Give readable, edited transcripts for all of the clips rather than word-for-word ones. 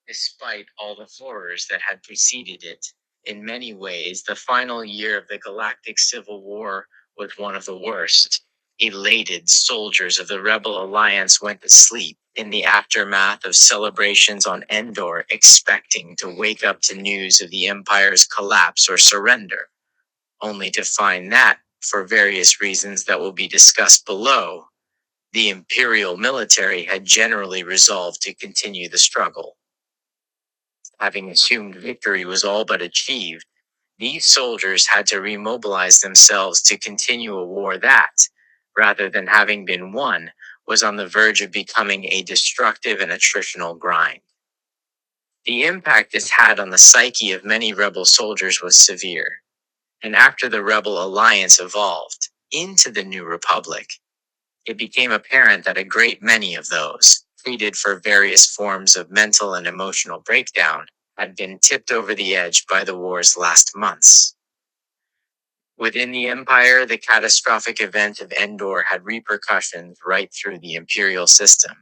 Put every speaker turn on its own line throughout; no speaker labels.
Despite all the horrors that had preceded it, in many ways, the final year of the Galactic Civil War was one of the worst. Elated soldiers of the Rebel Alliance went to sleep in the aftermath of celebrations on Endor, expecting to wake up to news of the Empire's collapse or surrender, only to find that, for various reasons that will be discussed below, the Imperial military had generally resolved to continue the struggle. Having assumed victory was all but achieved, these soldiers had to remobilize themselves to continue a war that, rather than having been won, was on the verge of becoming a destructive and attritional grind. The impact this had on the psyche of many rebel soldiers was severe, and after the Rebel Alliance evolved into the New Republic, it became apparent that a great many of those, treated for various forms of mental and emotional breakdown, had been tipped over the edge by the war's last months. Within the Empire, the catastrophic event of Endor had repercussions right through the Imperial system.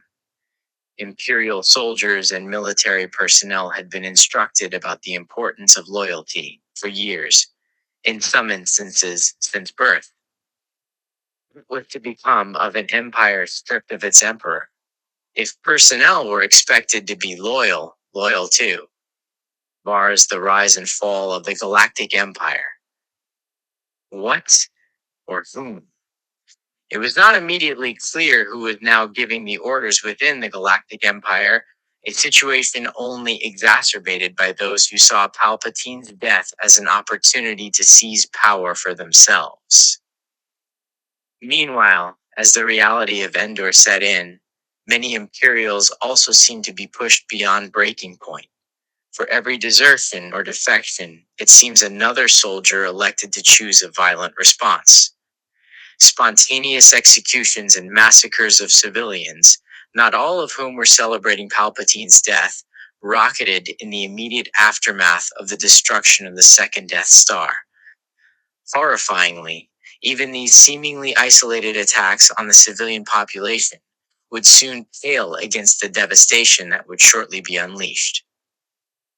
Imperial soldiers and military personnel had been instructed about the importance of loyalty for years, in some instances since birth. What was to become of an empire stripped of its emperor? If personnel were expected to be loyal too, bars the rise and fall of the Galactic Empire. What or whom? It was not immediately clear who was now giving the orders within the Galactic Empire, a situation only exacerbated by those who saw Palpatine's death as an opportunity to seize power for themselves. Meanwhile, as the reality of Endor set in, many Imperials also seemed to be pushed beyond breaking point. For every desertion or defection, it seems another soldier elected to choose a violent response. Spontaneous executions and massacres of civilians, not all of whom were celebrating Palpatine's death, rocketed in the immediate aftermath of the destruction of the second Death Star. Horrifyingly, even these seemingly isolated attacks on the civilian population would soon pale against the devastation that would shortly be unleashed.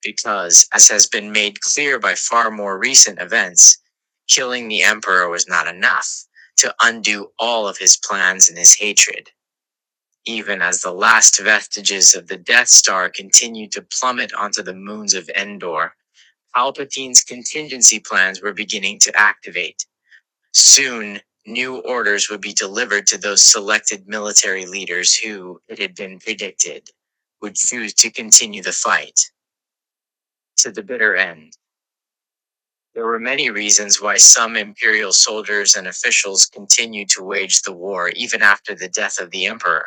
Because, as has been made clear by far more recent events, killing the Emperor was not enough to undo all of his plans and his hatred. Even as the last vestiges of the Death Star continued to plummet onto the moons of Endor, Palpatine's contingency plans were beginning to activate. Soon, new orders would be delivered to those selected military leaders who, it had been predicted, would choose to continue the fight to the bitter end. There were many reasons why some Imperial soldiers and officials continued to wage the war even after the death of the Emperor.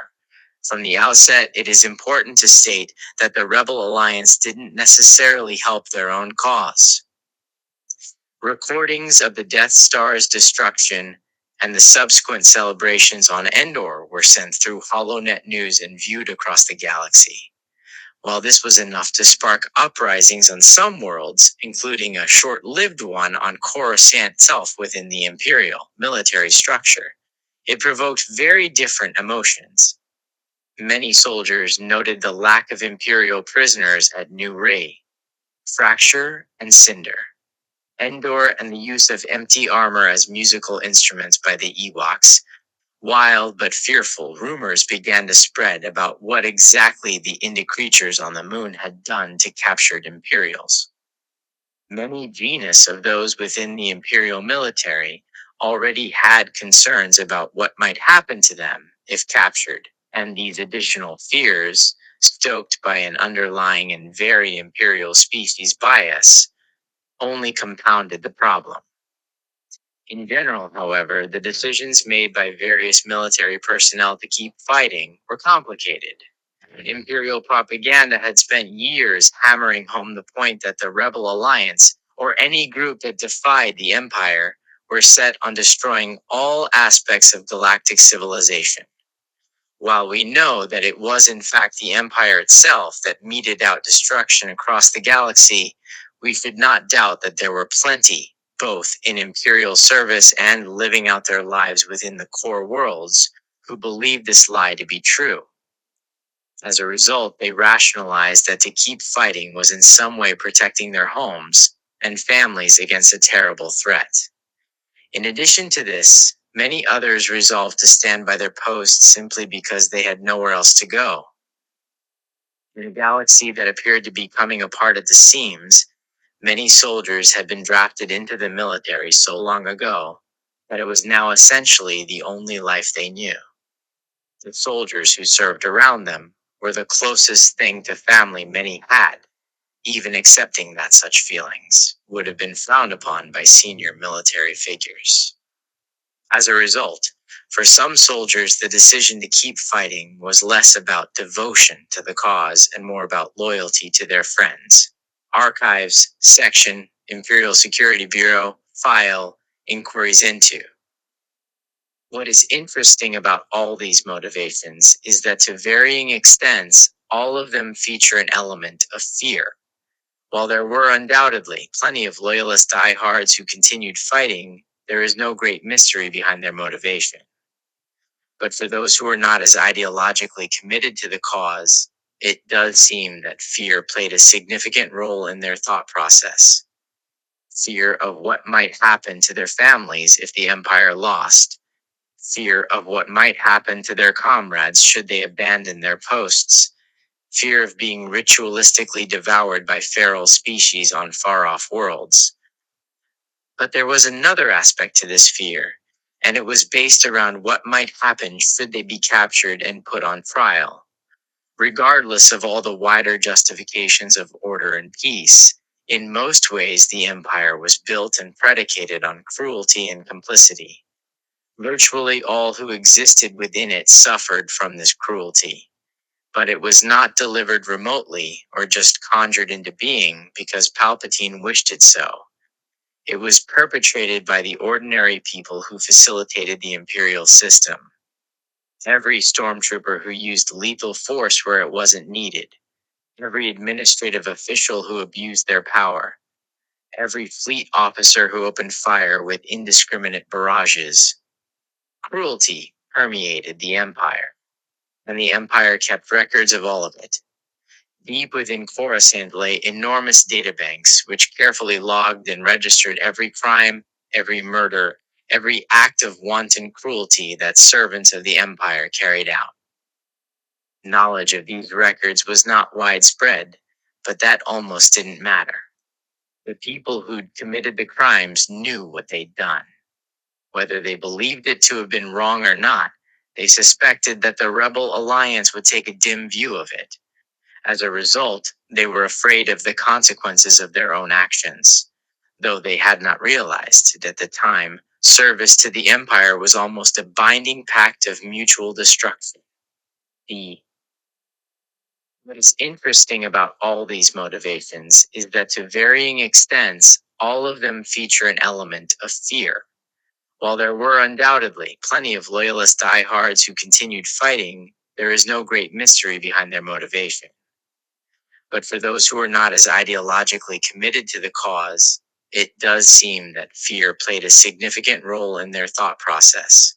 From the outset, it is important to state that the Rebel Alliance didn't necessarily help their own cause. Recordings of the Death Star's destruction and the subsequent celebrations on Endor were sent through HoloNet News and viewed across the galaxy. While this was enough to spark uprisings on some worlds, including a short-lived one on Coruscant itself within the Imperial military structure, it provoked very different emotions. Many soldiers noted the lack of Imperial prisoners at New Ray, Fracture, and Cinder, Endor, and the use of empty armor as musical instruments by the Ewoks. Wild but fearful rumors began to spread about what exactly the Indie creatures on the moon had done to captured Imperials. Many genus of those within the Imperial military already had concerns about what might happen to them if captured, and these additional fears, stoked by an underlying and very Imperial species bias, only compounded the problem. In general, however, the decisions made by various military personnel to keep fighting were complicated. Imperial propaganda had spent years hammering home the point that the Rebel Alliance, or any group that defied the Empire, were set on destroying all aspects of galactic civilization. While we know that it was in fact the Empire itself that meted out destruction across the galaxy, we should not doubt that there were plenty, both in Imperial service and living out their lives within the core worlds, who believed this lie to be true. As a result, they rationalized that to keep fighting was in some way protecting their homes and families against a terrible threat. In addition to this, many others resolved to stand by their posts simply because they had nowhere else to go. In a galaxy that appeared to be coming apart at the seams, many soldiers had been drafted into the military so long ago that it was now essentially the only life they knew. The soldiers who served around them were the closest thing to family many had, even accepting that such feelings would have been frowned upon by senior military figures. As a result, for some soldiers, the decision to keep fighting was less about devotion to the cause and more about loyalty to their friends. Archives, Section, Imperial Security Bureau, File, Inquiries into. What is interesting about all these motivations is that to varying extents, all of them feature an element of fear. While there were undoubtedly plenty of loyalist diehards who continued fighting, there is no great mystery behind their motivation. But for those who are not as ideologically committed to the cause, it does seem that fear played a significant role in their thought process. Fear of what might happen to their families if the Empire lost, fear of what might happen to their comrades should they abandon their posts, fear of being ritualistically devoured by feral species on far-off worlds. But there was another aspect to this fear, and it was based around what might happen should they be captured and put on trial. Regardless of all the wider justifications of order and peace, in most ways the empire was built and predicated on cruelty and complicity. Virtually all who existed within it suffered from this cruelty. But it was not delivered remotely or just conjured into being because Palpatine wished it so. It was perpetrated by the ordinary people who facilitated the imperial system. Every stormtrooper who used lethal force where it wasn't needed. Every administrative official who abused their power. Every fleet officer who opened fire with indiscriminate barrages. Cruelty permeated the Empire, and the Empire kept records of all of it. Deep within Coruscant lay enormous databanks which carefully logged and registered every crime, every murder, every act of wanton cruelty that servants of the Empire carried out. Knowledge of these records was not widespread, but that almost didn't matter. The people who'd committed the crimes knew what they'd done. Whether they believed it to have been wrong or not, they suspected that the Rebel Alliance would take a dim view of it. As a result, they were afraid of the consequences of their own actions. Though they had not realized that at the time, service to the Empire was almost a binding pact of mutual destruction. What is interesting about all these motivations is that to varying extents, all of them feature an element of fear. While there were undoubtedly plenty of loyalist diehards who continued fighting, there is no great mystery behind their motivation. But for those who are not as ideologically committed to the cause, it does seem that fear played a significant role in their thought process.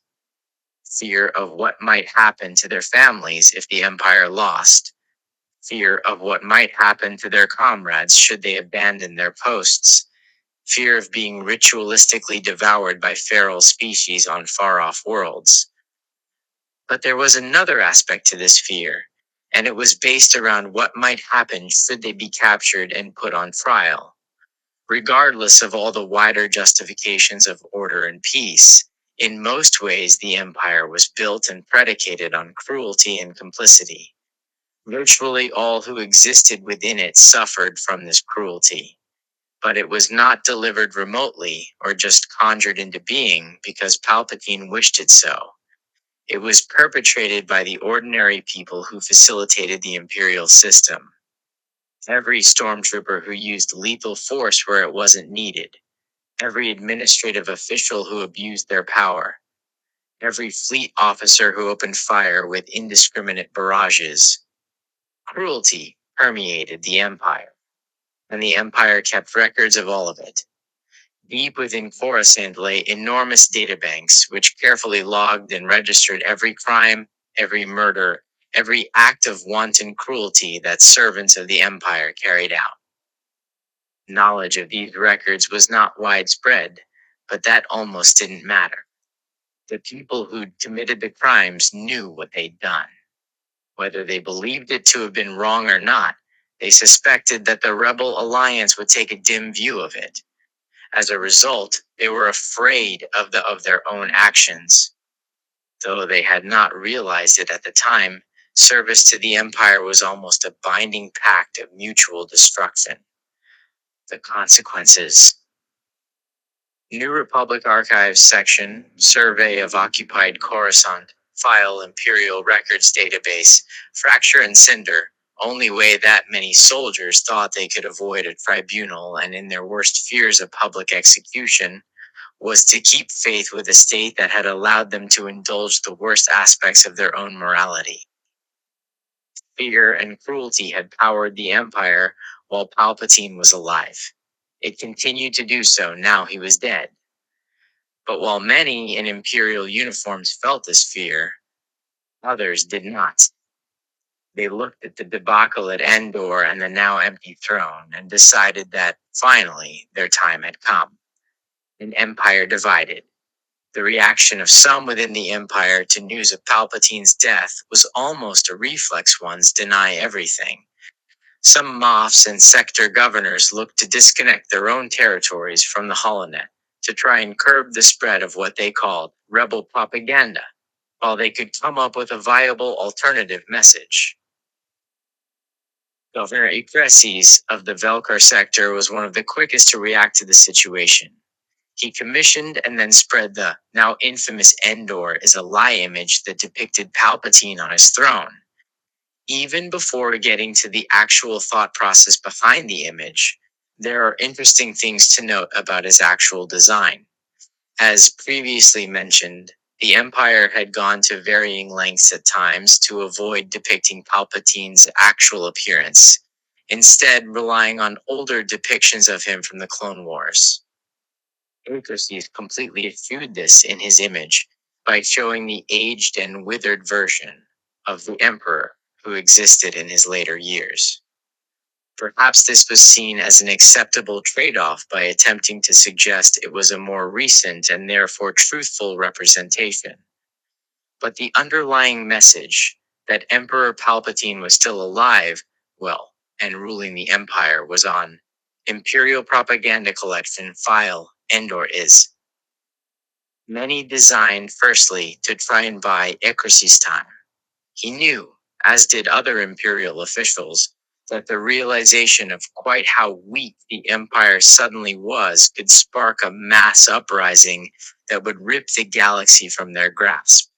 Fear of what might happen to their families if the Empire lost. Fear of what might happen to their comrades should they abandon their posts. Fear of being ritualistically devoured by feral species on far-off worlds. But there was another aspect to this fear, and it was based around what might happen should they be captured and put on trial. Regardless of all the wider justifications of order and peace, in most ways the Empire was built and predicated on cruelty and complicity. Virtually all who existed within it suffered from this cruelty. But it was not delivered remotely or just conjured into being because Palpatine wished it so. It was perpetrated by the ordinary people who facilitated the imperial system. Every stormtrooper who used lethal force where it wasn't needed. Every administrative official who abused their power. Every fleet officer who opened fire with indiscriminate barrages. Cruelty permeated the Empire, and the Empire kept records of all of it. Deep within Coruscant lay enormous databanks which carefully logged and registered every crime, every murder, every act of wanton cruelty that servants of the empire carried out. Knowledge of these records was not widespread, but that almost didn't matter. The people who'd committed the crimes knew what they'd done. Whether they believed it to have been wrong or not, they suspected that the rebel alliance would take a dim view of it. As a result, they were afraid of their own actions. Though they had not realized it at the time, service to the empire was almost a binding pact of mutual destruction. The consequences. New Republic Archives section, Survey of Occupied Coruscant, File Imperial Records Database, Fracture and Cinder, only way that many soldiers thought they could avoid a tribunal and in their worst fears of public execution, was to keep faith with a state that had allowed them to indulge the worst aspects of their own morality. Fear and cruelty had powered the Empire while Palpatine was alive. It continued to do so now he was dead. But while many in Imperial uniforms felt this fear, others did not. They looked at the debacle at Endor and the now empty throne and decided that, finally, their time had come. An empire divided. The reaction of some within the empire to news of Palpatine's death was almost a reflex one's deny everything. Some Moffs and sector governors looked to disconnect their own territories from the holonet to try and curb the spread of what they called rebel propaganda, while they could come up with a viable alternative message. Governor Ikresis of the Velkar sector was one of the quickest to react to the situation. He commissioned and then spread the now infamous Endor as a lie image that depicted Palpatine on his throne. Even before getting to the actual thought process behind the image, there are interesting things to note about his actual design. As previously mentioned, the Empire had gone to varying lengths at times to avoid depicting Palpatine's actual appearance, instead relying on older depictions of him from the Clone Wars. Ikresis completely eschewed this in his image by showing the aged and withered version of the Emperor who existed in his later years. Perhaps this was seen as an acceptable trade-off by attempting to suggest it was a more recent and therefore truthful representation. But the underlying message that Emperor Palpatine was still alive, well, and ruling the Empire was on Imperial Propaganda Collection File Endor is. Many designed firstly to try and buy Ikresis time. He knew, as did other Imperial officials, that the realization of quite how weak the Empire suddenly was could spark a mass uprising that would rip the galaxy from their grasp.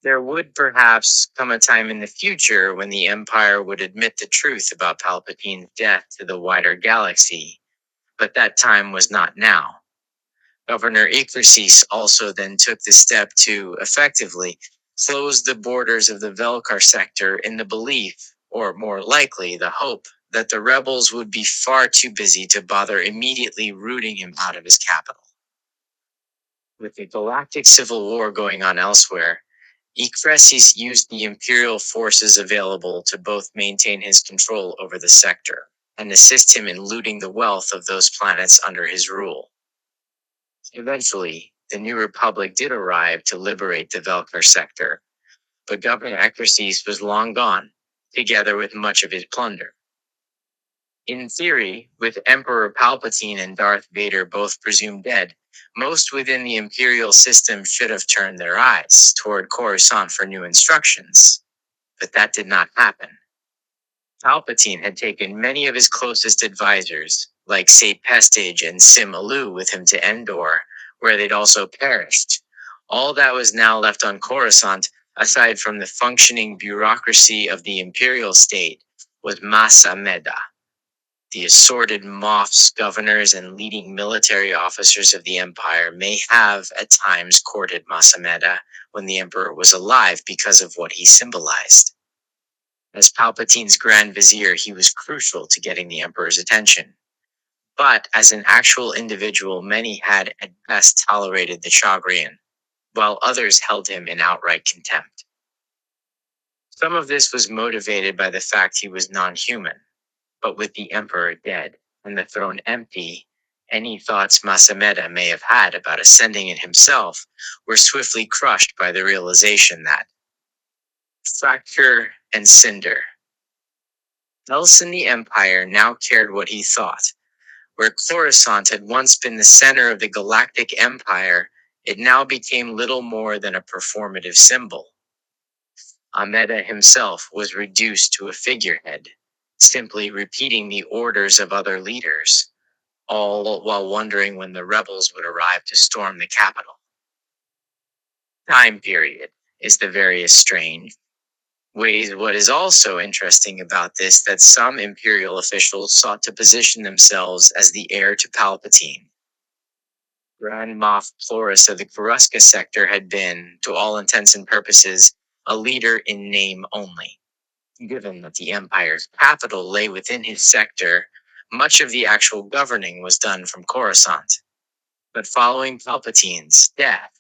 There would perhaps come a time in the future when the Empire would admit the truth about Palpatine's death to the wider galaxy, but that time was not now. Governor Ikresis also then took the step to, effectively, close the borders of the Velkar sector in the belief, or more likely the hope, that the rebels would be far too busy to bother immediately rooting him out of his capital. With the Galactic Civil War going on elsewhere, Ikresis used the Imperial forces available to both maintain his control over the sector and assist him in looting the wealth of those planets under his rule. Eventually, the New Republic did arrive to liberate the Velkar sector, but Governor Ikresis was long gone, together with much of his plunder. In theory, with Emperor Palpatine and Darth Vader both presumed dead, most within the Imperial system should have turned their eyes toward Coruscant for new instructions. But that did not happen. Palpatine had taken many of his closest advisors, like Sate Pestage and Sim Alu, with him to Endor, where they'd also perished. All that was now left on Coruscant, aside from the functioning bureaucracy of the Imperial state, was Mas Amedda. The assorted Moffs, governors, and leading military officers of the Empire may have, at times, courted Mas Amedda when the Emperor was alive because of what he symbolized. As Palpatine's Grand Vizier, he was crucial to getting the Emperor's attention. But as an actual individual, many had at best tolerated the Chagrian, while others held him in outright contempt. Some of this was motivated by the fact he was non-human, but with the emperor dead and the throne empty, any thoughts Masameda may have had about ascending it himself were swiftly crushed by the realization that fracture and cinder. Else in the empire now cared what he thought. Where Coruscant had once been the center of the Galactic Empire, it now became little more than a performative symbol. Ameda himself was reduced to a figurehead, simply repeating the orders of other leaders, all while wondering when the rebels would arrive to storm the capital. Time period is the various strange ways. What is also interesting about this that some imperial officials sought to position themselves as the heir to Palpatine. Grand Moff Flores of the Karuska sector had been, to all intents and purposes, a leader in name only. Given that the Empire's capital lay within his sector, much of the actual governing was done from Coruscant. But following Palpatine's death,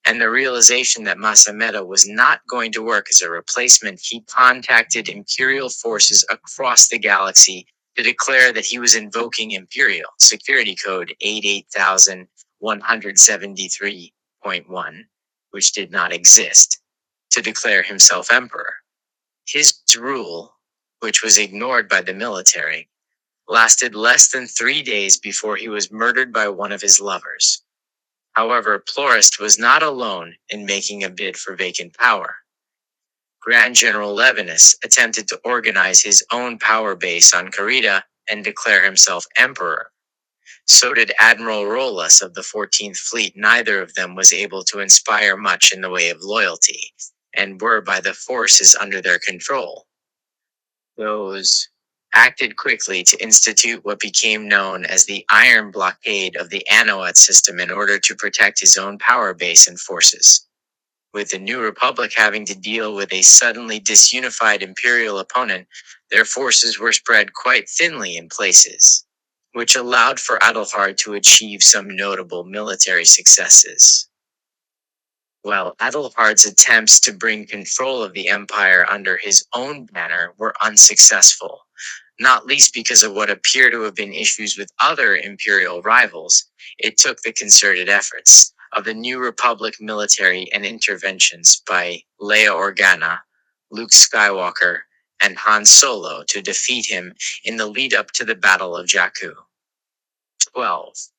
and the realization that Masameda was not going to work as a replacement, he contacted Imperial forces across the galaxy to declare that he was invoking Imperial Security Code 88173.1, which did not exist, to declare himself emperor. His rule, which was ignored by the military, lasted less than 3 days before he was murdered by one of his lovers. However, Plorist was not alone in making a bid for vacant power. Grand General Levinus attempted to organize his own power base on Carida and declare himself emperor. So did Admiral Rolas of the 14th Fleet. Neither of them was able to inspire much in the way of loyalty, and were by the forces under their control. Those acted quickly to institute what became known as the Iron Blockade of the Anoat system in order to protect his own power base and forces. With the New Republic having to deal with a suddenly disunified Imperial opponent, their forces were spread quite thinly in places, which allowed for Adelhard to achieve some notable military successes. While Adelhard's attempts to bring control of the empire under his own banner were unsuccessful, not least because of what appear to have been issues with other imperial rivals, it took the concerted efforts of the New Republic military and interventions by Leia Organa, Luke Skywalker, and Han Solo to defeat him in the lead up to the Battle of Jakku. 12.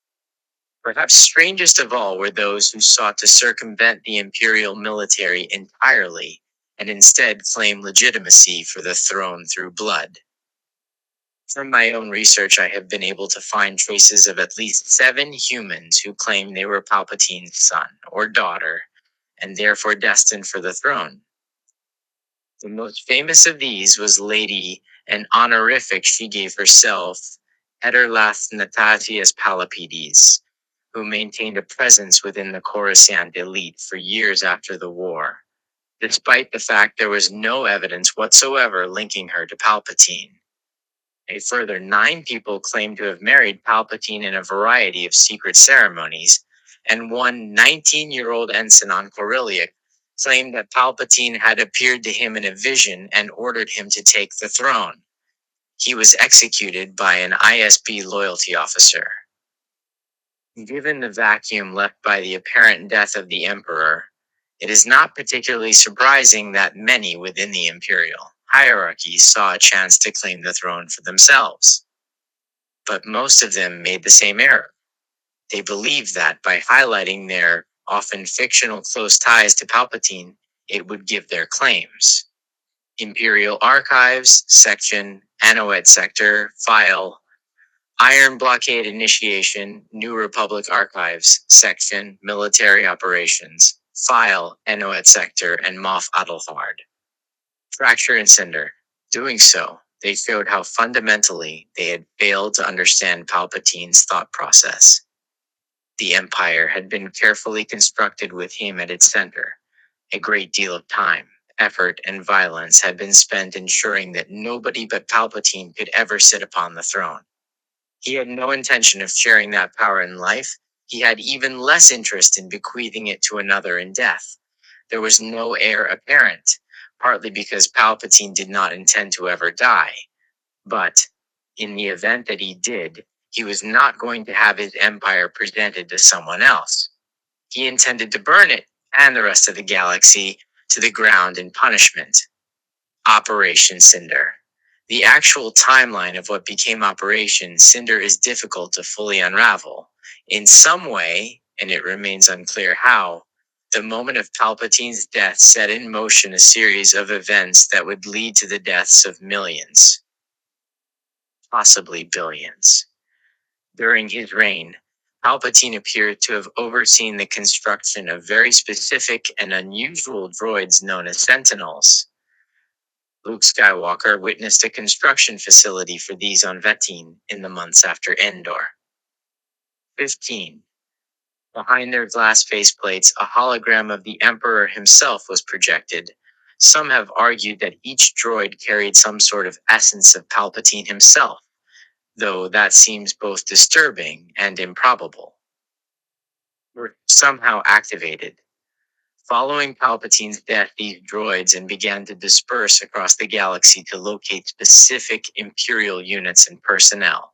Perhaps strangest of all were those who sought to circumvent the imperial military entirely and instead claim legitimacy for the throne through blood. From my own research, I have been able to find traces of at least 7 humans who claim they were Palpatine's son or daughter and therefore destined for the throne. The most famous of these was Lady, an honorific she gave herself, Ederlath Natatius Palapides, who maintained a presence within the Coruscant elite for years after the war, despite the fact there was no evidence whatsoever linking her to Palpatine. A further 9 people claimed to have married Palpatine in a variety of secret ceremonies, and one 19-year-old ensign on Corellia claimed that Palpatine had appeared to him in a vision and ordered him to take the throne. He was executed by an ISB loyalty officer. Given the vacuum left by the apparent death of the emperor, it is not particularly surprising that many within the imperial hierarchy saw a chance to claim the throne for themselves. But most of them made the same error. They believed that by highlighting their often fictional close ties to Palpatine, it would give their claims. Imperial Archives, Section, Anoet Sector, File, Iron Blockade Initiation, New Republic Archives, Section, Military Operations, File, Anoet Sector, and Moff Adelhard. Fracture and Cinder. Doing so, they showed how fundamentally they had failed to understand Palpatine's thought process. The Empire had been carefully constructed with him at its center. A great deal of time, effort, and violence had been spent ensuring that nobody but Palpatine could ever sit upon the throne. He had no intention of sharing that power in life. He had even less interest in bequeathing it to another in death. There was no heir apparent, partly because Palpatine did not intend to ever die. But in the event that he did, he was not going to have his empire presented to someone else. He intended to burn it and the rest of the galaxy to the ground in punishment. Operation Cinder. The actual timeline of what became Operation Cinder is difficult to fully unravel. In some way, and it remains unclear how, the moment of Palpatine's death set in motion a series of events that would lead to the deaths of millions, possibly billions. During his reign, Palpatine appeared to have overseen the construction of very specific and unusual droids known as Sentinels. Luke Skywalker witnessed a construction facility for these on Vetine in the months after Endor. 15. Behind their glass faceplates, a hologram of the Emperor himself was projected. Some have argued that each droid carried some sort of essence of Palpatine himself, though that seems both disturbing and improbable. Were somehow activated. Following Palpatine's death, these droids and began to disperse across the galaxy to locate specific Imperial units and personnel.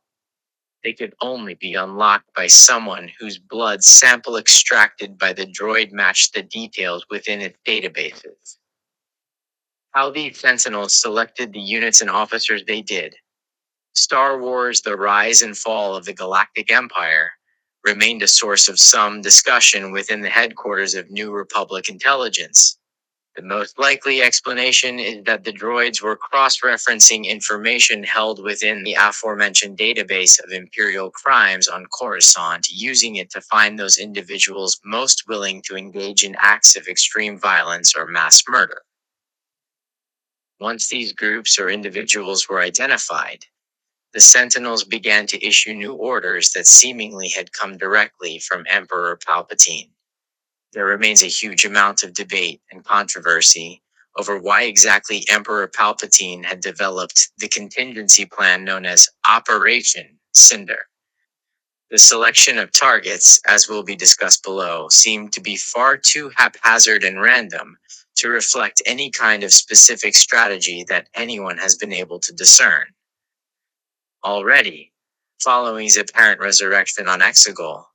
They could only be unlocked by someone whose blood sample extracted by the droid matched the details within its databases. How these Sentinels selected the units and officers they did. Star Wars: The Rise and Fall of the Galactic Empire remained a source of some discussion within the headquarters of New Republic intelligence. The most likely explanation is that the droids were cross-referencing information held within the aforementioned database of Imperial crimes on Coruscant, using it to find those individuals most willing to engage in acts of extreme violence or mass murder. Once these groups or individuals were identified, the Sentinels began to issue new orders that seemingly had come directly from Emperor Palpatine. There remains a huge amount of debate and controversy over why exactly Emperor Palpatine had developed the contingency plan known as Operation Cinder. The selection of targets, as will be discussed below, seemed to be far too haphazard and random to reflect any kind of specific strategy that anyone has been able to discern. Already, following his apparent resurrection on Exegol,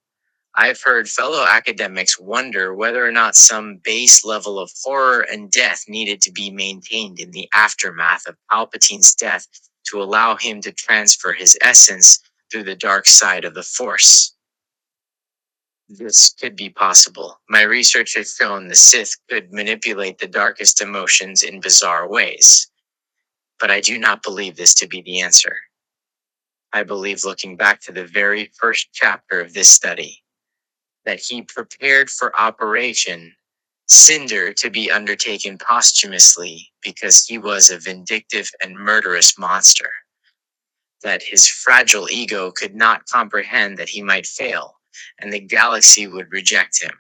I've heard fellow academics wonder whether or not some base level of horror and death needed to be maintained in the aftermath of Palpatine's death to allow him to transfer his essence through the dark side of the Force. This could be possible. My research has shown the Sith could manipulate the darkest emotions in bizarre ways. But I do not believe this to be the answer. I believe, looking back to the very first chapter of this study, that he prepared for Operation Cinder to be undertaken posthumously because he was a vindictive and murderous monster. That his fragile ego could not comprehend that he might fail, and the galaxy would reject him.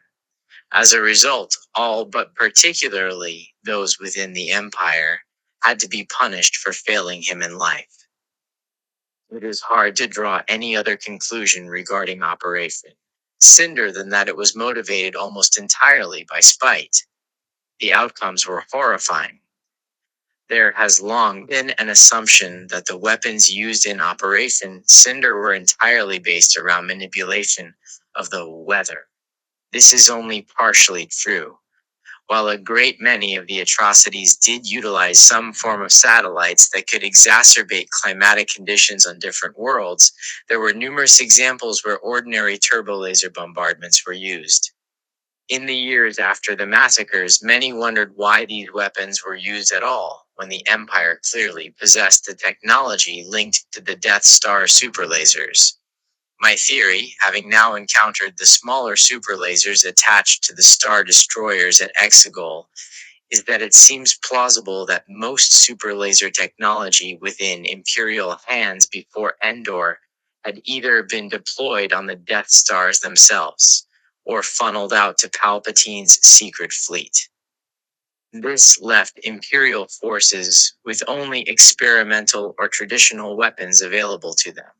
As a result, all but particularly those within the Empire had to be punished for failing him in life. It is hard to draw any other conclusion regarding Operation Cinder than that it was motivated almost entirely by spite. The outcomes were horrifying. There has long been an assumption that the weapons used in Operation Cinder were entirely based around manipulation of the weather. This is only partially true. While a great many of the atrocities did utilize some form of satellites that could exacerbate climatic conditions on different worlds, there were numerous examples where ordinary turbolaser bombardments were used. In the years after the massacres, many wondered why these weapons were used at all, when the Empire clearly possessed the technology linked to the Death Star superlasers. My theory, having now encountered the smaller superlasers attached to the Star Destroyers at Exegol, is that it seems plausible that most superlaser technology within Imperial hands before Endor had either been deployed on the Death Stars themselves, or funneled out to Palpatine's secret fleet. This left Imperial forces with only experimental or traditional weapons available to them.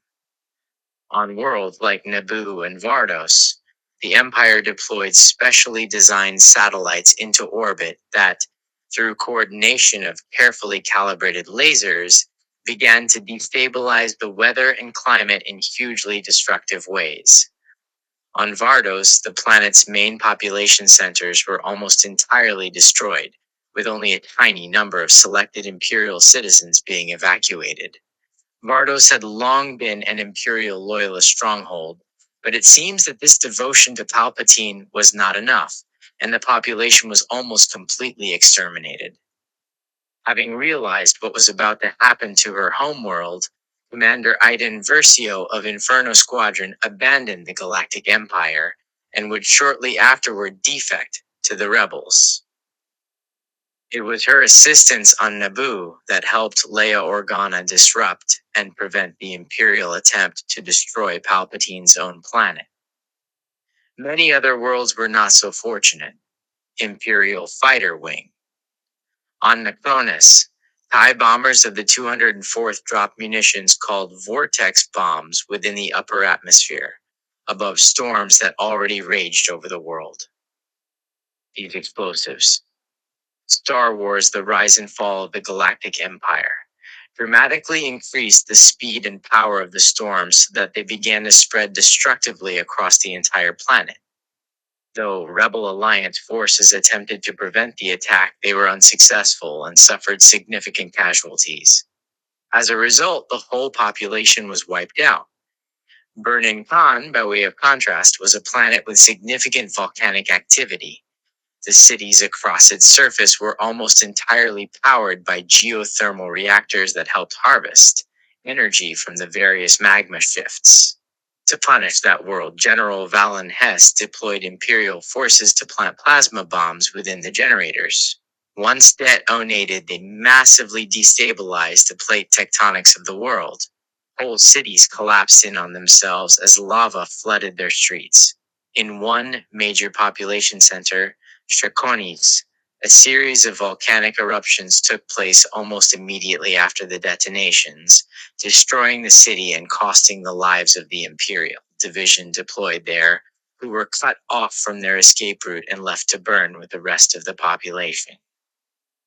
On worlds like Naboo and Vardos, the Empire deployed specially designed satellites into orbit that, through coordination of carefully calibrated lasers, began to destabilize the weather and climate in hugely destructive ways. On Vardos, the planet's main population centers were almost entirely destroyed, with only a tiny number of selected Imperial citizens being evacuated. Vardos had long been an Imperial loyalist stronghold, but it seems that this devotion to Palpatine was not enough, and the population was almost completely exterminated. Having realized what was about to happen to her homeworld, Commander Iden Versio of Inferno Squadron abandoned the Galactic Empire and would shortly afterward defect to the rebels. It was her assistance on Naboo that helped Leia Organa disrupt and prevent the Imperial attempt to destroy Palpatine's own planet. Many other worlds were not so fortunate. Imperial Fighter Wing. On Necronus, TIE bombers of the 204th dropped munitions called vortex bombs within the upper atmosphere, above storms that already raged over the world. These explosives. Star Wars: The Rise and Fall of the Galactic Empire dramatically increased the speed and power of the storms so that they began to spread destructively across the entire planet. Though Rebel Alliance forces attempted to prevent the attack, they were unsuccessful and suffered significant casualties. As a result, the whole population was wiped out. Burnin Khan, by way of contrast, was a planet with significant volcanic activity. The cities across its surface were almost entirely powered by geothermal reactors that helped harvest energy from the various magma shifts. To punish that world, General Valen Hess deployed Imperial forces to plant plasma bombs within the generators. Once detonated, they massively destabilized the plate tectonics of the world. Whole cities collapsed in on themselves as lava flooded their streets. In one major population center, Strakonis, a series of volcanic eruptions took place almost immediately after the detonations, destroying the city and costing the lives of the Imperial division deployed there, who were cut off from their escape route and left to burn with the rest of the population.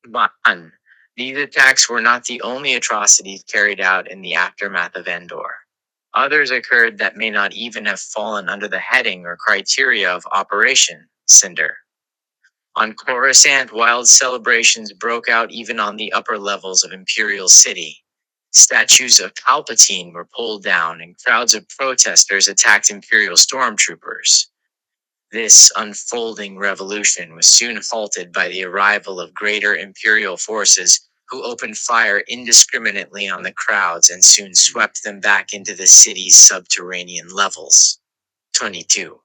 But these attacks were not the only atrocities carried out in the aftermath of Endor. Others occurred that may not even have fallen under the heading or criteria of Operation Cinder. On Coruscant, wild celebrations broke out even on the upper levels of Imperial City. Statues of Palpatine were pulled down, and crowds of protesters attacked Imperial stormtroopers. This unfolding revolution was soon halted by the arrival of greater Imperial forces, who opened fire indiscriminately on the crowds and soon swept them back into the city's subterranean levels. 22.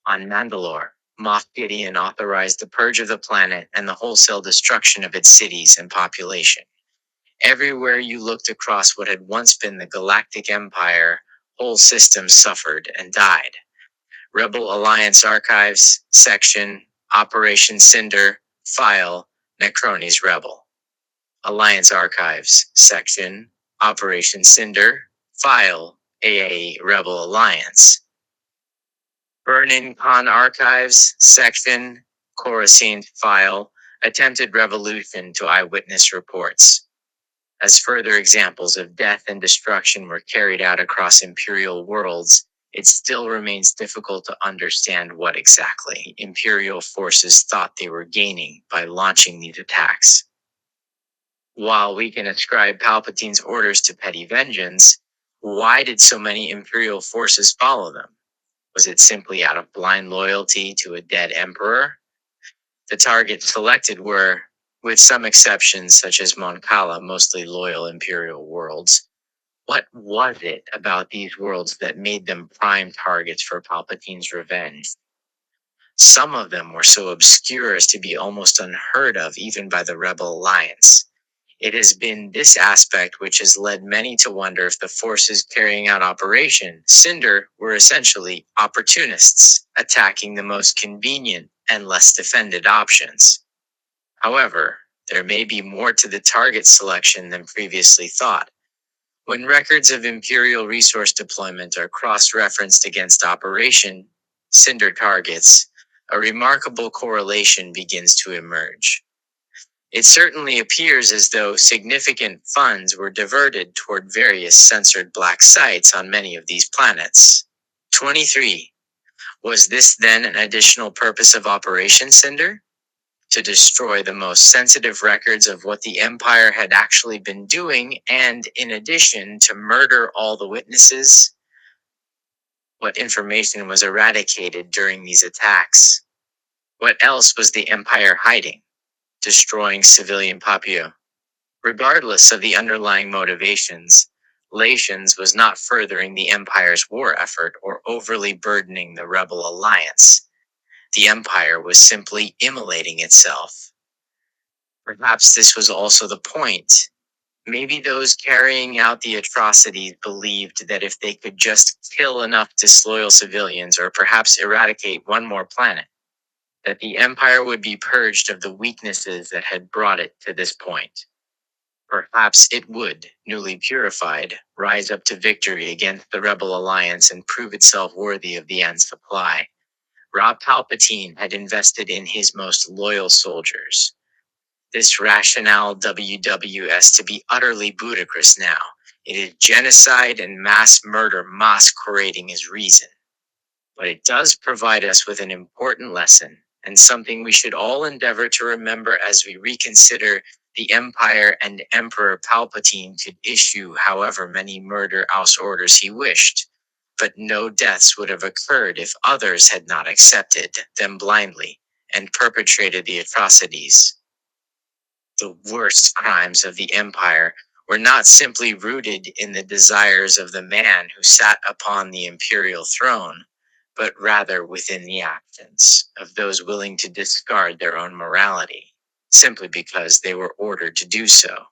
On Mandalore, Moff Gideon authorized the purge of the planet and the wholesale destruction of its cities and population. Everywhere you looked across what had once been the Galactic Empire, whole systems suffered and died. Rebel Alliance Archives, Section, Operation Cinder, File, Necrones Rebel. Alliance Archives, Section, Operation Cinder, File, AAE Rebel Alliance. Burnin Khan Archives, Section, Coruscant File, Attempted Revolution to Eyewitness Reports. As further examples of death and destruction were carried out across Imperial worlds, it still remains difficult to understand what exactly Imperial forces thought they were gaining by launching these attacks. While we can ascribe Palpatine's orders to petty vengeance, why did so many Imperial forces follow them? Was it simply out of blind loyalty to a dead emperor? The targets selected were, with some exceptions such as Mon Cala, mostly loyal Imperial worlds. What was it about these worlds that made them prime targets for Palpatine's revenge? Some of them were so obscure as to be almost unheard of even by the Rebel Alliance. It has been this aspect which has led many to wonder if the forces carrying out Operation Cinder were essentially opportunists, attacking the most convenient and less defended options. However, there may be more to the target selection than previously thought. When records of Imperial resource deployment are cross-referenced against Operation Cinder targets, a remarkable correlation begins to emerge. It certainly appears as though significant funds were diverted toward various censored black sites on many of these planets. 23. Was this then an additional purpose of Operation Cinder? To destroy the most sensitive records of what the Empire had actually been doing, and in addition, to murder all the witnesses? What information was eradicated during these attacks? What else was the Empire hiding? Destroying civilian populations. Regardless of the underlying motivations, Latians was not furthering the Empire's war effort or overly burdening the rebel alliance. The Empire was simply immolating itself. Perhaps this was also the point. Maybe those carrying out the atrocities believed that if they could just kill enough disloyal civilians or perhaps eradicate one more planet, that the Empire would be purged of the weaknesses that had brought it to this point. Perhaps it would, newly purified, rise up to victory against the rebel alliance and prove itself worthy of the end supply. Rob Palpatine had invested in his most loyal soldiers. This rationale WWS to be utterly ludicrous now. It is genocide and mass murder masquerading as reason. But it does provide us with an important lesson, and something we should all endeavor to remember as we reconsider the Empire and Emperor Palpatine could issue however many murder house orders he wished. But no deaths would have occurred if others had not accepted them blindly and perpetrated the atrocities. The worst crimes of the Empire were not simply rooted in the desires of the man who sat upon the imperial throne, but rather within the actions of those willing to discard their own morality, simply because they were ordered to do so.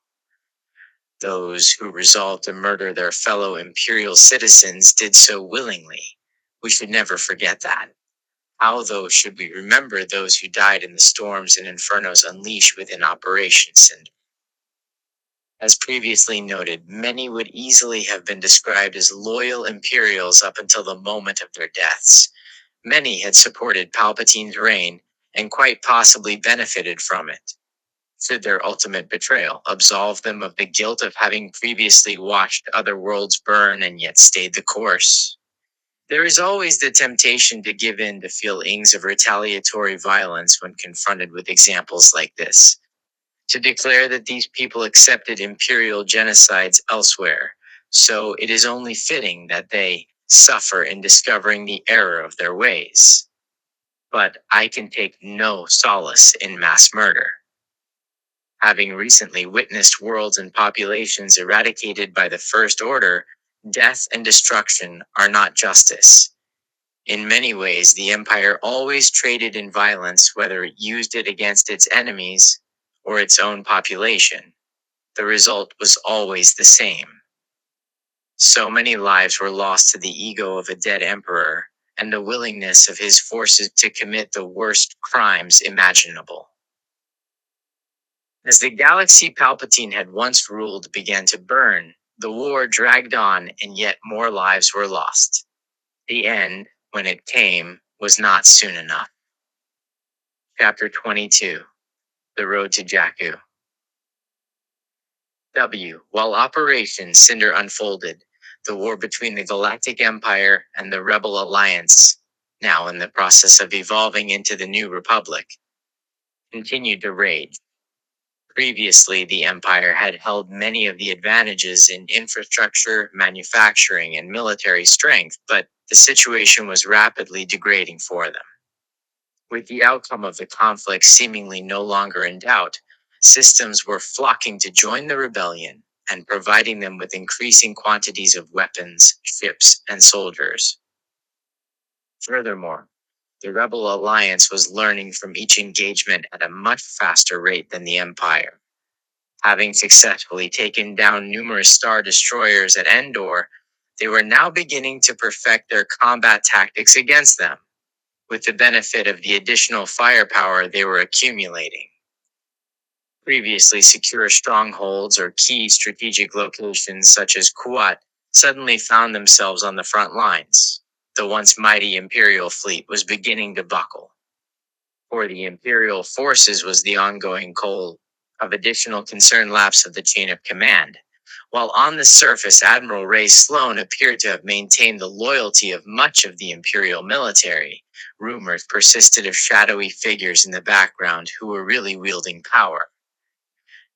Those who resolved to murder their fellow imperial citizens did so willingly. We should never forget that. How, though, should we remember those who died in the storms and infernos unleashed within Operation Cinder? As previously noted, many would easily have been described as loyal Imperials up until the moment of their deaths. Many had supported Palpatine's reign and quite possibly benefited from it. Should their ultimate betrayal absolve them of the guilt of having previously watched other worlds burn and yet stayed the course? There is always the temptation to give in to feelings of retaliatory violence when confronted with examples like this, to declare that these people accepted imperial genocides elsewhere, so it is only fitting that they suffer in discovering the error of their ways. But I can take no solace in mass murder. Having recently witnessed worlds and populations eradicated by the First Order, death and destruction are not justice. In many ways, the Empire always traded in violence, whether it used it against its enemies or its own population. The result was always the same. So many lives were lost to the ego of a dead emperor and the willingness of his forces to commit the worst crimes imaginable. As the galaxy Palpatine had once ruled began to burn, the war dragged on and yet more lives were lost. The end, when it came, was not soon enough. Chapter 22. The Road to Jakku. While Operation Cinder unfolded, the war between the Galactic Empire and the Rebel Alliance, now in the process of evolving into the New Republic, continued to rage. Previously, the Empire had held many of the advantages in infrastructure, manufacturing, and military strength, but the situation was rapidly degrading for them. With the outcome of the conflict seemingly no longer in doubt, systems were flocking to join the rebellion and providing them with increasing quantities of weapons, ships, and soldiers. Furthermore, the Rebel Alliance was learning from each engagement at a much faster rate than the Empire. Having successfully taken down numerous Star Destroyers at Endor, they were now beginning to perfect their combat tactics against them, with the benefit of the additional firepower they were accumulating. Previously secure strongholds or key strategic locations such as Kuat suddenly found themselves on the front lines. The once mighty Imperial fleet was beginning to buckle. For the Imperial forces was the ongoing goal Of additional concern, lapse of the chain of command. While on the surface, Admiral Ray Sloan appeared to have maintained the loyalty of much of the Imperial military, rumors persisted of shadowy figures in the background who were really wielding power.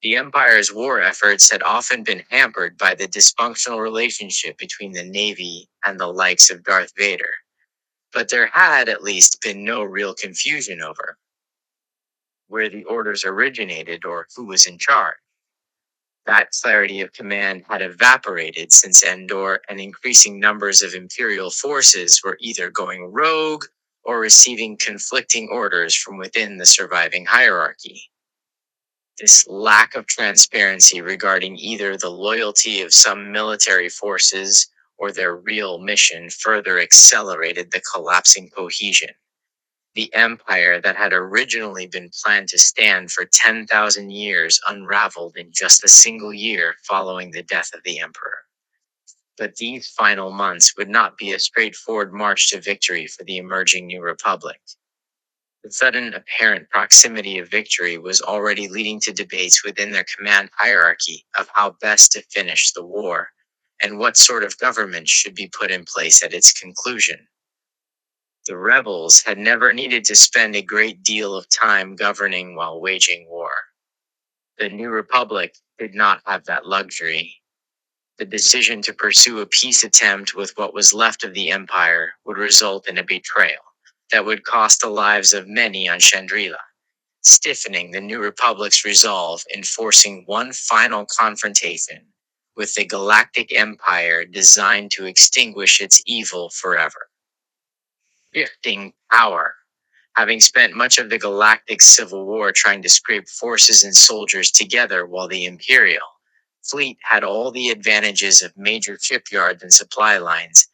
The Empire's war efforts had often been hampered by the dysfunctional relationship between the Navy and the likes of Darth Vader. But there had at least been no real confusion over where the orders originated or who was in charge. That clarity of command had evaporated since Endor, and increasing numbers of Imperial forces were either going rogue or receiving conflicting orders from within the surviving hierarchy. This lack of transparency regarding either the loyalty of some military forces or their real mission further accelerated the collapsing cohesion. The empire that had originally been planned to stand for 10,000 years unraveled in just a single year following the death of the emperor. But these final months would not be a straightforward march to victory for the emerging New Republic. The sudden apparent proximity of victory was already leading to debates within their command hierarchy of how best to finish the war and what sort of government should be put in place at its conclusion. The rebels had never needed to spend a great deal of time governing while waging war. The New Republic did not have that luxury. The decision to pursue a peace attempt with what was left of the Empire would result in a betrayal that would cost the lives of many on Chandrila, stiffening the New Republic's resolve in forcing one final confrontation with the Galactic Empire designed to extinguish its evil forever. Shifting power. Having spent much of the Galactic Civil War trying to scrape forces and soldiers together while the Imperial fleet had all the advantages of major shipyards and supply lines,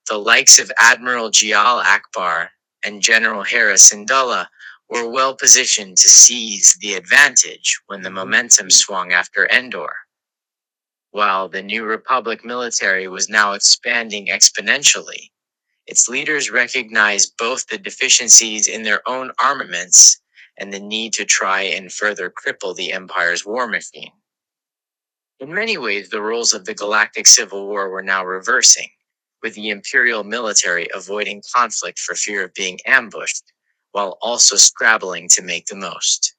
the likes of Admiral Jial Akbar and General Hera Syndulla were well positioned to seize the advantage when the momentum swung after Endor. While the New Republic military was now expanding exponentially, its leaders recognized both the deficiencies in their own armaments and the need to try and further cripple the Empire's war machine. In many ways, the roles of the Galactic Civil War were now reversing, with the Imperial military avoiding conflict for fear of being ambushed, while also scrabbling to make the most.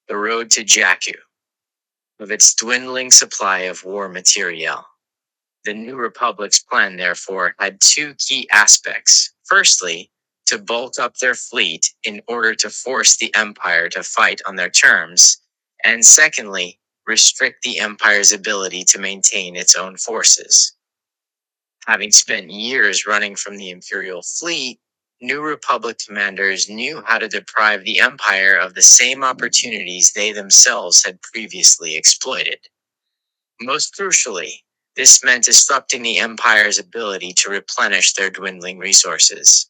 The road to Jakku, of its dwindling supply of war materiel. The New Republic's plan, therefore, had two key aspects. Firstly, to bulk up their fleet in order to force the Empire to fight on their terms, and secondly, restrict the Empire's ability to maintain its own forces. Having spent years running from the Imperial fleet, New Republic commanders knew how to deprive the Empire of the same opportunities they themselves had previously exploited. Most crucially, this meant disrupting the Empire's ability to replenish their dwindling resources.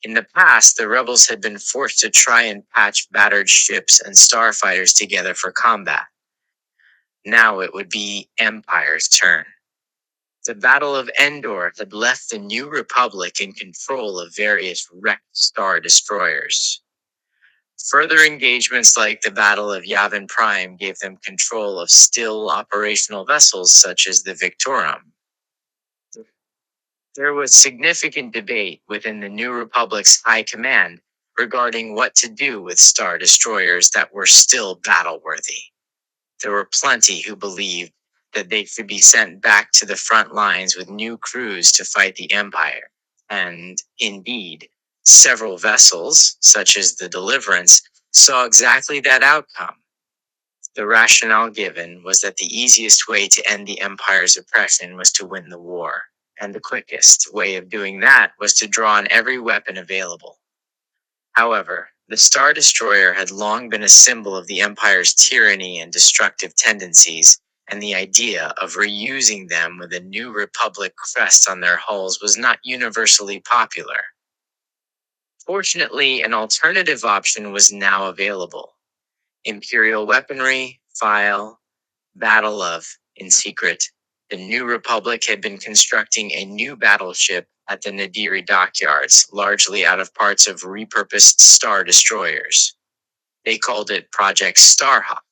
In the past, the rebels had been forced to try and patch battered ships and starfighters together for combat. Now it would be Empire's turn. The Battle of Endor had left the New Republic in control of various wrecked star destroyers. Further engagements like the Battle of Yavin Prime gave them control of still operational vessels such as the Victorum. There was significant debate within the New Republic's high command regarding what to do with star destroyers that were still battle-worthy. There were plenty who believed that they should be sent back to the front lines with new crews to fight the Empire. And, indeed, several vessels, such as the Deliverance, saw exactly that outcome. The rationale given was that the easiest way to end the Empire's oppression was to win the war, and the quickest way of doing that was to draw on every weapon available. However, the Star Destroyer had long been a symbol of the Empire's tyranny and destructive tendencies, and the idea of reusing them with a New Republic crest on their hulls was not universally popular. Fortunately, an alternative option was now available. Imperial weaponry, file, battle of, in secret, the New Republic had been constructing a new battleship at the Nadiri dockyards, largely out of parts of repurposed Star Destroyers. They called it Project Starhawk.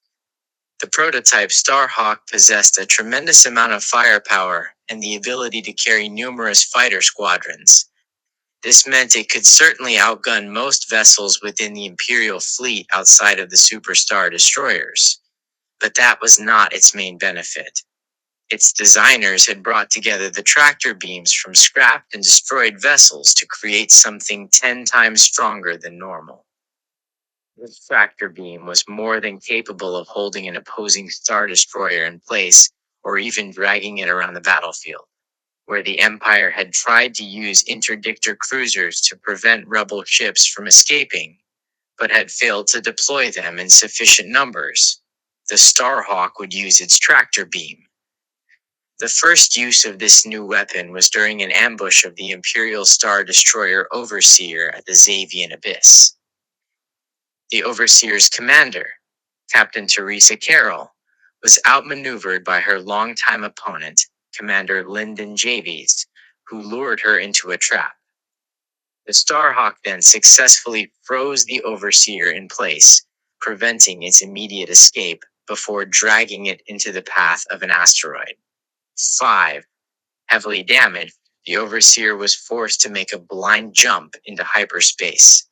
The prototype Starhawk possessed a tremendous amount of firepower and the ability to carry numerous fighter squadrons. This meant it could certainly outgun most vessels within the Imperial fleet outside of the superstar destroyers. But that was not its main benefit. Its designers had brought together the tractor beams from scrapped and destroyed vessels to create something 10 times stronger than normal. This tractor beam was more than capable of holding an opposing Star Destroyer in place, or even dragging it around the battlefield, where the Empire had tried to use interdictor cruisers to prevent rebel ships from escaping, but had failed to deploy them in sufficient numbers. The Starhawk would use its tractor beam. The first use of this new weapon was during an ambush of the Imperial Star Destroyer Overseer at the Xavian Abyss. The Overseer's commander, Captain Teresa Carroll, was outmaneuvered by her longtime opponent, Commander Lyndon Javies, who lured her into a trap. The Starhawk then successfully froze the Overseer in place, preventing its immediate escape before dragging it into the path of an asteroid. 5. Heavily damaged, the Overseer was forced to make a blind jump into hyperspace.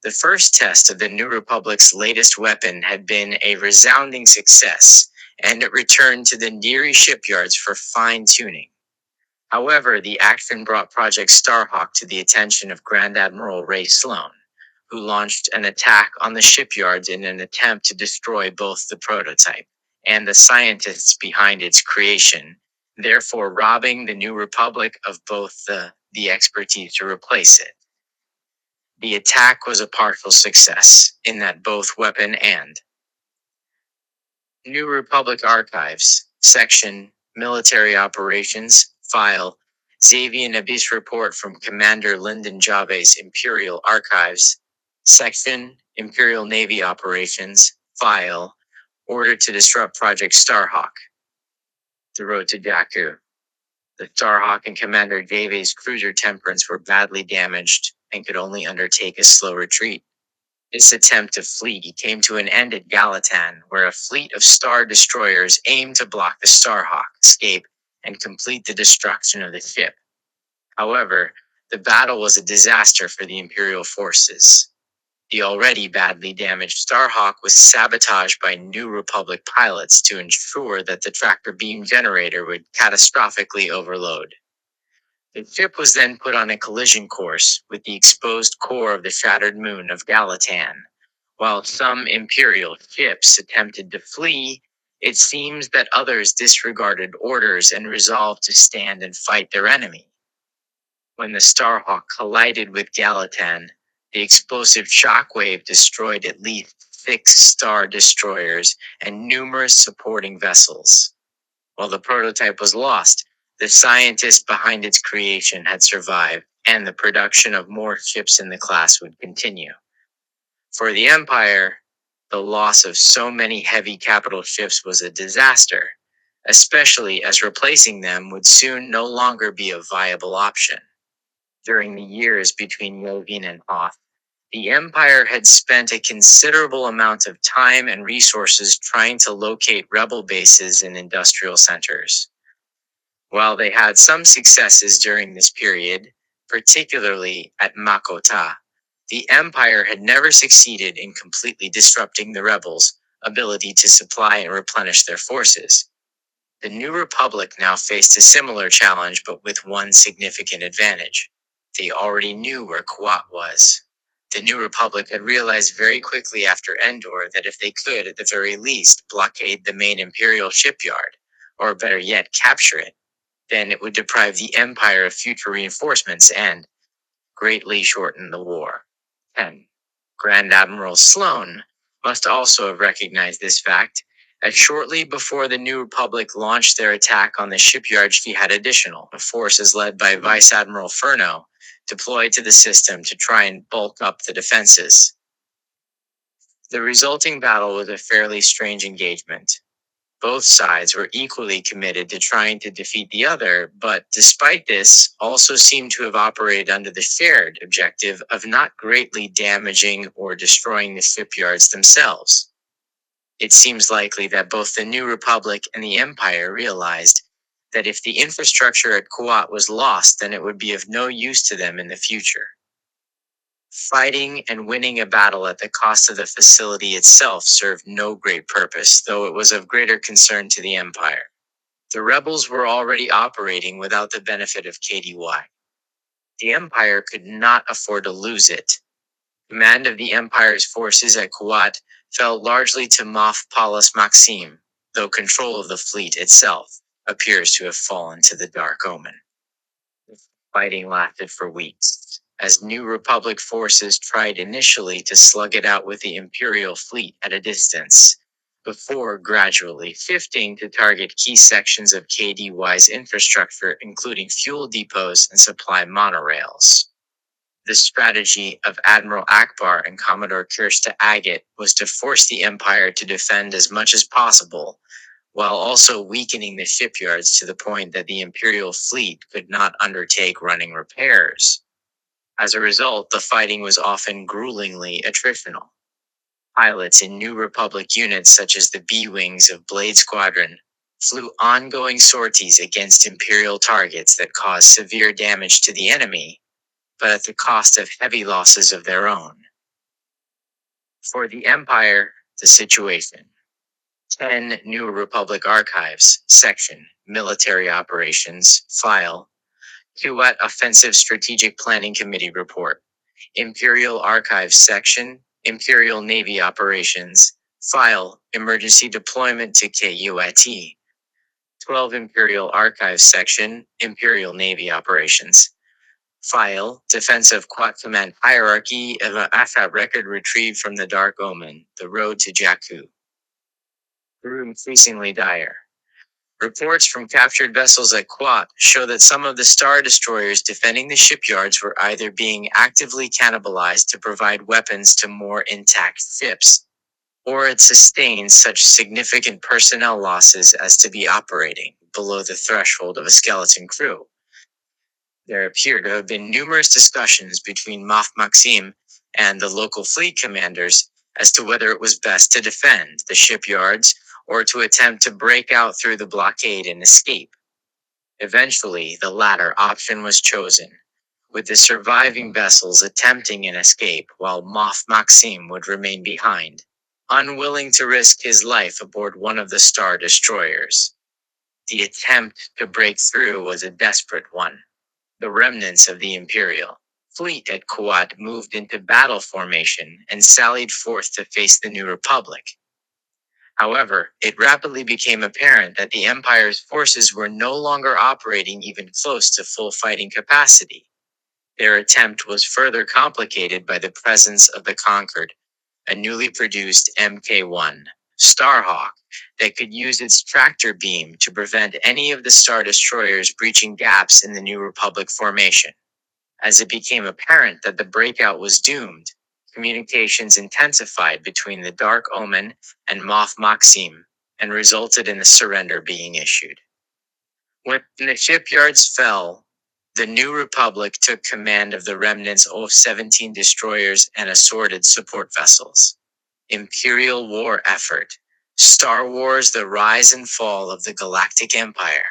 The first test of the New Republic's latest weapon had been a resounding success, and it returned to the Neary shipyards for fine-tuning. However, the action brought Project Starhawk to the attention of Grand Admiral Ray Sloan, who launched an attack on the shipyards in an attempt to destroy both the prototype and the scientists behind its creation, therefore robbing the New Republic of both the expertise to replace it. The attack was a partial success, in that both weapon and New Republic Archives, Section, Military Operations, File, Xavian Abyss Report from Commander Lyndon Javies Imperial Archives, Section, Imperial Navy Operations, File, Order to Disrupt Project Starhawk. The road to Jakku. The Starhawk and Commander Javies' cruiser Temperance were badly damaged and could only undertake a slow retreat. This attempt to flee came to an end at Galatan, where a fleet of Star Destroyers aimed to block the Starhawk escape and complete the destruction of the ship. However, the battle was a disaster for the Imperial forces. The already badly damaged Starhawk was sabotaged by New Republic pilots to ensure that the tractor beam generator would catastrophically overload. The ship was then put on a collision course with the exposed core of the shattered moon of Galatan. While some Imperial ships attempted to flee, it seems that others disregarded orders and resolved to stand and fight their enemy. When the Starhawk collided with Galatan, the explosive shockwave destroyed at least 6 Star Destroyers and numerous supporting vessels. While the prototype was lost, the scientists behind its creation had survived, and the production of more ships in the class would continue. For the Empire, the loss of so many heavy capital ships was a disaster, especially as replacing them would soon no longer be a viable option. During the years between Yavin and Hoth, the Empire had spent a considerable amount of time and resources trying to locate rebel bases in industrial centers. While they had some successes during this period, particularly at Makota, the Empire had never succeeded in completely disrupting the rebels' ability to supply and replenish their forces. The New Republic now faced a similar challenge, but with one significant advantage. They already knew where Kuat was. The New Republic had realized very quickly after Endor that if they could, at the very least, blockade the main Imperial shipyard, or better yet, capture it, then it would deprive the Empire of future reinforcements and greatly shorten the war. 10. Grand Admiral Sloan must also have recognized this fact, as shortly before the New Republic launched their attack on the shipyard, she had additional forces led by Vice Admiral Furno deployed to the system to try and bulk up the defenses. The resulting battle was a fairly strange engagement. Both sides were equally committed to trying to defeat the other, but despite this, also seemed to have operated under the shared objective of not greatly damaging or destroying the shipyards themselves. It seems likely that both the New Republic and the Empire realized that if the infrastructure at Kuwait was lost, then it would be of no use to them in the future. Fighting and winning a battle at the cost of the facility itself served no great purpose, though it was of greater concern to the Empire. The rebels were already operating without the benefit of KDY. The Empire could not afford to lose it. Command of the Empire's forces at Kuwait fell largely to Paulus Maxim, though control of the fleet itself appears to have fallen to the Dark Omen. The fighting lasted for weeks, as New Republic forces tried initially to slug it out with the Imperial fleet at a distance, before gradually shifting to target key sections of KDY's infrastructure, including fuel depots and supply monorails. The strategy of Admiral Akbar and Commodore Kirsta Agate was to force the Empire to defend as much as possible, while also weakening the shipyards to the point that the Imperial fleet could not undertake running repairs. As a result, the fighting was often gruelingly attritional. Pilots in New Republic units such as the B-Wings of Blade Squadron flew ongoing sorties against Imperial targets that caused severe damage to the enemy, but at the cost of heavy losses of their own. For the Empire, the situation. 10 New Republic Archives, Section, Military Operations, File, Kuwait Offensive Strategic Planning Committee Report, Imperial Archives Section, Imperial Navy Operations, File, Emergency Deployment to KUIT, 12 Imperial Archives Section, Imperial Navy Operations, File, Defense of Quat Command Hierarchy of an AFAB record retrieved from the Dark Omen, The Road to Jakku. Grew increasingly dire. Reports from captured vessels at Quat show that some of the Star Destroyers defending the shipyards were either being actively cannibalized to provide weapons to more intact ships, or had sustained such significant personnel losses as to be operating below the threshold of a skeleton crew. There appear to have been numerous discussions between Maxim and the local fleet commanders as to whether it was best to defend the shipyards or to attempt to break out through the blockade and escape. Eventually, the latter option was chosen, with the surviving vessels attempting an escape while Maxim would remain behind, unwilling to risk his life aboard one of the Star Destroyers. The attempt to break through was a desperate one. The remnants of the Imperial fleet at Kuwait moved into battle formation and sallied forth to face the New Republic. However, it rapidly became apparent that the Empire's forces were no longer operating even close to full fighting capacity. Their attempt was further complicated by the presence of the Concord, a newly produced Mk-1 Starhawk that could use its tractor beam to prevent any of the Star Destroyers breaching gaps in the New Republic formation. As it became apparent that the breakout was doomed, communications intensified between the Dark Omen and Maxim and resulted in the surrender being issued. When the shipyards fell, the New Republic took command of the remnants of 17 destroyers and assorted support vessels. Imperial War Effort, Star Wars: The Rise and Fall of the Galactic Empire.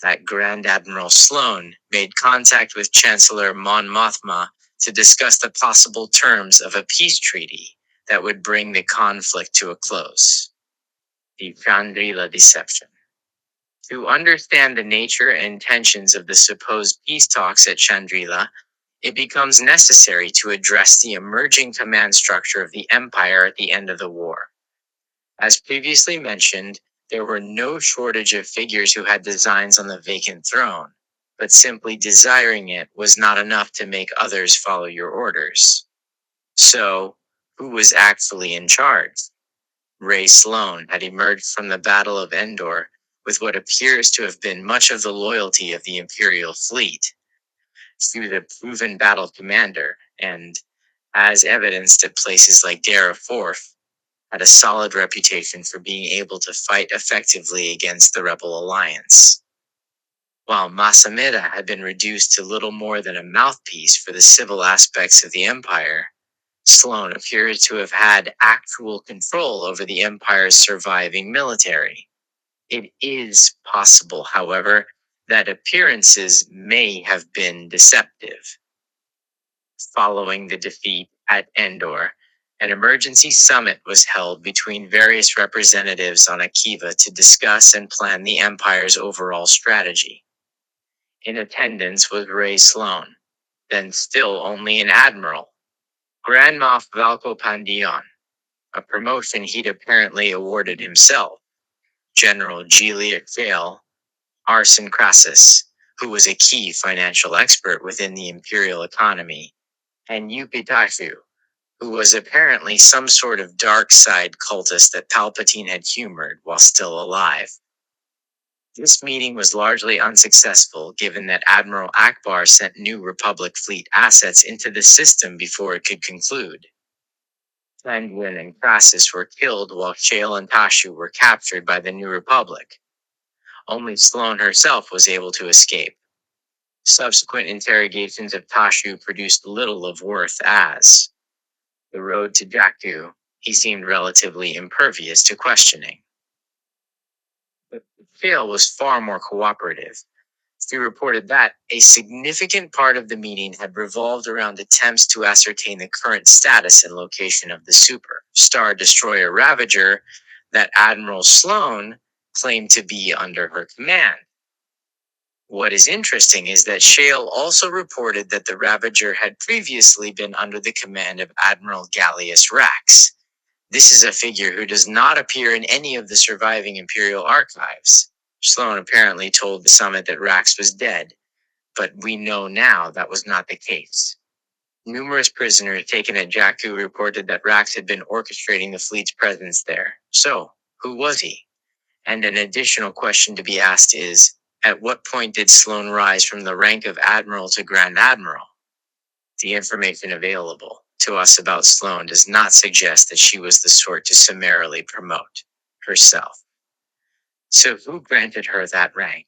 That Grand Admiral Sloane made contact with Chancellor Mon Mothma to discuss the possible terms of a peace treaty that would bring the conflict to a close. The Chandrila Deception. To understand the nature and intentions of the supposed peace talks at Chandrila, it becomes necessary to address the emerging command structure of the Empire at the end of the war. As previously mentioned, there were no shortage of figures who had designs on the vacant throne, but simply desiring it was not enough to make others follow your orders. So, who was actually in charge? Ray Sloane had emerged from the Battle of Endor with what appears to have been much of the loyalty of the Imperial fleet. Through the proven battle commander, and, as evidenced at places like Dara Forth, had a solid reputation for being able to fight effectively against the Rebel Alliance. While Masamida had been reduced to little more than a mouthpiece for the civil aspects of the Empire, Sloan appears to have had actual control over the Empire's surviving military. It is possible, however, that appearances may have been deceptive. Following the defeat at Endor, an emergency summit was held between various representatives on Akiva to discuss and plan the Empire's overall strategy. In attendance was Ray Sloan, then still only an admiral, Grand Moff Valko Pandion, a promotion he'd apparently awarded himself, General Gilead Vale, Arson Crassus, who was a key financial expert within the imperial economy, and Yupitashu, who was apparently some sort of dark side cultist that Palpatine had humored while still alive. This meeting was largely unsuccessful given that Admiral Akbar sent New Republic fleet assets into the system before it could conclude. Penguin and Crassus were killed while Shale and Tashu were captured by the New Republic. Only Sloane herself was able to escape. Subsequent interrogations of Tashu produced little of worth as the road to Jakku, he seemed relatively impervious to questioning. But Shale was far more cooperative. She reported that a significant part of the meeting had revolved around attempts to ascertain the current status and location of the Super Star Destroyer Ravager that Admiral Sloane claimed to be under her command. What is interesting is that Shale also reported that the Ravager had previously been under the command of Admiral Gallius Rax. This is a figure who does not appear in any of the surviving Imperial archives. Sloane apparently told the summit that Rax was dead, but we know now that was not the case. Numerous prisoners taken at Jakku reported that Rax had been orchestrating the fleet's presence there. So, who was he? And an additional question to be asked is, at what point did Sloane rise from the rank of Admiral to Grand Admiral? The information available to us about Sloane does not suggest that she was the sort to summarily promote herself. So who granted her that rank?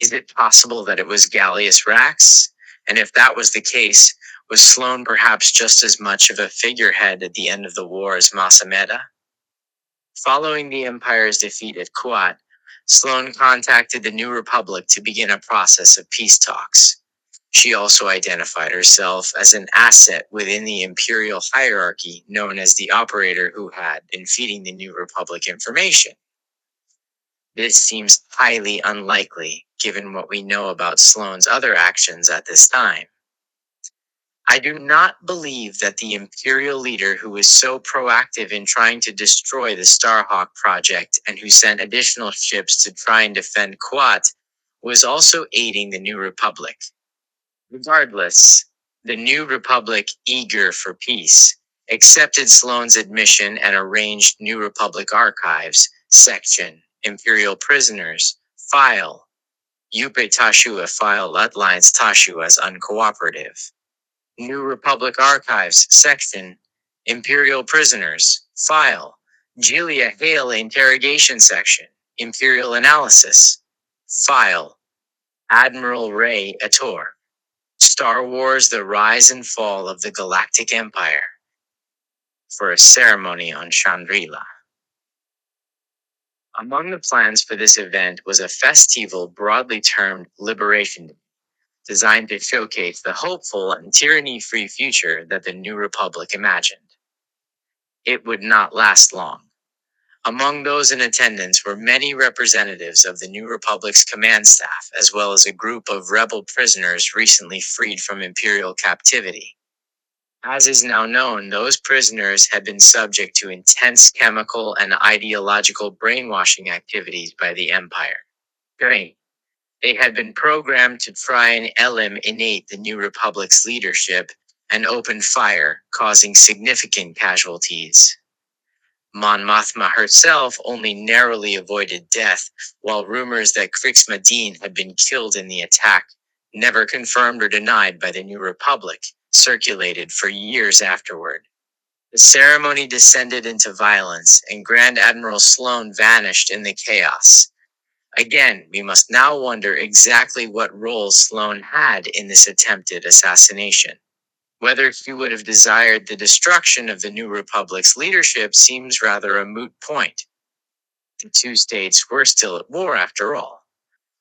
Is it possible that it was Gallius Rax? And if that was the case, was Sloane perhaps just as much of a figurehead at the end of the war as Masameda? Following the Empire's defeat at Kuat, Sloane contacted the New Republic to begin a process of peace talks. She also identified herself as an asset within the Imperial hierarchy known as the operator who had been feeding the New Republic information. This seems highly unlikely, given what we know about Sloane's other actions at this time. I do not believe that the Imperial leader who was so proactive in trying to destroy the Starhawk project and who sent additional ships to try and defend Kuat was also aiding the New Republic. Regardless, the New Republic, eager for peace, accepted Sloane's admission and arranged New Republic archives, section, Imperial prisoners, file. Yupe Tashu file outlines Tashu as uncooperative. New Republic archives, section, Imperial prisoners, file. Gilia Hale interrogation section, Imperial analysis, file. Admiral Ray Ator. Star Wars: The Rise and Fall of the Galactic Empire, for a ceremony on Chandrila. Among the plans for this event was a festival broadly termed Liberation Day, designed to showcase the hopeful and tyranny-free future that the New Republic imagined. It would not last long. Among those in attendance were many representatives of the New Republic's command staff, as well as a group of rebel prisoners recently freed from Imperial captivity. As is now known, those prisoners had been subject to intense chemical and ideological brainwashing activities by the Empire. They had been programmed to try and eliminate the New Republic's leadership and open fire, causing significant casualties. Mon Mothma herself only narrowly avoided death, while rumors that Krix Madine had been killed in the attack, never confirmed or denied by the New Republic, circulated for years afterward. The ceremony descended into violence, and Grand Admiral Sloane vanished in the chaos. Again, we must now wonder exactly what role Sloane had in this attempted assassination. Whether she would have desired the destruction of the New Republic's leadership seems rather a moot point. The two states were still at war after all,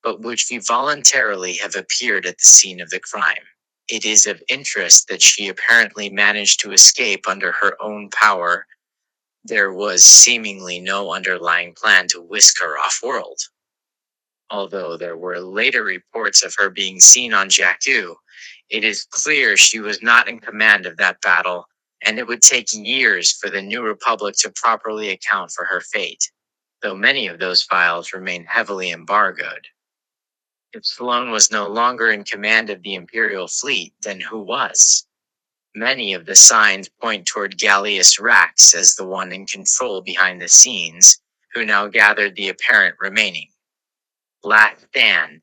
but would she voluntarily have appeared at the scene of the crime? It is of interest that she apparently managed to escape under her own power. There was seemingly no underlying plan to whisk her off-world. Although there were later reports of her being seen on Jakku, it is clear she was not in command of that battle, and it would take years for the New Republic to properly account for her fate, though many of those files remain heavily embargoed. If Sloane was no longer in command of the Imperial fleet, then who was? Many of the signs point toward Gallius Rax as the one in control behind the scenes, who now gathered the apparent remaining. Last stand.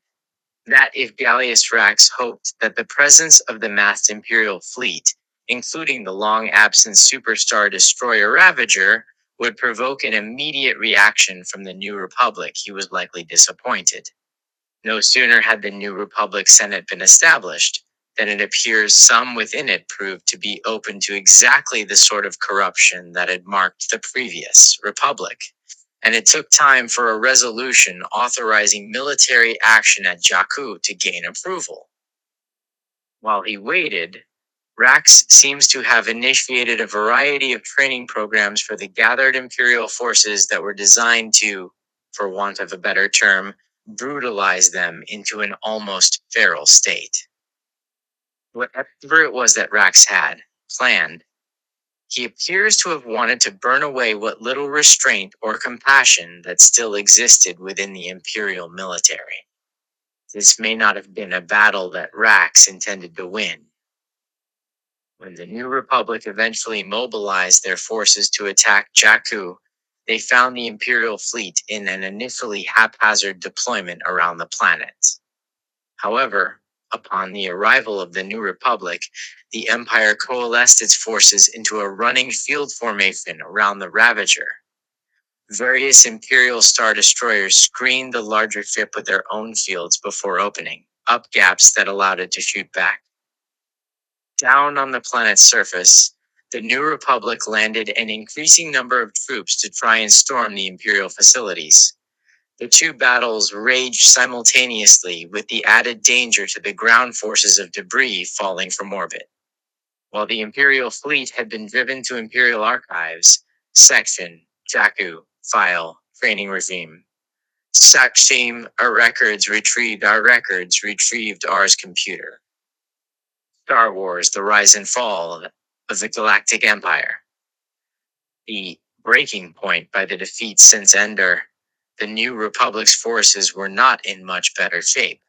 That if Gallius Rax hoped that the presence of the massed Imperial fleet, including the long-absent superstar destroyer Ravager, would provoke an immediate reaction from the New Republic, he was likely disappointed. No sooner had the New Republic Senate been established than it appears some within it proved to be open to exactly the sort of corruption that had marked the previous Republic, and it took time for a resolution authorizing military action at Jakku to gain approval. While he waited, Rax seems to have initiated a variety of training programs for the gathered Imperial forces that were designed to, for want of a better term, brutalize them into an almost feral state. Whatever it was that Rax had planned, he appears to have wanted to burn away what little restraint or compassion that still existed within the Imperial military. This may not have been a battle that Rax intended to win. When the New Republic eventually mobilized their forces to attack Jakku, they found the Imperial fleet in an initially haphazard deployment around the planet. However, upon the arrival of the New Republic, the Empire coalesced its forces into a running field formation around the Ravager. Various Imperial Star Destroyers screened the larger ship with their own fields before opening up gaps that allowed it to shoot back. Down on the planet's surface, the New Republic landed an increasing number of troops to try and storm the Imperial facilities. The two battles raged simultaneously, with the added danger to the ground forces of debris falling from orbit. While the Imperial fleet had been driven to Imperial archives, section, Jakku, file, training regime. Sakshim, our records retrieved ours computer. Star Wars, the rise and fall of the Galactic Empire. The breaking point by the defeat since Endor, the New Republic's forces were not in much better shape.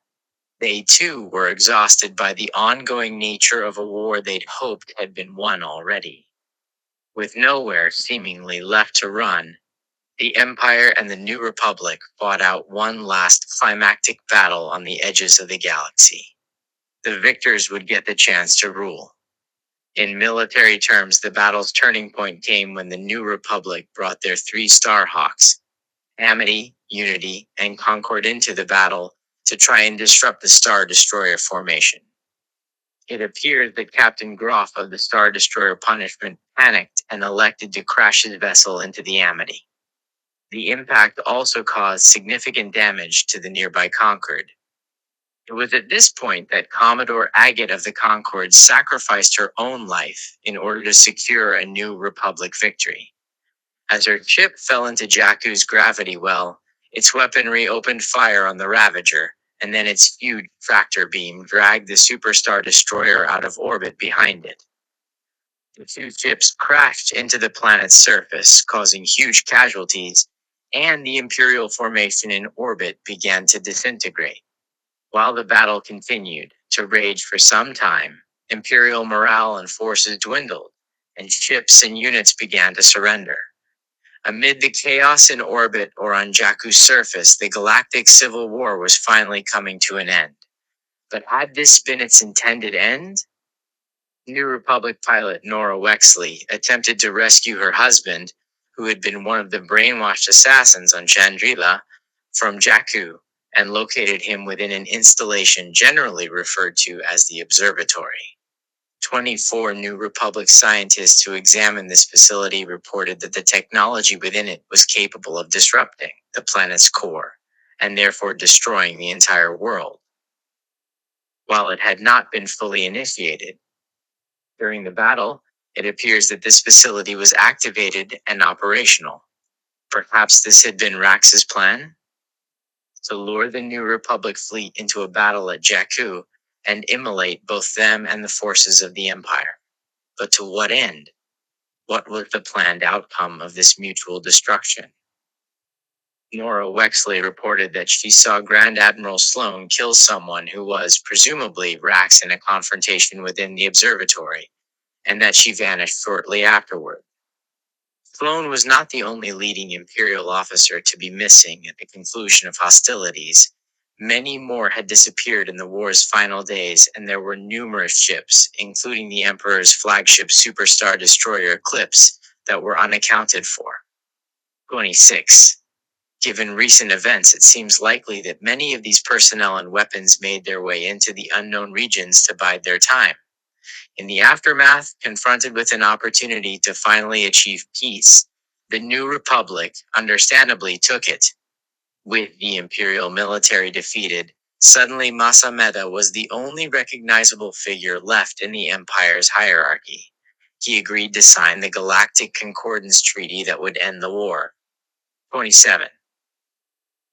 They too were exhausted by the ongoing nature of a war they'd hoped had been won already. With nowhere seemingly left to run, the Empire and the New Republic fought out one last climactic battle on the edges of the galaxy. The victors would get the chance to rule. In military terms, the battle's turning point came when the New Republic brought their 3 Starhawks, Amity, Unity, and Concord into the battle to try and disrupt the Star Destroyer formation. It appears that Captain Groff of the Star Destroyer Punishment panicked and elected to crash his vessel into the Amity. The impact also caused significant damage to the nearby Concord. It was at this point that Commodore Agate of the Concord sacrificed her own life in order to secure a New Republic victory. As her ship fell into Jakku's gravity well, its weaponry opened fire on the Ravager, and then its huge tractor beam dragged the Superstar Destroyer out of orbit behind it. The two ships crashed into the planet's surface, causing huge casualties, and the Imperial formation in orbit began to disintegrate. While the battle continued to rage for some time, Imperial morale and forces dwindled, and ships and units began to surrender. Amid the chaos in orbit or on Jakku's surface, the Galactic Civil War was finally coming to an end. But had this been its intended end? New Republic pilot Nora Wexley attempted to rescue her husband, who had been one of the brainwashed assassins on Chandrila, from Jakku, and located him within an installation generally referred to as the observatory. 24 New Republic scientists who examined this facility reported that the technology within it was capable of disrupting the planet's core, and therefore destroying the entire world. While it had not been fully initiated, during the battle, it appears that this facility was activated and operational. Perhaps this had been Rax's plan? To lure the New Republic fleet into a battle at Jakku and immolate both them and the forces of the Empire. But to what end? What was the planned outcome of this mutual destruction? Nora Wexley reported that she saw Grand Admiral Sloane kill someone who was, presumably, Rax in a confrontation within the observatory, and that she vanished shortly afterward. Sloane was not the only leading Imperial officer to be missing at the conclusion of hostilities. Many more had disappeared in the war's final days, and there were numerous ships, including the Emperor's flagship superstar destroyer Eclipse, that were unaccounted for. 26. Given recent events, it seems likely that many of these personnel and weapons made their way into the unknown regions to bide their time. In the aftermath, confronted with an opportunity to finally achieve peace, the New Republic understandably took it. With the Imperial military defeated, suddenly Masameda was the only recognizable figure left in the Empire's hierarchy. He agreed to sign the Galactic Concordance Treaty that would end the war. 27.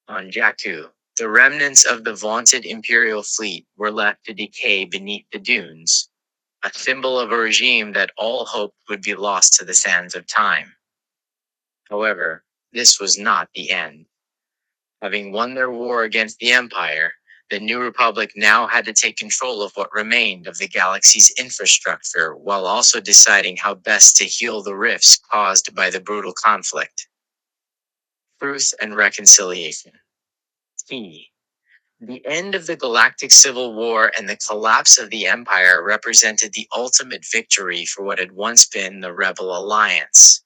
On Jakku, the remnants of the vaunted Imperial fleet were left to decay beneath the dunes, a symbol of a regime that all hoped would be lost to the sands of time. However, this was not the end. Having won their war against the Empire, the New Republic now had to take control of what remained of the galaxy's infrastructure while also deciding how best to heal the rifts caused by the brutal conflict. Truth and reconciliation. Key. The end of the Galactic Civil War and the collapse of the Empire represented the ultimate victory for what had once been the Rebel Alliance.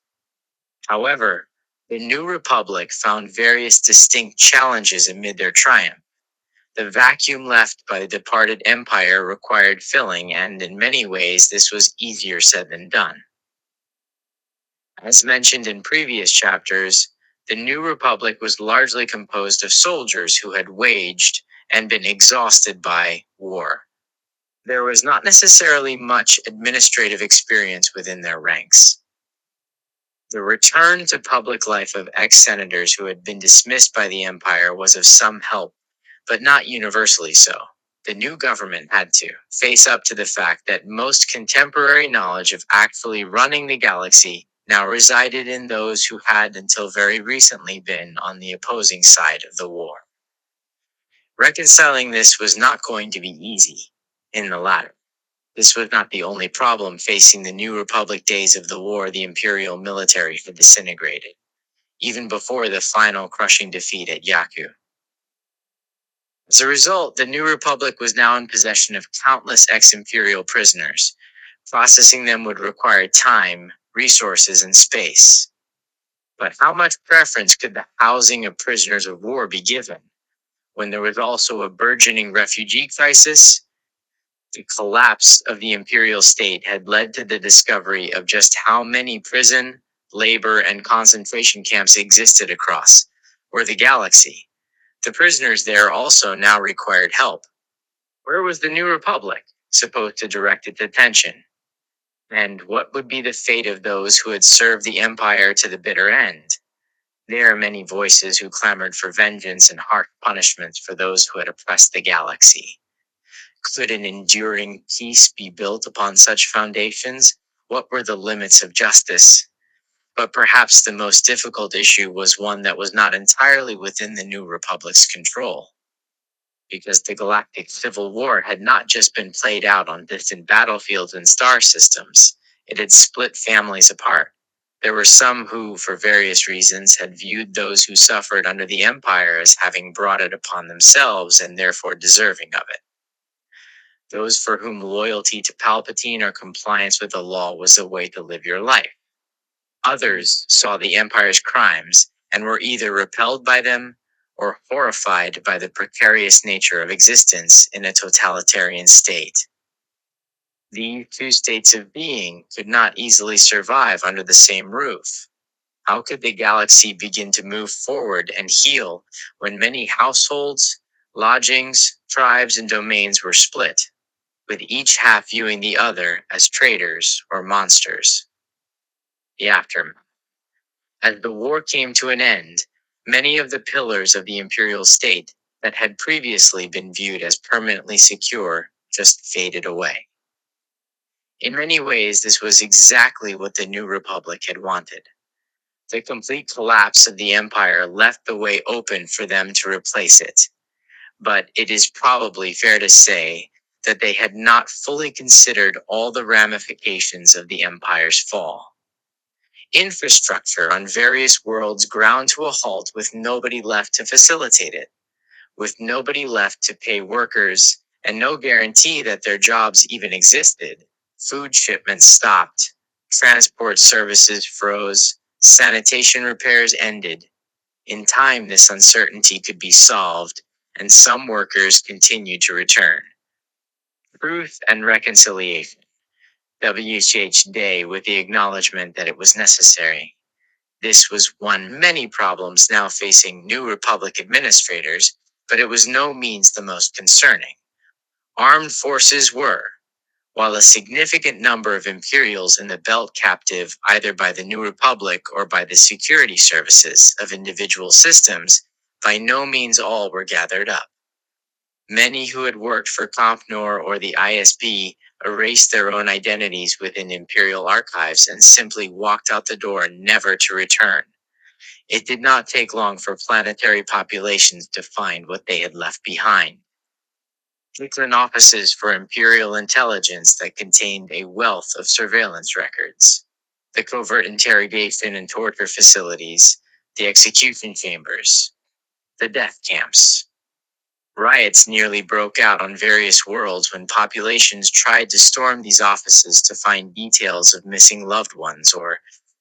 However, the New Republic found various distinct challenges amid their triumph. The vacuum left by the departed Empire required filling, and in many ways, this was easier said than done. As mentioned in previous chapters, the New Republic was largely composed of soldiers who had waged and been exhausted by war. There was not necessarily much administrative experience within their ranks. The return to public life of ex-senators who had been dismissed by the Empire was of some help, but not universally so. The new government had to face up to the fact that most contemporary knowledge of actually running the galaxy now resided in those who had until very recently been on the opposing side of the war. Reconciling this was not going to be easy in the latter. This was not the only problem facing the New Republic days of the war. The Imperial military had disintegrated, even before the final crushing defeat at Jakku. As a result, the New Republic was now in possession of countless ex-Imperial prisoners. Processing them would require time, resources, and space. But how much preference could the housing of prisoners of war be given, when there was also a burgeoning refugee crisis? The collapse of the imperial state had led to the discovery of just how many prison, labor, and concentration camps existed across the galaxy. The prisoners there also now required help. Where was the New Republic supposed to direct its attention? And what would be the fate of those who had served the Empire to the bitter end? There are many voices who clamored for vengeance and harsh punishments for those who had oppressed the galaxy. Could an enduring peace be built upon such foundations? What were the limits of justice? But perhaps the most difficult issue was one that was not entirely within the New Republic's control. Because the Galactic Civil War had not just been played out on distant battlefields and star systems, it had split families apart. There were some who, for various reasons, had viewed those who suffered under the Empire as having brought it upon themselves and therefore deserving of it. Those for whom loyalty to Palpatine or compliance with the law was a way to live your life. Others saw the Empire's crimes and were either repelled by them or horrified by the precarious nature of existence in a totalitarian state. These two states of being could not easily survive under the same roof. How could the galaxy begin to move forward and heal when many households, lodgings, tribes, and domains were split, with each half viewing the other as traitors or monsters? The aftermath. As the war came to an end, many of the pillars of the imperial state that had previously been viewed as permanently secure just faded away. In many ways, this was exactly what the New Republic had wanted. The complete collapse of the empire left the way open for them to replace it. But it is probably fair to say that they had not fully considered all the ramifications of the empire's fall. Infrastructure on various worlds ground to a halt with nobody left to facilitate it, with nobody left to pay workers, and no guarantee that their jobs even existed. Food shipments stopped, transport services froze, sanitation repairs ended. In time, this uncertainty could be solved, and some workers continued to return. Truth and reconciliation. WHH Day with the acknowledgement that it was necessary. This was one many problems now facing New Republic administrators, but it was no means the most concerning. Armed forces were, while a significant number of Imperials in the belt captive either by the New Republic or by the security services of individual systems, by no means all were gathered up. Many who had worked for Compnor or the ISB erased their own identities within Imperial archives and simply walked out the door never to return. It did not take long for planetary populations to find what they had left behind. Brooklyn offices for Imperial intelligence that contained a wealth of surveillance records, the covert interrogation and torture facilities, the execution chambers, the death camps. Riots nearly broke out on various worlds when populations tried to storm these offices to find details of missing loved ones or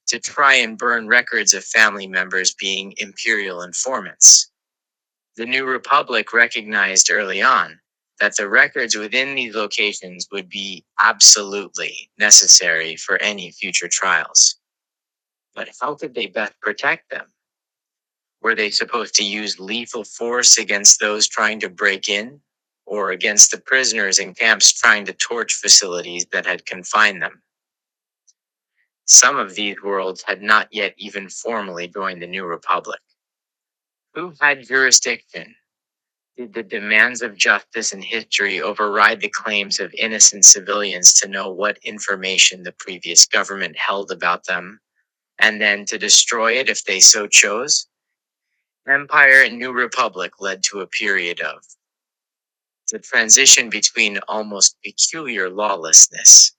to try and burn records of family members being Imperial informants. The New Republic recognized early on that the records within these locations would be absolutely necessary for any future trials. But how could they best protect them? Were they supposed to use lethal force against those trying to break in, or against the prisoners in camps trying to torch facilities that had confined them? Some of these worlds had not yet even formally joined the New Republic. Who had jurisdiction? Did the demands of justice and history override the claims of innocent civilians to know what information the previous government held about them, and then to destroy it if they so chose? Empire and New Republic led to a period of the transition between almost peculiar lawlessness.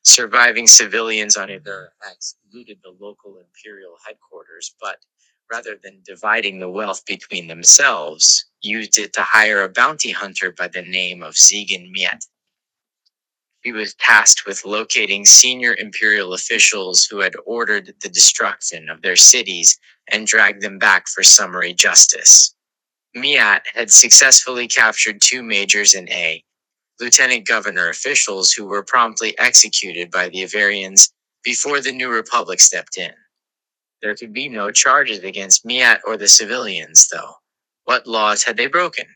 Surviving civilians on either excluded the local imperial headquarters, but rather than dividing the wealth between themselves, used it to hire a bounty hunter by the name of Zegan Miet. He was tasked with locating senior imperial officials who had ordered the destruction of their cities and dragged them back for summary justice. Miat had successfully captured two majors and lieutenant governor officials who were promptly executed by the Avarians before the New Republic stepped in. There could be no charges against Miat or the civilians, though. What laws had they broken?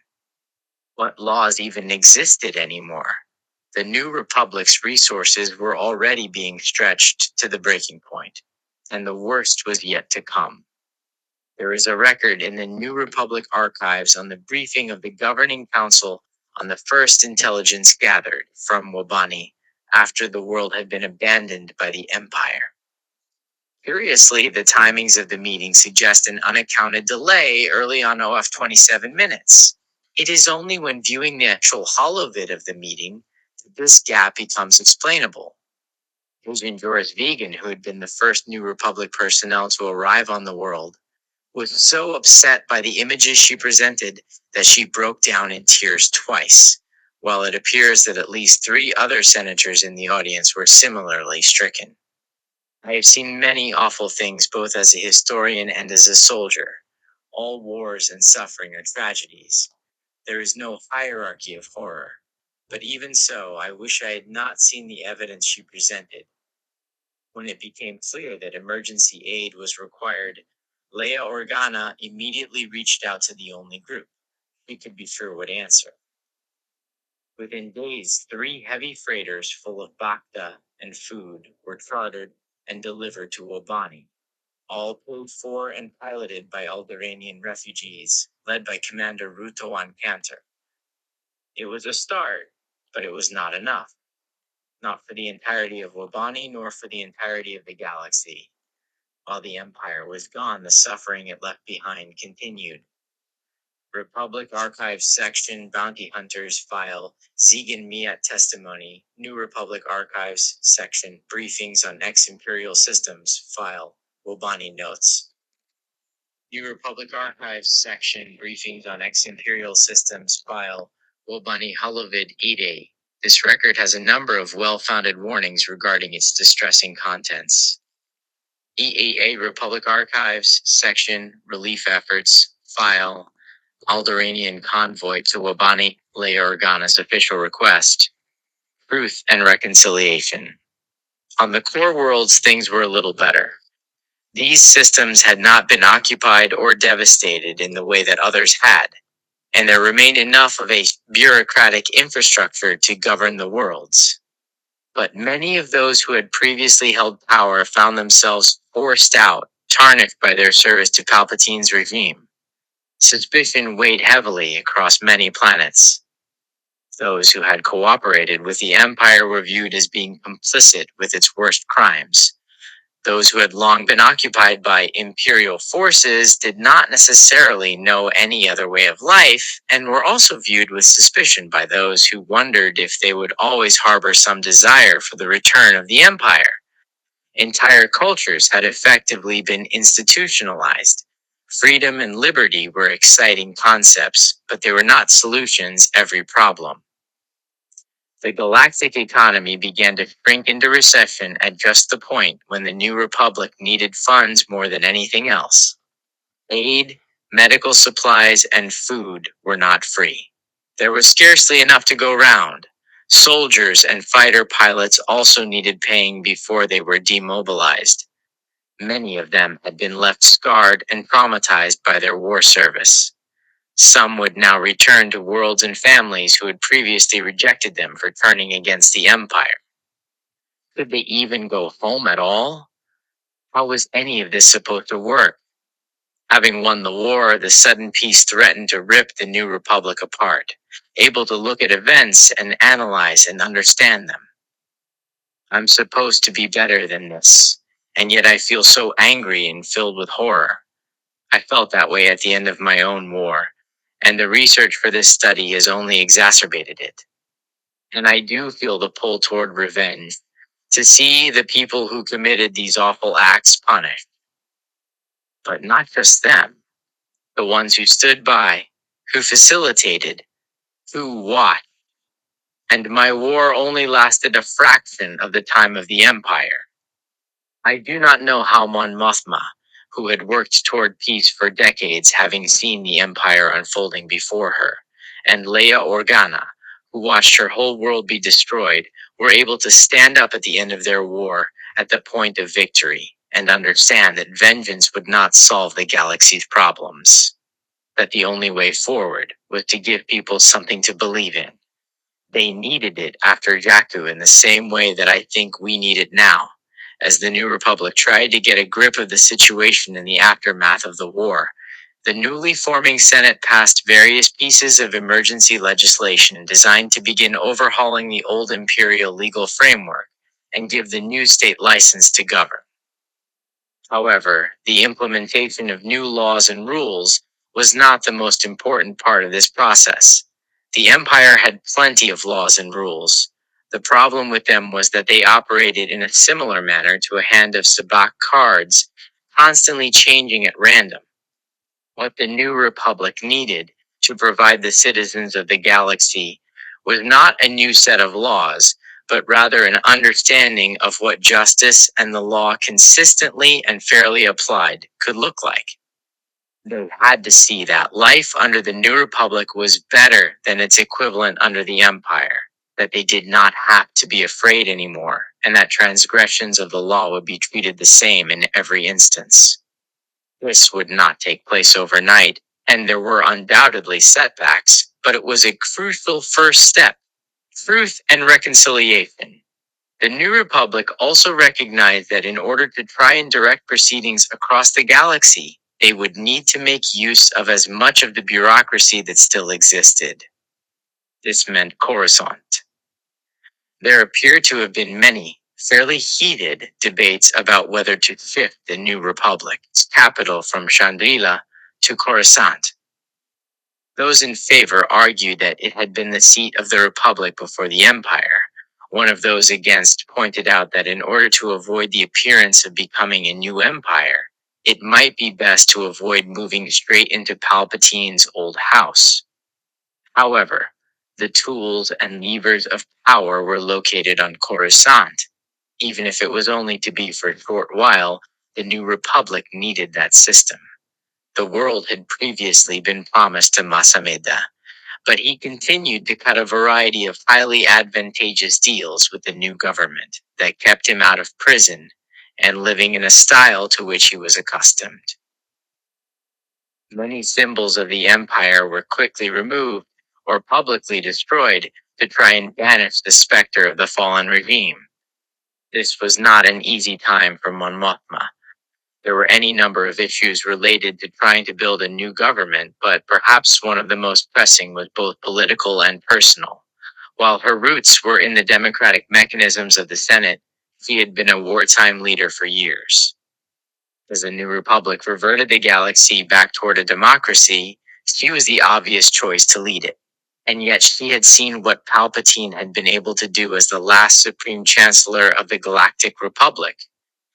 What laws even existed anymore? The New Republic's resources were already being stretched to the breaking point, and the worst was yet to come. There is a record in the New Republic archives on the briefing of the governing council on the first intelligence gathered from Wabani after the world had been abandoned by the Empire. Curiously, the timings of the meeting suggest an unaccounted delay early on OF 27 minutes. It is only when viewing the actual holovid of the meeting that this gap becomes explainable. Agent Joris Vegan, who had been the first New Republic personnel to arrive on the world, was so upset by the images she presented that she broke down in tears twice, while it appears that at least 3 other senators in the audience were similarly stricken. I have seen many awful things both as a historian and as a soldier. All wars and suffering are tragedies. There is no hierarchy of horror. But even so, I wish I had not seen the evidence she presented. When it became clear that emergency aid was required, Leia Organa immediately reached out to the only group she could be sure would answer. Within days, 3 heavy freighters full of bacta and food were chartered and delivered to Obani, all paid for and piloted by Alderanian refugees, led by Commander Rutawan Cantor. It was a start, but it was not enough. Not for the entirety of Wabani, nor for the entirety of the galaxy. While the Empire was gone, the suffering it left behind continued. Republic Archives section, Bounty Hunters file, Zegan Miat testimony, New Republic Archives section, briefings on ex-imperial systems file, Wobani notes. New Republic Archives section, briefings on ex-imperial systems file, Wobani Halovid Ide. This record has a number of well-founded warnings regarding its distressing contents. EAA Republic Archives section, relief efforts file, Alderanian convoy to Wabani, Leia Organa's official request. Truth and reconciliation. On the core worlds, things were a little better. These systems had not been occupied or devastated in the way that others had, and there remained enough of a bureaucratic infrastructure to govern the worlds. But many of those who had previously held power found themselves forced out, tarnished by their service to Palpatine's regime. Suspicion weighed heavily across many planets. Those who had cooperated with the Empire were viewed as being complicit with its worst crimes. Those who had long been occupied by imperial forces did not necessarily know any other way of life, and were also viewed with suspicion by those who wondered if they would always harbor some desire for the return of the Empire. Entire cultures had effectively been institutionalized. Freedom and liberty were exciting concepts, but they were not solutions to every problem. The galactic economy began to shrink into recession at just the point when the New Republic needed funds more than anything else. Aid, medical supplies, and food were not free. There was scarcely enough to go round. Soldiers and fighter pilots also needed paying before they were demobilized. Many of them had been left scarred and traumatized by their war service. Some would now return to worlds and families who had previously rejected them for turning against the Empire. Could they even go home at all? How was any of this supposed to work? Having won the war, the sudden peace threatened to rip the New Republic apart, able to look at events and analyze and understand them. I'm supposed to be better than this, and yet I feel so angry and filled with horror. I felt that way at the end of my own war, and the research for this study has only exacerbated it. And I do feel the pull toward revenge, to see the people who committed these awful acts punished. But not just them, the ones who stood by, who facilitated, who watched. And my war only lasted a fraction of the time of the Empire. I do not know how Mon Mothma, who had worked toward peace for decades, having seen the Empire unfolding before her, and Leia Organa, who watched her whole world be destroyed, were able to stand up at the end of their war at the point of victory and understand that vengeance would not solve the galaxy's problems, that the only way forward was to give people something to believe in. They needed it after Jakku in the same way that I think we need it now, as the New Republic tried to get a grip of the situation in the aftermath of the war. The newly forming Senate passed various pieces of emergency legislation designed to begin overhauling the old imperial legal framework and give the new state license to govern. However, the implementation of new laws and rules was not the most important part of this process. The Empire had plenty of laws and rules. The problem with them was that they operated in a similar manner to a hand of sabacc cards, constantly changing at random. What the New Republic needed to provide the citizens of the galaxy was not a new set of laws, but rather an understanding of what justice and the law consistently and fairly applied could look like. They had to see that life under the New Republic was better than its equivalent under the Empire. that they did not have to be afraid anymore, and that transgressions of the law would be treated the same in every instance. This would not take place overnight, and there were undoubtedly setbacks, but it was a crucial first step: truth and reconciliation. The new republic also recognized that in order to try and direct proceedings across the galaxy, they would need to make use of as much of the bureaucracy that still existed. This meant Coruscant. There appear to have been many, fairly heated debates about whether to shift the new republic's capital from Chandrila to Coruscant. Those in favor argued that it had been the seat of the republic before the empire. One of those against pointed out that in order to avoid the appearance of becoming a new empire, it might be best to avoid moving straight into Palpatine's old house. However, the tools and levers of power were located on Coruscant. Even if it was only to be for a short while, the new republic needed that system. The world had previously been promised to Masameda, but he continued to cut a variety of highly advantageous deals with the new government that kept him out of prison and living in a style to which he was accustomed. Many symbols of the empire were quickly removed or publicly destroyed to try and banish the specter of the fallen regime. This was not an easy time for Mon Mothma. There were any number of issues related to trying to build a new government, but perhaps one of the most pressing was both political and personal. While her roots were in the democratic mechanisms of the Senate, she had been a wartime leader for years. As the new republic reverted the galaxy back toward a democracy, she was the obvious choice to lead it. And yet she had seen what Palpatine had been able to do as the last Supreme Chancellor of the Galactic Republic.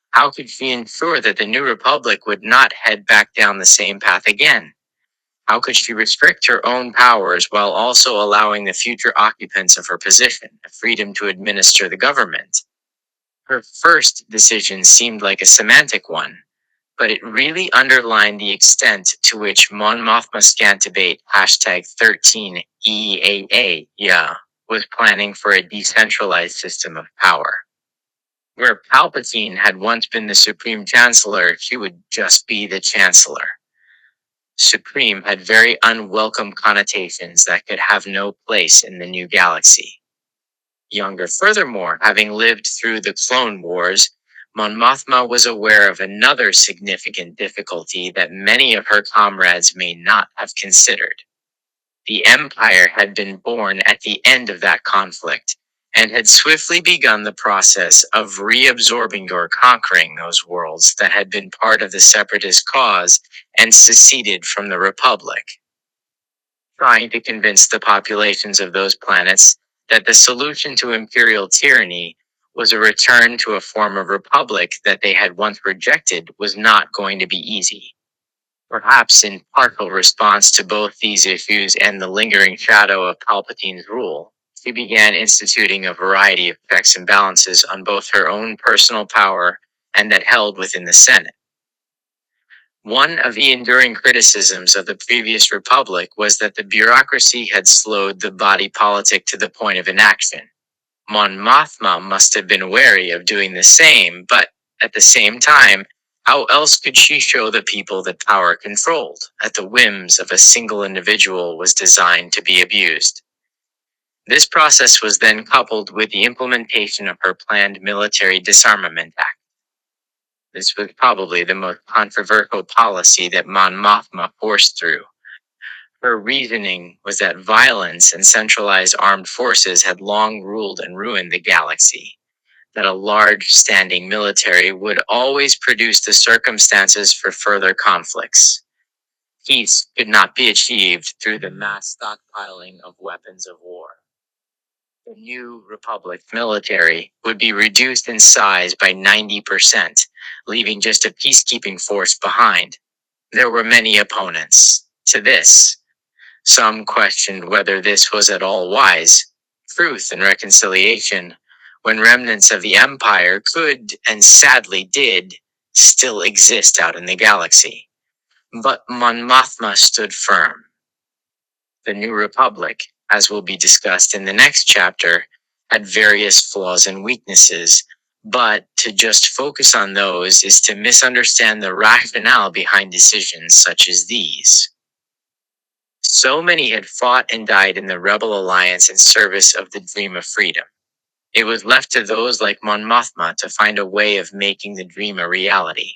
How could she ensure that the new republic would not head back down the same path again? How could she restrict her own powers while also allowing the future occupants of her position the freedom to administer the government? Her first decision seemed like a semantic one, but it really underlined the extent to which Mon Mothma Scantibate #13 was planning for a decentralized system of power. Where Palpatine had once been the Supreme Chancellor, she would just be the Chancellor. Supreme had very unwelcome connotations that could have no place in the new galaxy. Furthermore, having lived through the Clone Wars, Mon Mothma was aware of another significant difficulty that many of her comrades may not have considered. The Empire had been born at the end of that conflict, and had swiftly begun the process of reabsorbing or conquering those worlds that had been part of the Separatist cause and seceded from the Republic, trying to convince the populations of those planets that the solution to imperial tyranny was a return to a form of republic that they had once rejected was not going to be easy. Perhaps in partial response to both these issues and the lingering shadow of Palpatine's rule, she began instituting a variety of checks and balances on both her own personal power and that held within the Senate. One of the enduring criticisms of the previous republic was that the bureaucracy had slowed the body politic to the point of inaction. Mon Mothma must have been wary of doing the same, but at the same time, how else could she show the people that power controlled, at the whims of a single individual, was designed to be abused? This process was then coupled with the implementation of her planned military disarmament act. This was probably the most controversial policy that Mon Mothma forced through. Her reasoning was that violence and centralized armed forces had long ruled and ruined the galaxy, that a large standing military would always produce the circumstances for further conflicts. Peace could not be achieved through the mass stockpiling of weapons of war. The new Republic military would be reduced in size by 90%, leaving just a peacekeeping force behind. There were many opponents to this. Some questioned whether this was at all wise. Truth and reconciliation, when remnants of the Empire could, and sadly did, still exist out in the galaxy. But Mon Mothma stood firm. The new Republic, as will be discussed in the next chapter, had various flaws and weaknesses, but to just focus on those is to misunderstand the rationale behind decisions such as these. So many had fought and died in the rebel alliance in service of the dream of freedom. It was left to those like Mon Mothma to find a way of making the dream a reality.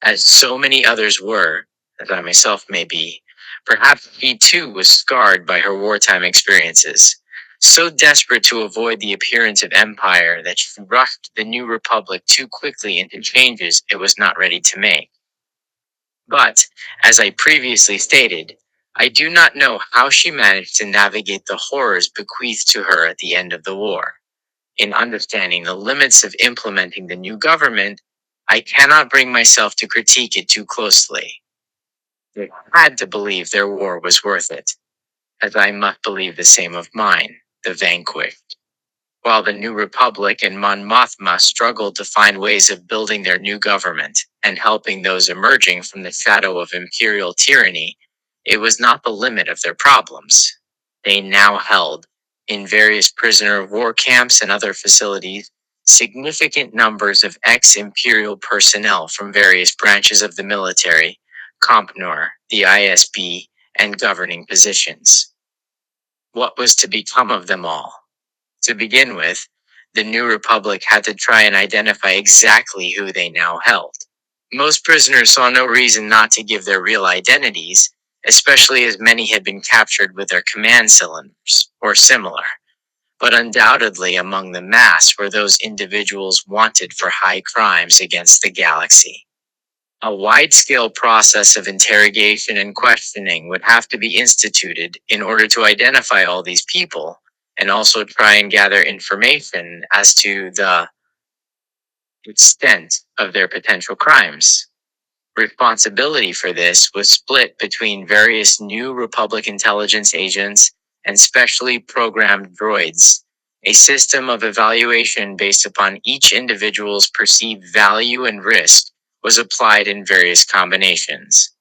As so many others were, as I myself may be, perhaps she too was scarred by her wartime experiences, so desperate to avoid the appearance of empire that she rushed the new republic too quickly into changes it was not ready to make. But, as I previously stated, I do not know how she managed to navigate the horrors bequeathed to her at the end of the war. In understanding the limits of implementing the new government, I cannot bring myself to critique it too closely. They had to believe their war was worth it, as I must believe the same of mine, the vanquished. While the New Republic and Mon Mothma struggled to find ways of building their new government and helping those emerging from the shadow of imperial tyranny, it was not the limit of their problems. They now held, in various prisoner of war camps and other facilities, significant numbers of ex-imperial personnel from various branches of the military, Compnor, the ISB, and governing positions. What was to become of them all? To begin with, the New Republic had to try and identify exactly who they now held. Most prisoners saw no reason not to give their real identities, especially as many had been captured with their command cylinders, or similar. But undoubtedly among the mass were those individuals wanted for high crimes against the galaxy. A wide-scale process of interrogation and questioning would have to be instituted in order to identify all these people, and also try and gather information as to the extent of their potential crimes. Responsibility for this was split between various new Republic intelligence agents and specially programmed droids, a system of evaluation based upon each individual's perceived value and risk was applied in various combinations.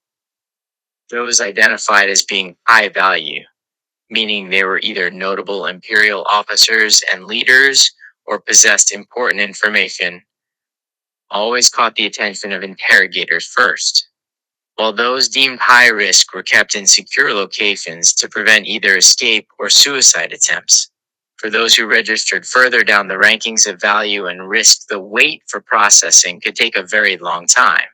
Those identified as being high value, meaning they were either notable Imperial officers and leaders or possessed important information, always caught the attention of interrogators first, while those deemed high risk were kept in secure locations to prevent either escape or suicide attempts. For those who registered further down the rankings of value and risk, the wait for processing could take a very long time.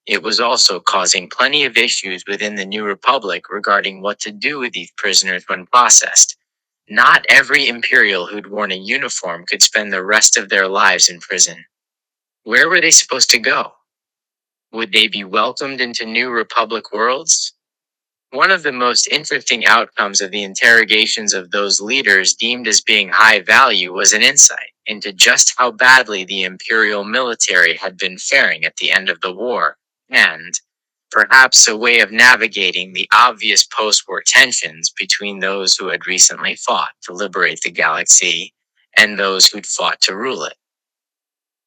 It was also causing plenty of issues within the New Republic regarding what to do with these prisoners when processed. Not every Imperial who'd worn a uniform could spend the rest of their lives in prison. Where were they supposed to go? Would they be welcomed into New Republic worlds? One of the most interesting outcomes of the interrogations of those leaders deemed as being high value was an insight into just how badly the Imperial military had been faring at the end of the war, and perhaps a way of navigating the obvious post-war tensions between those who had recently fought to liberate the galaxy and those who'd fought to rule it.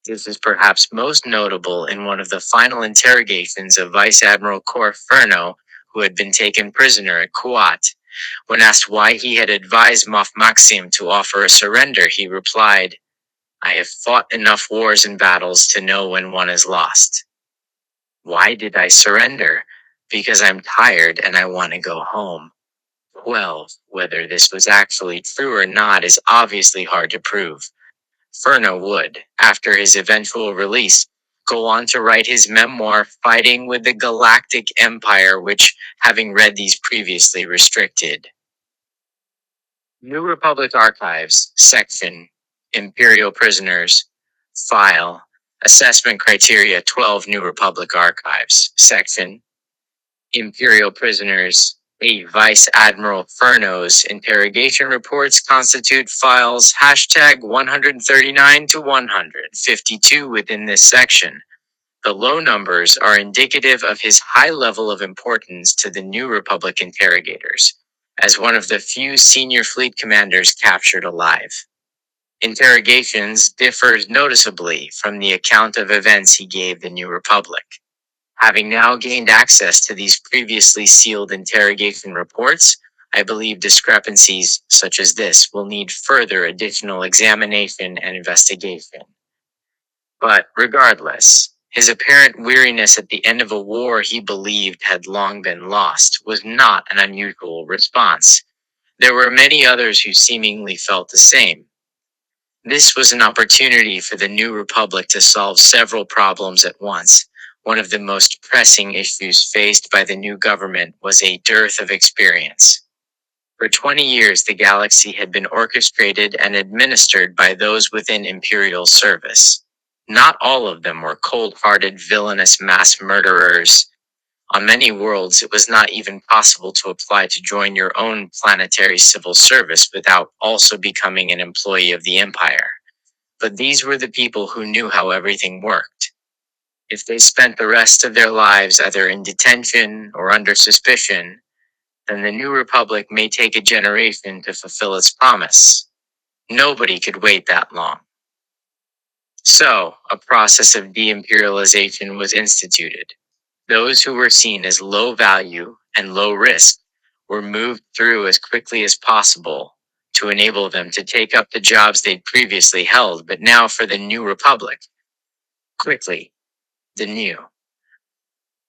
This is perhaps most notable in one of the final interrogations of Vice Admiral Cor Furno, who had been taken prisoner at Kuat. When asked why he had advised Moff Maxim to offer a surrender, he replied, "I have fought enough wars and battles to know when one is lost. Why did I surrender? Because I'm tired and I want to go home." Well, whether this was actually true or not is obviously hard to prove. Furno would, after his eventual release, go on to write his memoir Fighting with the Galactic Empire, which, having read these previously, restricted. New Republic Archives, Section, Imperial Prisoners, File, Assessment Criteria 12 New Republic Archives, Section, Imperial Prisoners, a Vice Admiral Furno's interrogation reports constitute files hashtag 139 to 152 within this section. The low numbers are indicative of his high level of importance to the New Republic interrogators, as one of the few senior fleet commanders captured alive. Interrogations differs noticeably from the account of events he gave the New Republic. Having now gained access to these previously sealed interrogation reports, I believe discrepancies such as this will need further additional examination and investigation. But regardless, his apparent weariness at the end of a war he believed had long been lost was not an unusual response. There were many others who seemingly felt the same. This was an opportunity for the new republic to solve several problems at once. One of the most pressing issues faced by the new government was a dearth of experience. For 20 years, the galaxy had been orchestrated and administered by those within Imperial service. Not all of them were cold-hearted, villainous mass murderers. On many worlds, it was not even possible to apply to join your own planetary civil service without also becoming an employee of the Empire. But these were the people who knew how everything worked. If they spent the rest of their lives either in detention or under suspicion, then the new republic may take a generation to fulfill its promise. Nobody could wait that long. So, a process of de-imperialization was instituted. Those who were seen as low value and low risk were moved through as quickly as possible to enable them to take up the jobs they'd previously held, but now for the new republic. Quickly, the new.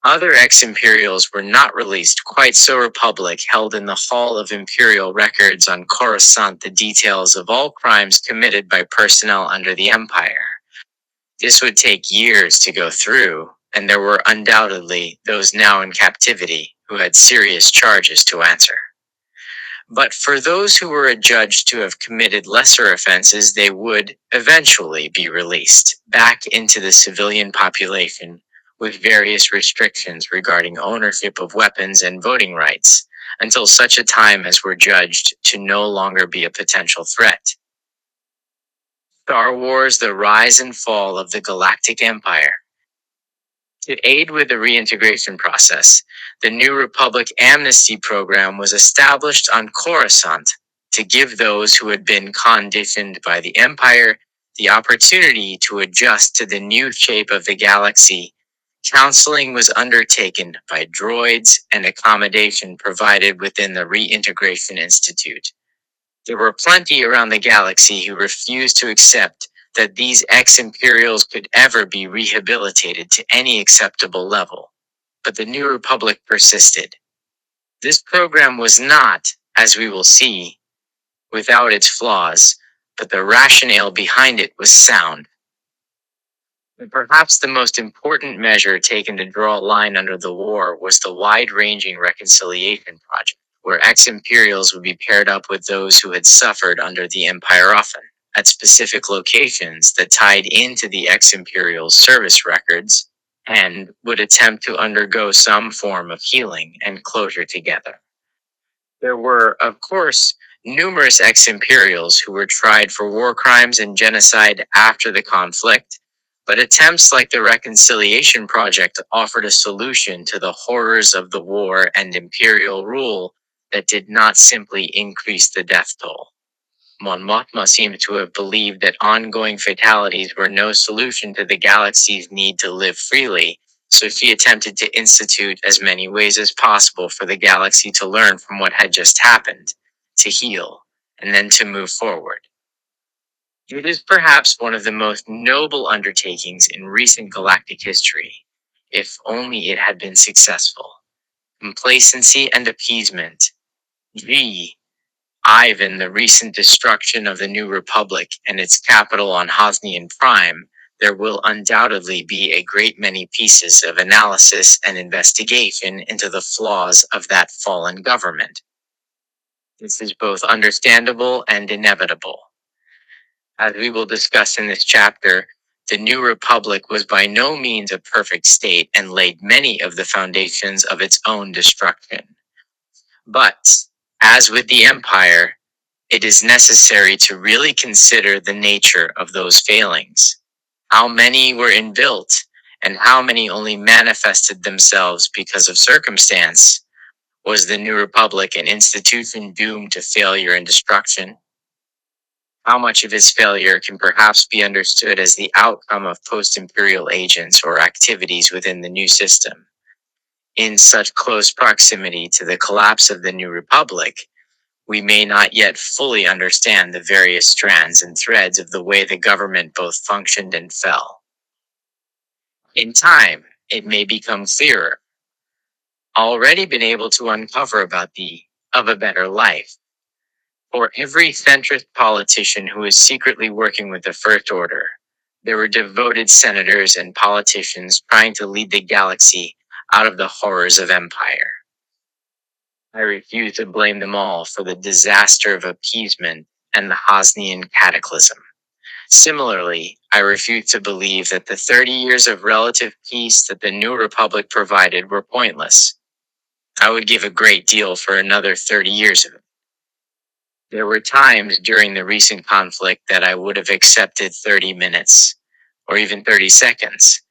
Other ex-Imperials were not released quite so Republic held in the Hall of Imperial Records on Coruscant the details of all crimes committed by personnel under the Empire. This would take years to go through, and there were undoubtedly those now in captivity who had serious charges to answer. But for those who were adjudged to have committed lesser offenses, they would eventually be released back into the civilian population with various restrictions regarding ownership of weapons and voting rights, until such a time as were judged to no longer be a potential threat. Star Wars: The Rise and Fall of the Galactic Empire. To aid with the reintegration process, the New Republic Amnesty Program was established on Coruscant to give those who had been conditioned by the Empire the opportunity to adjust to the new shape of the galaxy. Counseling was undertaken by droids and accommodation provided within the Reintegration Institute. There were plenty around the galaxy who refused to accept that these ex-Imperials could ever be rehabilitated to any acceptable level. But the New Republic persisted. This program was not, as we will see, without its flaws, but the rationale behind it was sound. And perhaps the most important measure taken to draw a line under the war was the wide-ranging reconciliation project, where ex-Imperials would be paired up with those who had suffered under the Empire often, at specific locations that tied into the ex-Imperials' service records, and would attempt to undergo some form of healing and closure together. There were, of course, numerous ex-Imperials who were tried for war crimes and genocide after the conflict, but attempts like the Reconciliation Project offered a solution to the horrors of the war and imperial rule that did not simply increase the death toll. Mon Mothma seemed to have believed that ongoing fatalities were no solution to the galaxy's need to live freely, so she attempted to institute as many ways as possible for the galaxy to learn from what had just happened, to heal, and then to move forward. It is perhaps one of the most noble undertakings in recent galactic history, if only it had been successful. Complacency and appeasement. G. Ivan, the recent destruction of the New Republic and its capital on Hosnian Prime, there will undoubtedly be a great many pieces of analysis and investigation into the flaws of that fallen government. This is both understandable and inevitable. As we will discuss in this chapter, the New Republic was by no means a perfect state and laid many of the foundations of its own destruction. But, as with the Empire, it is necessary to really consider the nature of those failings. How many were inbuilt, and how many only manifested themselves because of circumstance? Was the New Republic an institution doomed to failure and destruction? How much of its failure can perhaps be understood as the outcome of post-imperial agents or activities within the new system? In such close proximity to the collapse of the New Republic, We may not yet fully understand the various strands and threads of the way the government both functioned and fell. In time, it may become clearer. Already been able to uncover about the of a better life. For every centrist politician who is secretly working with the First Order, there were devoted senators and politicians trying to lead the galaxy out of the horrors of empire. I refuse to blame them all for the disaster of appeasement and the Hosnian cataclysm. Similarly, I refuse to believe that the 30 years of relative peace that the new republic provided were pointless. I would give a great deal for another 30 years of it. There were times during the recent conflict that I would have accepted 30 minutes, or even 30 seconds.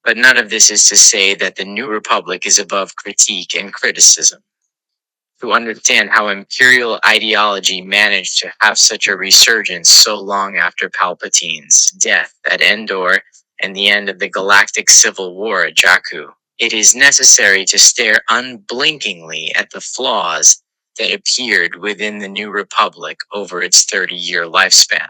But none of this is to say that the new republic is above critique and criticism. To understand how imperial ideology managed to have such a resurgence so long after Palpatine's death at Endor and the end of the Galactic Civil War at Jakku, it is necessary to stare unblinkingly at the flaws that appeared within the New Republic over its 30-year lifespan.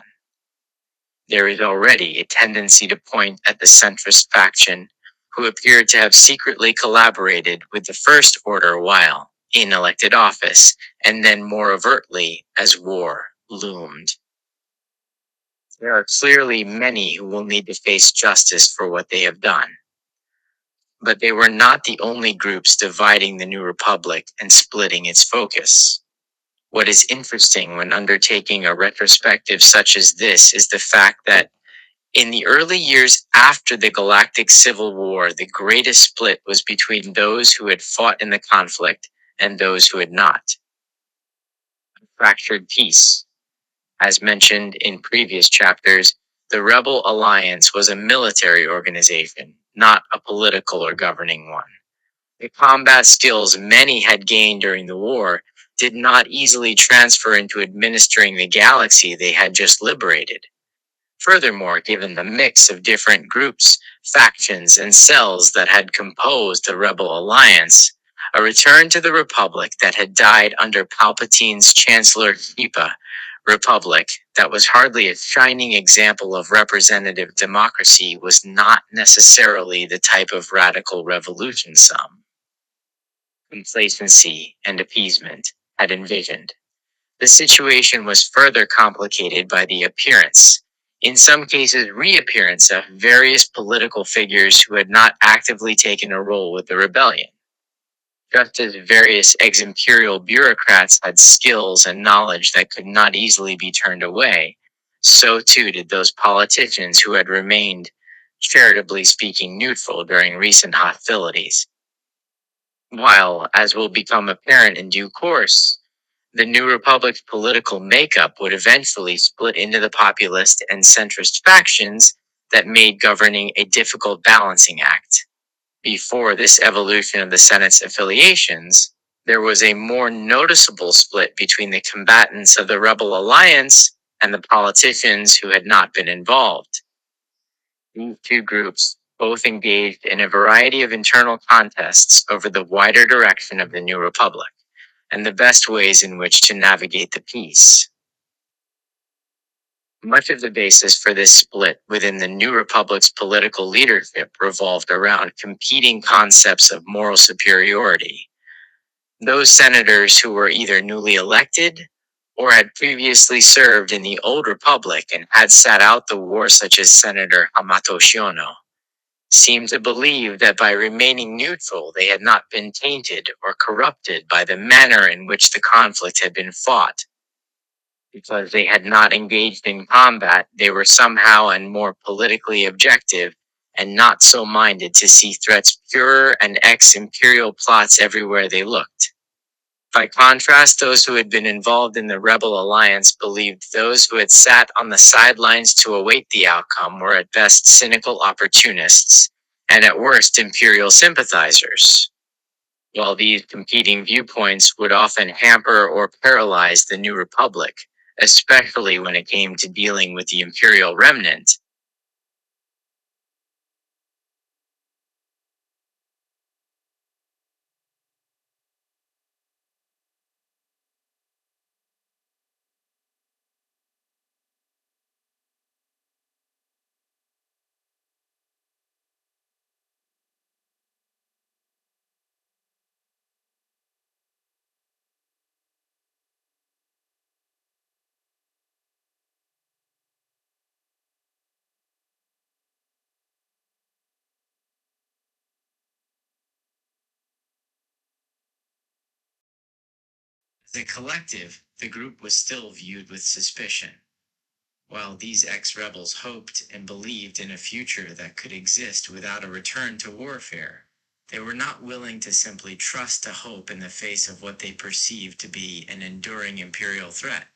There is already a tendency to point at the centrist faction, who appeared to have secretly collaborated with the First Order while in elected office, and then more overtly as war loomed. There are clearly many who will need to face justice for what they have done. But they were not the only groups dividing the New Republic and splitting its focus. What is interesting when undertaking a retrospective such as this is the fact that in the early years after the Galactic Civil War, the greatest split was between those who had fought in the conflict and those who had not. A fractured peace. As mentioned in previous chapters, the Rebel Alliance was a military organization, not a political or governing one. The combat skills many had gained during the war did not easily transfer into administering the galaxy they had just liberated. Furthermore, given the mix of different groups, factions, and cells that had composed the Rebel Alliance, a return to the Republic that had died under Palpatine's Chancellorship Republic that was hardly a shining example of representative democracy was not necessarily the type of radical revolution some complacency and appeasement had envisioned. The situation was further complicated by the appearance, in some cases reappearance, of various political figures who had not actively taken a role with the rebellion. Just as various ex-imperial bureaucrats had skills and knowledge that could not easily be turned away, so too did those politicians who had remained, charitably speaking, neutral during recent hostilities. While, as will become apparent in due course, the new republic's political makeup would eventually split into the populist and centrist factions that made governing a difficult balancing act. Before this evolution of the Senate's affiliations, there was a more noticeable split between the combatants of the Rebel Alliance and the politicians who had not been involved. These two groups both engaged in a variety of internal contests over the wider direction of the new republic and the best ways in which to navigate the peace. Much of the basis for this split within the New Republic's political leadership revolved around competing concepts of moral superiority. Those senators who were either newly elected or had previously served in the old Republic and had sat out the war, such as Senator Hamato Shiono, seemed to believe that by remaining neutral they had not been tainted or corrupted by the manner in which the conflict had been fought. Because they had not engaged in combat, they were somehow and more politically objective and not so minded to see threats purer and ex-imperial plots everywhere they looked. By contrast, those who had been involved in the Rebel Alliance believed those who had sat on the sidelines to await the outcome were at best cynical opportunists, and at worst imperial sympathizers. While these competing viewpoints would often hamper or paralyze the new republic, especially when it came to dealing with the imperial remnant, As a collective, the group was still viewed with suspicion. While these ex-rebels hoped and believed in a future that could exist without a return to warfare, they were not willing to simply trust to hope in the face of what they perceived to be an enduring imperial threat.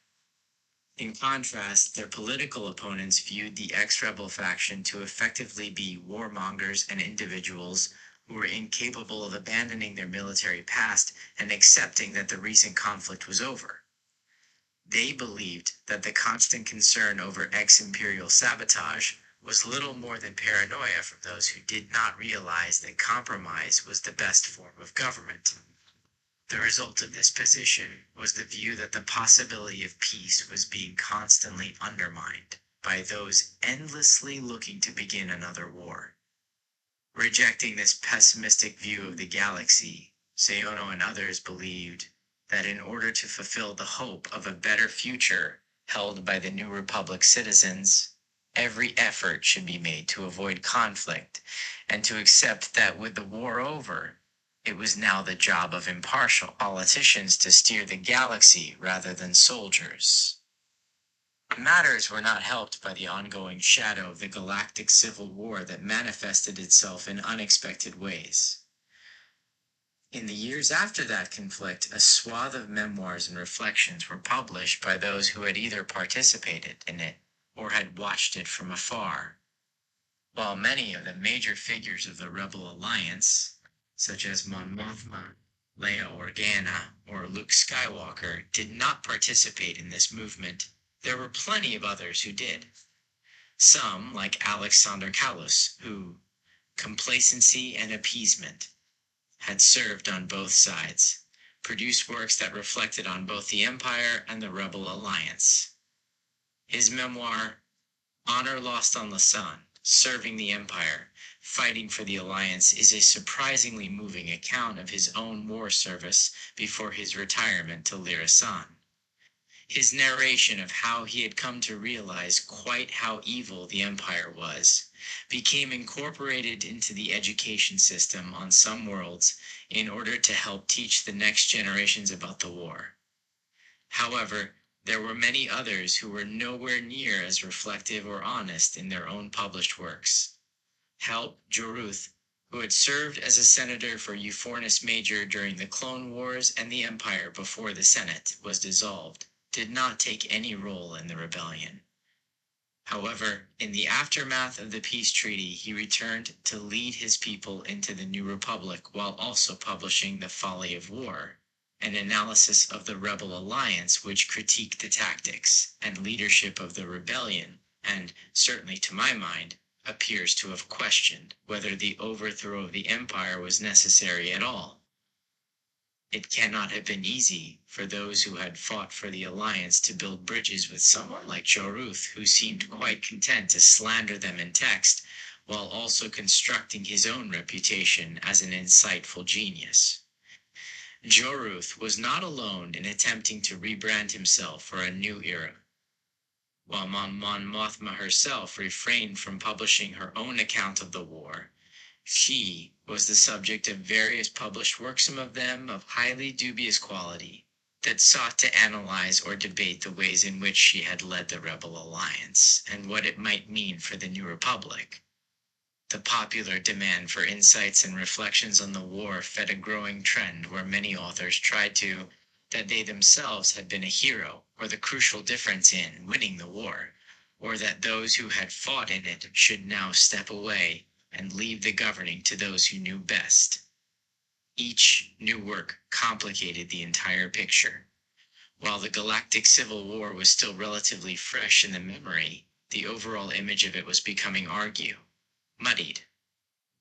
In contrast, their political opponents viewed the ex-rebel faction to effectively be warmongers and individuals who were incapable of abandoning their military past and accepting that the recent conflict was over. They believed that the constant concern over ex-imperial sabotage was little more than paranoia from those who did not realize that compromise was the best form of government. The result of this position was the view that the possibility of peace was being constantly undermined by those endlessly looking to begin another war. Rejecting this pessimistic view of the galaxy, Seono and others believed that in order to fulfill the hope of a better future held by the New Republic citizens, every effort should be made to avoid conflict and to accept that with the war over, it was now the job of impartial politicians to steer the galaxy rather than soldiers. Matters were not helped by the ongoing shadow of the Galactic Civil War that manifested itself in unexpected ways. In the years after that conflict, a swath of memoirs and reflections were published by those who had either participated in it or had watched it from afar. While many of the major figures of the Rebel Alliance, such as Mon Mothma, Leia Organa, or Luke Skywalker, did not participate in this movement, there were plenty of others who did. Some, like Alexander Kalus, who, complacency and appeasement, had served on both sides, produced works that reflected on both the Empire and the Rebel Alliance. His memoir, Honor Lost on the Sun, Serving the Empire, Fighting for the Alliance, is a surprisingly moving account of his own war service before his retirement to Lyrasan. His narration of how he had come to realize quite how evil the Empire was became incorporated into the education system on some worlds in order to help teach the next generations about the war. However, there were many others who were nowhere near as reflective or honest in their own published works. Help Joruth, who had served as a senator for Euphornus Major during the Clone Wars and the Empire before the Senate was dissolved, did not take any role in the rebellion. However, in the aftermath of the peace treaty, he returned to lead his people into the New Republic while also publishing The Folly of War, an analysis of the Rebel Alliance which critiqued the tactics and leadership of the rebellion, and, certainly to my mind, appears to have questioned whether the overthrow of the Empire was necessary at all. It cannot have been easy for those who had fought for the Alliance to build bridges with someone like Joruth, who seemed quite content to slander them in text, while also constructing his own reputation as an insightful genius. Joruth was not alone in attempting to rebrand himself for a new era. While Mon Mothma herself refrained from publishing her own account of the war, she was the subject of various published works, some of them of highly dubious quality, that sought to analyze or debate the ways in which she had led the Rebel Alliance and what it might mean for the New Republic. The popular demand for insights and reflections on the war fed a growing trend where many authors tried to that they themselves had been a hero or the crucial difference in winning the war, or that those who had fought in it should now step away and leave the governing to those who knew best. Each new work complicated the entire picture. While the Galactic Civil War was still relatively fresh in the memory, the overall image of it was becoming muddied.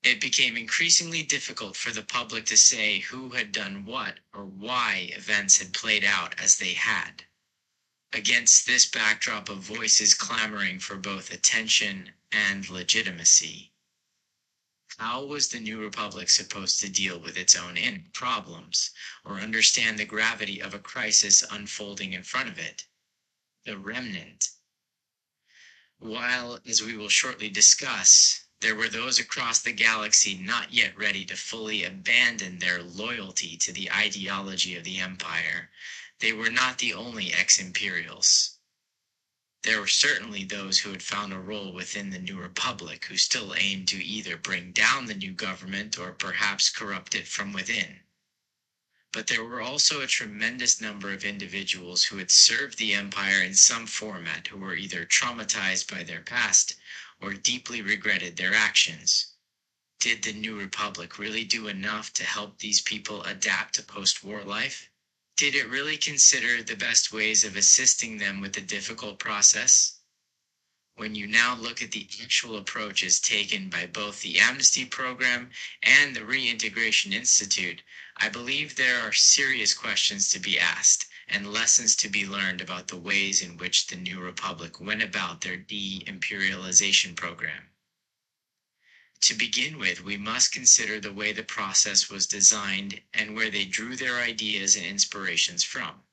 It became increasingly difficult for the public to say who had done what or why events had played out as they had. Against this backdrop of voices clamoring for both attention and legitimacy, how was the New Republic supposed to deal with its own problems, or understand the gravity of a crisis unfolding in front of it? The remnant. While, as we will shortly discuss, there were those across the galaxy not yet ready to fully abandon their loyalty to the ideology of the Empire, They were not the only ex-imperials. There were certainly those who had found a role within the new republic who still aimed to either bring down the new government or perhaps corrupt it from within. But there were also a tremendous number of individuals who had served the empire in some format who were either traumatized by their past or deeply regretted their actions. Did the New Republic really do enough to help these people adapt to post-war life? Did it really consider the best ways of assisting them with the difficult process? When you now look at the actual approaches taken by both the Amnesty Program and the Reintegration Institute, I believe there are serious questions to be asked and lessons to be learned about the ways in which the New Republic went about their de-imperialization program. To begin with, we must consider the way the process was designed and where they drew their ideas and inspirations from.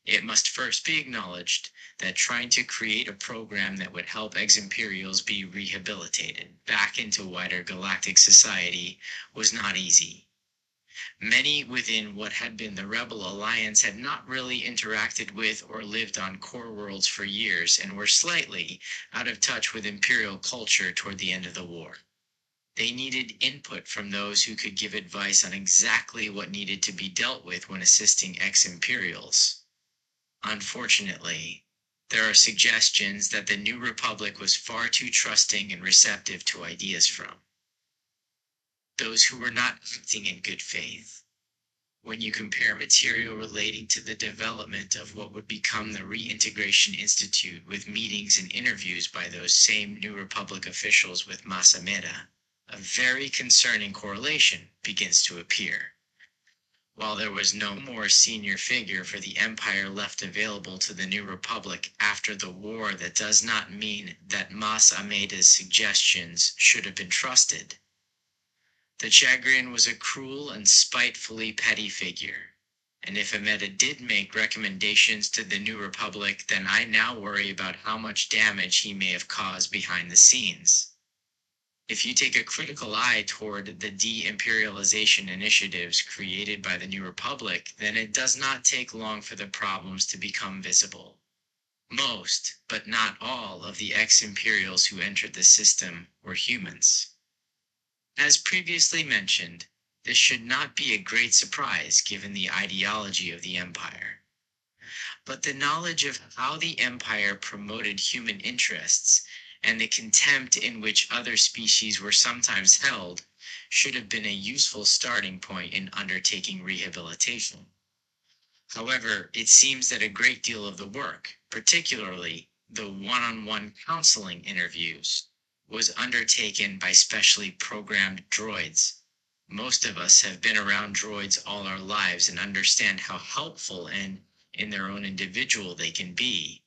It must first be acknowledged that trying to create a program that would help ex-imperials be rehabilitated back into wider galactic society was not easy. Many within what had been the Rebel Alliance had not really interacted with or lived on core worlds for years and were slightly out of touch with imperial culture toward the end of the war. They needed input from those who could give advice on exactly what needed to be dealt with when assisting ex-imperials. Unfortunately, there are suggestions that the New Republic was far too trusting and receptive to ideas from those who were not acting in good faith. When you compare material relating to the development of what would become the Reintegration Institute with meetings and interviews by those same New Republic officials with Masameda, a very concerning correlation begins to appear. While there was no more senior figure for the Empire left available to the New Republic after the war, that does not mean that Mas Ameda's suggestions should have been trusted. The Chagrin was a cruel and spitefully petty figure, and if Ameda did make recommendations to the New Republic, then I now worry about how much damage he may have caused behind the scenes. If you take a critical eye toward the de-imperialization initiatives created by the New Republic, then it does not take long for the problems to become visible. Most, but not all, of the ex-imperials who entered the system were humans. As previously mentioned, this should not be a great surprise given the ideology of the Empire. But the knowledge of how the Empire promoted human interests and the contempt in which other species were sometimes held should have been a useful starting point in undertaking rehabilitation. However, it seems that a great deal of the work, particularly the one-on-one counseling interviews, was undertaken by specially programmed droids. Most of us have been around droids all our lives and understand how helpful and, in their own individual, they can be.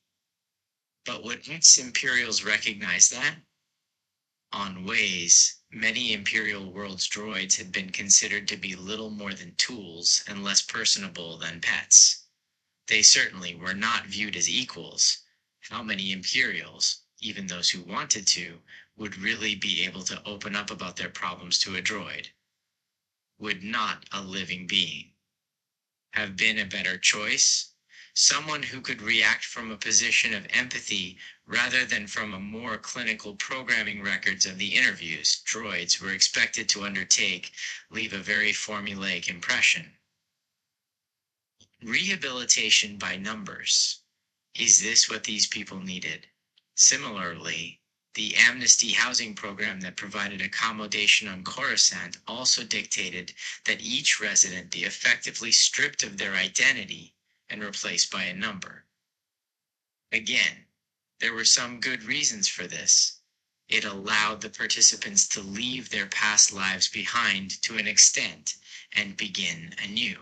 But would ex-Imperials recognize that? On ways, many Imperial Worlds droids had been considered to be little more than tools and less personable than pets. They certainly were not viewed as equals. How many Imperials, even those who wanted to, would really be able to open up about their problems to a droid? Would not a living being have been a better choice? Someone who could react from a position of empathy rather than from a more clinical programming records of the interviews droids were expected to undertake leave a very formulaic impression. Rehabilitation by numbers. Is this what these people needed? Similarly, the amnesty housing program that provided accommodation on Coruscant also dictated that each resident be effectively stripped of their identity and replaced by a number. Again, there were some good reasons for this. It allowed the participants to leave their past lives behind to an extent and begin anew.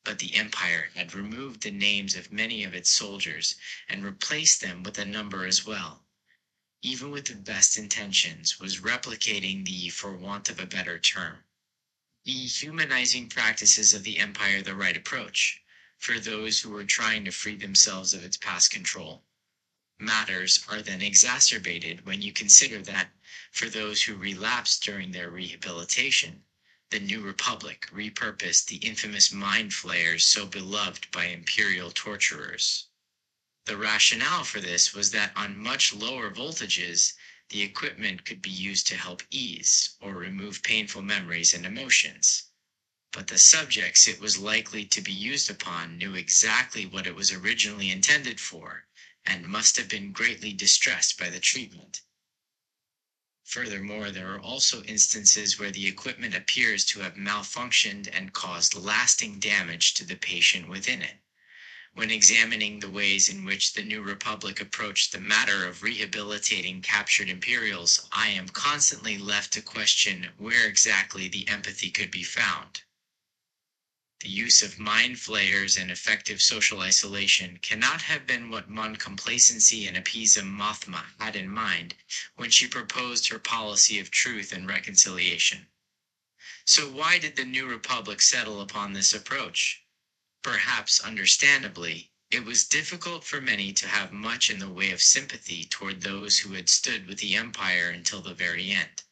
But the Empire had removed the names of many of its soldiers and replaced them with a number as well. Even with the best intentions, was replicating the, for want of a better term, dehumanizing practices of the Empire the right approach for those who were trying to free themselves of its past control? Matters are then exacerbated when you consider that, for those who relapsed during their rehabilitation, The New Republic repurposed the infamous mind flayers so beloved by imperial torturers. The rationale for this was that on much lower voltages, the equipment could be used to help ease or remove painful memories and emotions. But the subjects it was likely to be used upon knew exactly what it was originally intended for, and must have been greatly distressed by the treatment. Furthermore, there are also instances where the equipment appears to have malfunctioned and caused lasting damage to the patient within it. When examining the ways in which the New Republic approached the matter of rehabilitating captured Imperials, I am constantly left to question where exactly the empathy could be found. The use of mind flayers and effective social isolation cannot have been what Mon Complacency and Apisa Mothma had in mind when she proposed her policy of truth and reconciliation. So why did the New Republic settle upon this approach? Perhaps understandably, it was difficult for many to have much in the way of sympathy toward those who had stood with the Empire until the very end.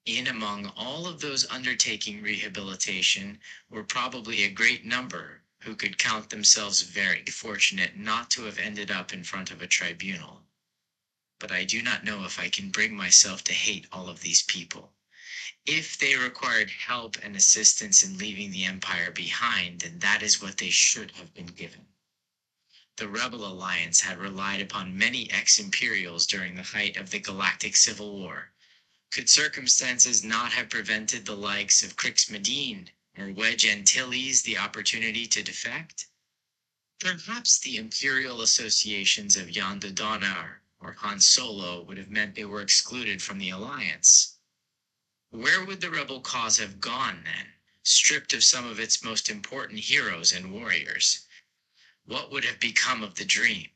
In among all of those undertaking rehabilitation were probably a great number who could count themselves very fortunate not to have ended up in front of a tribunal. But I do not know if I can bring myself to hate all of these people. If they required help and assistance in leaving the Empire behind, then that is what they should have been given. The Rebel Alliance had relied upon many ex-Imperials during the height of the Galactic Civil War. Could circumstances not have prevented the likes of Crix Medine or Wedge Antilles the opportunity to defect? Perhaps the Imperial associations of Jan de Donner or Han Solo would have meant they were excluded from the Alliance. Where would the rebel cause have gone then, stripped of some of its most important heroes and warriors? What would have become of the dream?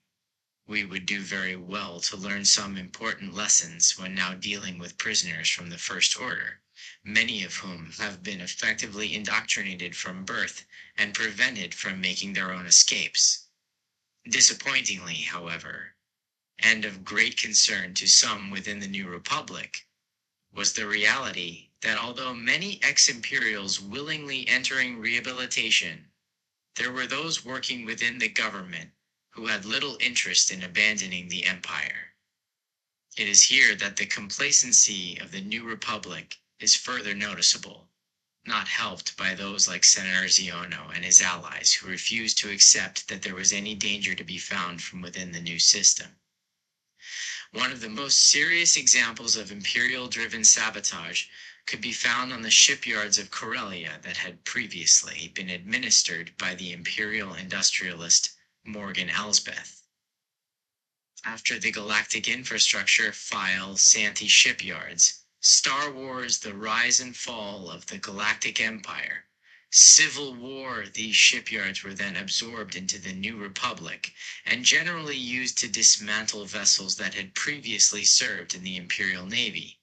We would do very well to learn some important lessons when now dealing with prisoners from the First Order, many of whom have been effectively indoctrinated from birth and prevented from making their own escapes. Disappointingly, however, and of great concern to some within the New Republic, was the reality that although many ex-Imperials willingly entering rehabilitation, there were those working within the government who had little interest in abandoning the Empire. It is here that the complacency of the New Republic is further noticeable, not helped by those like Senator Ziono and his allies who refused to accept that there was any danger to be found from within the new system. One of the most serious examples of Imperial-driven sabotage could be found on the shipyards of Corellia that had previously been administered by the Imperial industrialist Morgan Elsbeth. After the Galactic Infrastructure file Santee shipyards, Star Wars The Rise and Fall of the Galactic Empire, Civil War, these shipyards were then absorbed into the New Republic and generally used to dismantle vessels that had previously served in the Imperial Navy.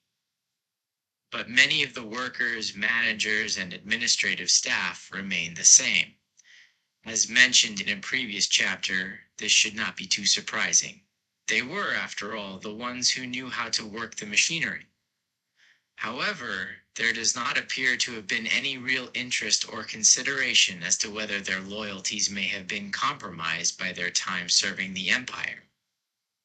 But many of the workers, managers, and administrative staff remained the same. As mentioned in a previous chapter, this should not be too surprising. They were, after all, the ones who knew how to work the machinery. However, there does not appear to have been any real interest or consideration as to whether their loyalties may have been compromised by their time serving the Empire.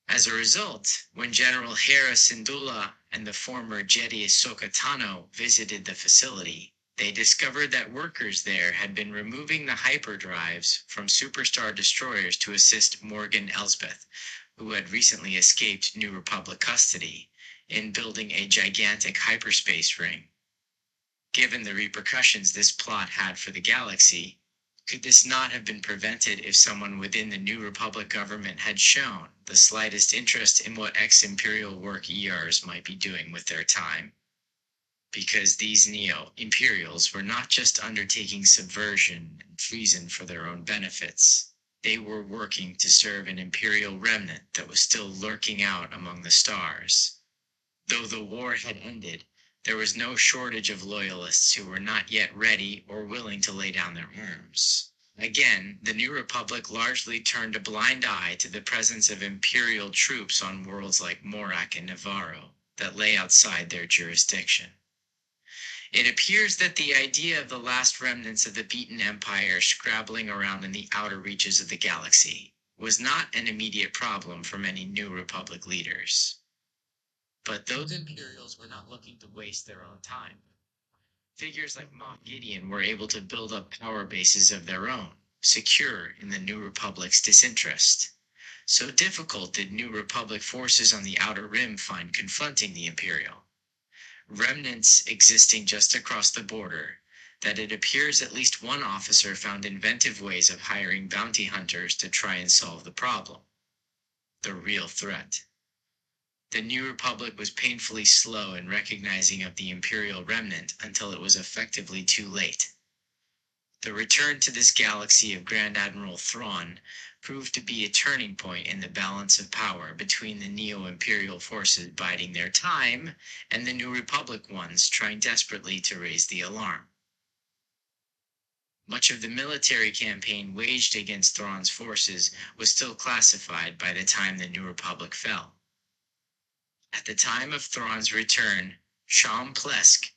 As a result, when General Hera Syndulla and the former Jedi Ahsoka Tano visited the facility, they discovered that workers there had been removing the hyperdrives from superstar destroyers to assist Morgan Elsbeth, who had recently escaped New Republic custody, in building a gigantic hyperspace ring. Given the repercussions this plot had for the galaxy, could this not have been prevented if someone within the New Republic government had shown the slightest interest in what ex-Imperial work ERs might be doing with their time? Because these Neo-Imperials were not just undertaking subversion and treason for their own benefits. They were working to serve an Imperial remnant that was still lurking out among the stars. Though the war had ended, there was no shortage of loyalists who were not yet ready or willing to lay down their arms. Again, the New Republic largely turned a blind eye to the presence of Imperial troops on worlds like Morak and Navarro that lay outside their jurisdiction. It appears that the idea of the last remnants of the beaten empire scrabbling around in the outer reaches of the galaxy was not an immediate problem for many New Republic leaders. But those Imperials were not looking to waste their own time. Figures like Moff Gideon were able to build up power bases of their own, secure in the New Republic's disinterest. So difficult did New Republic forces on the Outer Rim find confronting the Imperial remnants existing just across the border, that it appears at least one officer found inventive ways of hiring bounty hunters to try and solve the problem. The real threat. The New Republic was painfully slow in recognizing of the Imperial remnant until it was effectively too late. The return to this galaxy of Grand Admiral Thrawn proved to be a turning point in the balance of power between the Neo-Imperial forces biding their time and the New Republic ones trying desperately to raise the alarm. Much of the military campaign waged against Thrawn's forces was still classified by the time the New Republic fell. At the time of Thrawn's return, Sham Plesk,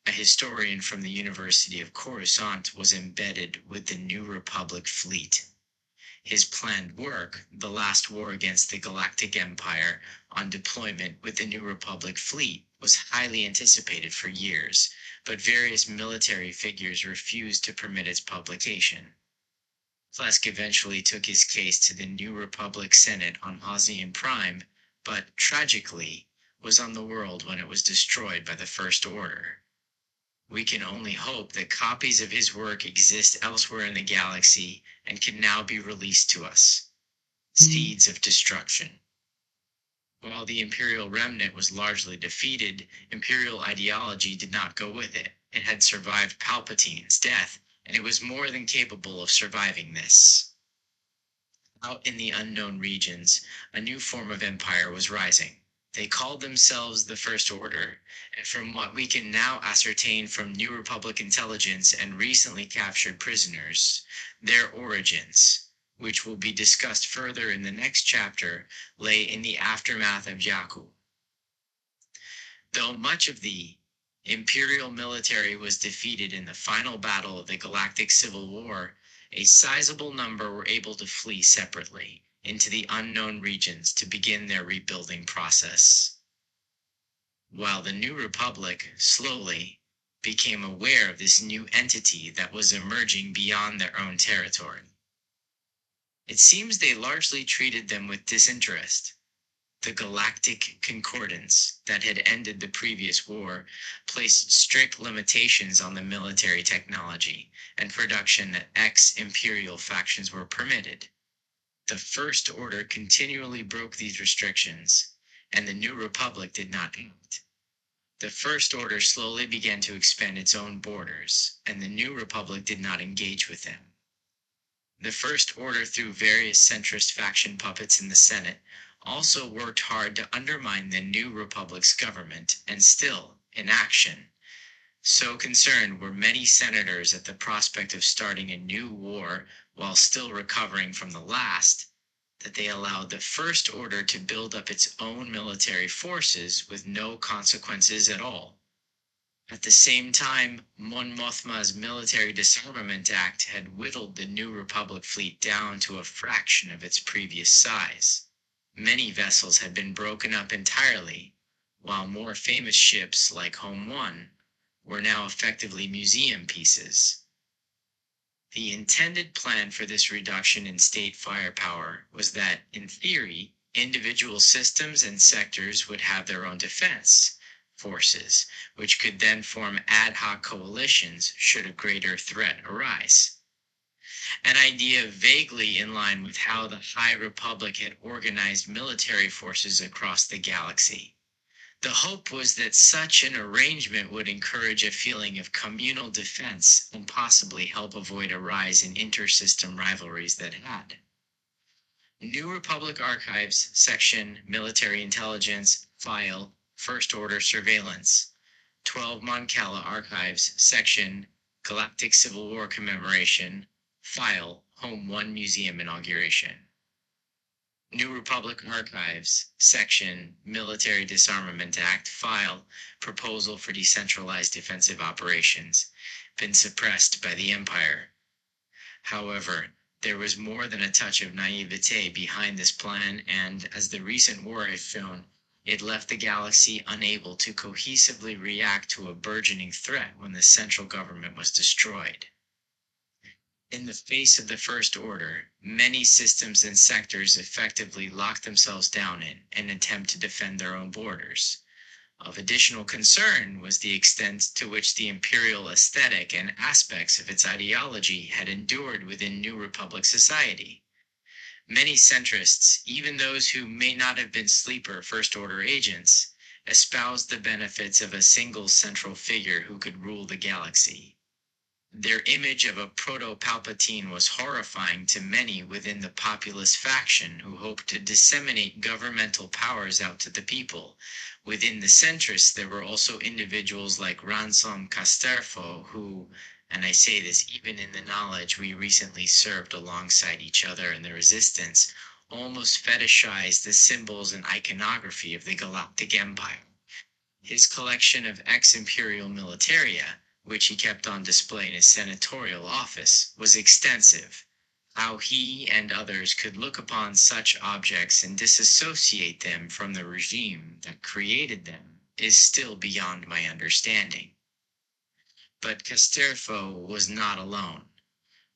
a historian from the University of Coruscant, was embedded with the New Republic fleet. His planned work, The Last War Against the Galactic Empire, on deployment with the New Republic fleet, was highly anticipated for years, but various military figures refused to permit its publication. Plesk eventually took his case to the New Republic Senate on Hosnian Prime, but, tragically, was on the world when it was destroyed by the First Order. We can only hope that copies of his work exist elsewhere in the galaxy and can now be released to us. Seeds of Destruction. While the Imperial remnant was largely defeated, Imperial ideology did not go with it. It had survived Palpatine's death, and it was more than capable of surviving this. Out in the unknown regions, a new form of empire was rising. They called themselves the First Order, and from what we can now ascertain from New Republic intelligence and recently captured prisoners, their origins, which will be discussed further in the next chapter, lay in the aftermath of Jakku. Though much of the Imperial military was defeated in the final battle of the Galactic Civil War, a sizable number were able to flee separately into the unknown regions to begin their rebuilding process. While the New Republic, slowly, became aware of this new entity that was emerging beyond their own territory. It seems they largely treated them with disinterest. The Galactic Concordance that had ended the previous war placed strict limitations on the military technology and production that ex-Imperial factions were permitted. The First Order continually broke these restrictions, and the New Republic did not act. The First Order slowly began to expand its own borders, and the New Republic did not engage with them. The First Order, through various centrist faction puppets in the Senate, also worked hard to undermine the New Republic's government, and still, in action. So concerned were many senators at the prospect of starting a new war while still recovering from the last, that they allowed the First Order to build up its own military forces with no consequences at all. At the same time, Mon Mothma's Military Disarmament Act had whittled the New Republic fleet down to a fraction of its previous size. Many vessels had been broken up entirely, while more famous ships like Home One were now effectively museum pieces. The intended plan for this reduction in state firepower was that, in theory, individual systems and sectors would have their own defense forces, which could then form ad hoc coalitions should a greater threat arise. An idea vaguely in line with how the High Republic had organized military forces across the galaxy. The hope was that such an arrangement would encourage a feeling of communal defense and possibly help avoid a rise in intersystem rivalries that had. New Republic Archives, Section Military Intelligence, File, First Order Surveillance. 12 Moncala Archives, Section Galactic Civil War Commemoration, File, Home 1 Museum Inauguration. New Republic Archives, Section, Military Disarmament Act, File, Proposal for Decentralized Defensive Operations, been suppressed by the Empire. However, there was more than a touch of naivete behind this plan, and as the recent war has shown, it left the galaxy unable to cohesively react to a burgeoning threat when the central government was destroyed. In the face of the First Order, many systems and sectors effectively locked themselves down in an attempt to defend their own borders. Of additional concern was the extent to which the imperial aesthetic and aspects of its ideology had endured within New Republic society. Many centrists, even those who may not have been sleeper First Order agents, espoused the benefits of a single central figure who could rule the galaxy. Their image of a proto-Palpatine was horrifying to many within the populist faction who hoped to disseminate governmental powers out to the people. Within the centrists, there were also individuals like Ransom Casterfo who, and I say this even in the knowledge we recently served alongside each other in the Resistance, almost fetishized the symbols and iconography of the Galactic Empire. His collection of ex-imperial militaria, which he kept on display in his senatorial office, was extensive. How he and others could look upon such objects and disassociate them from the regime that created them is still beyond my understanding. But Casterfo was not alone.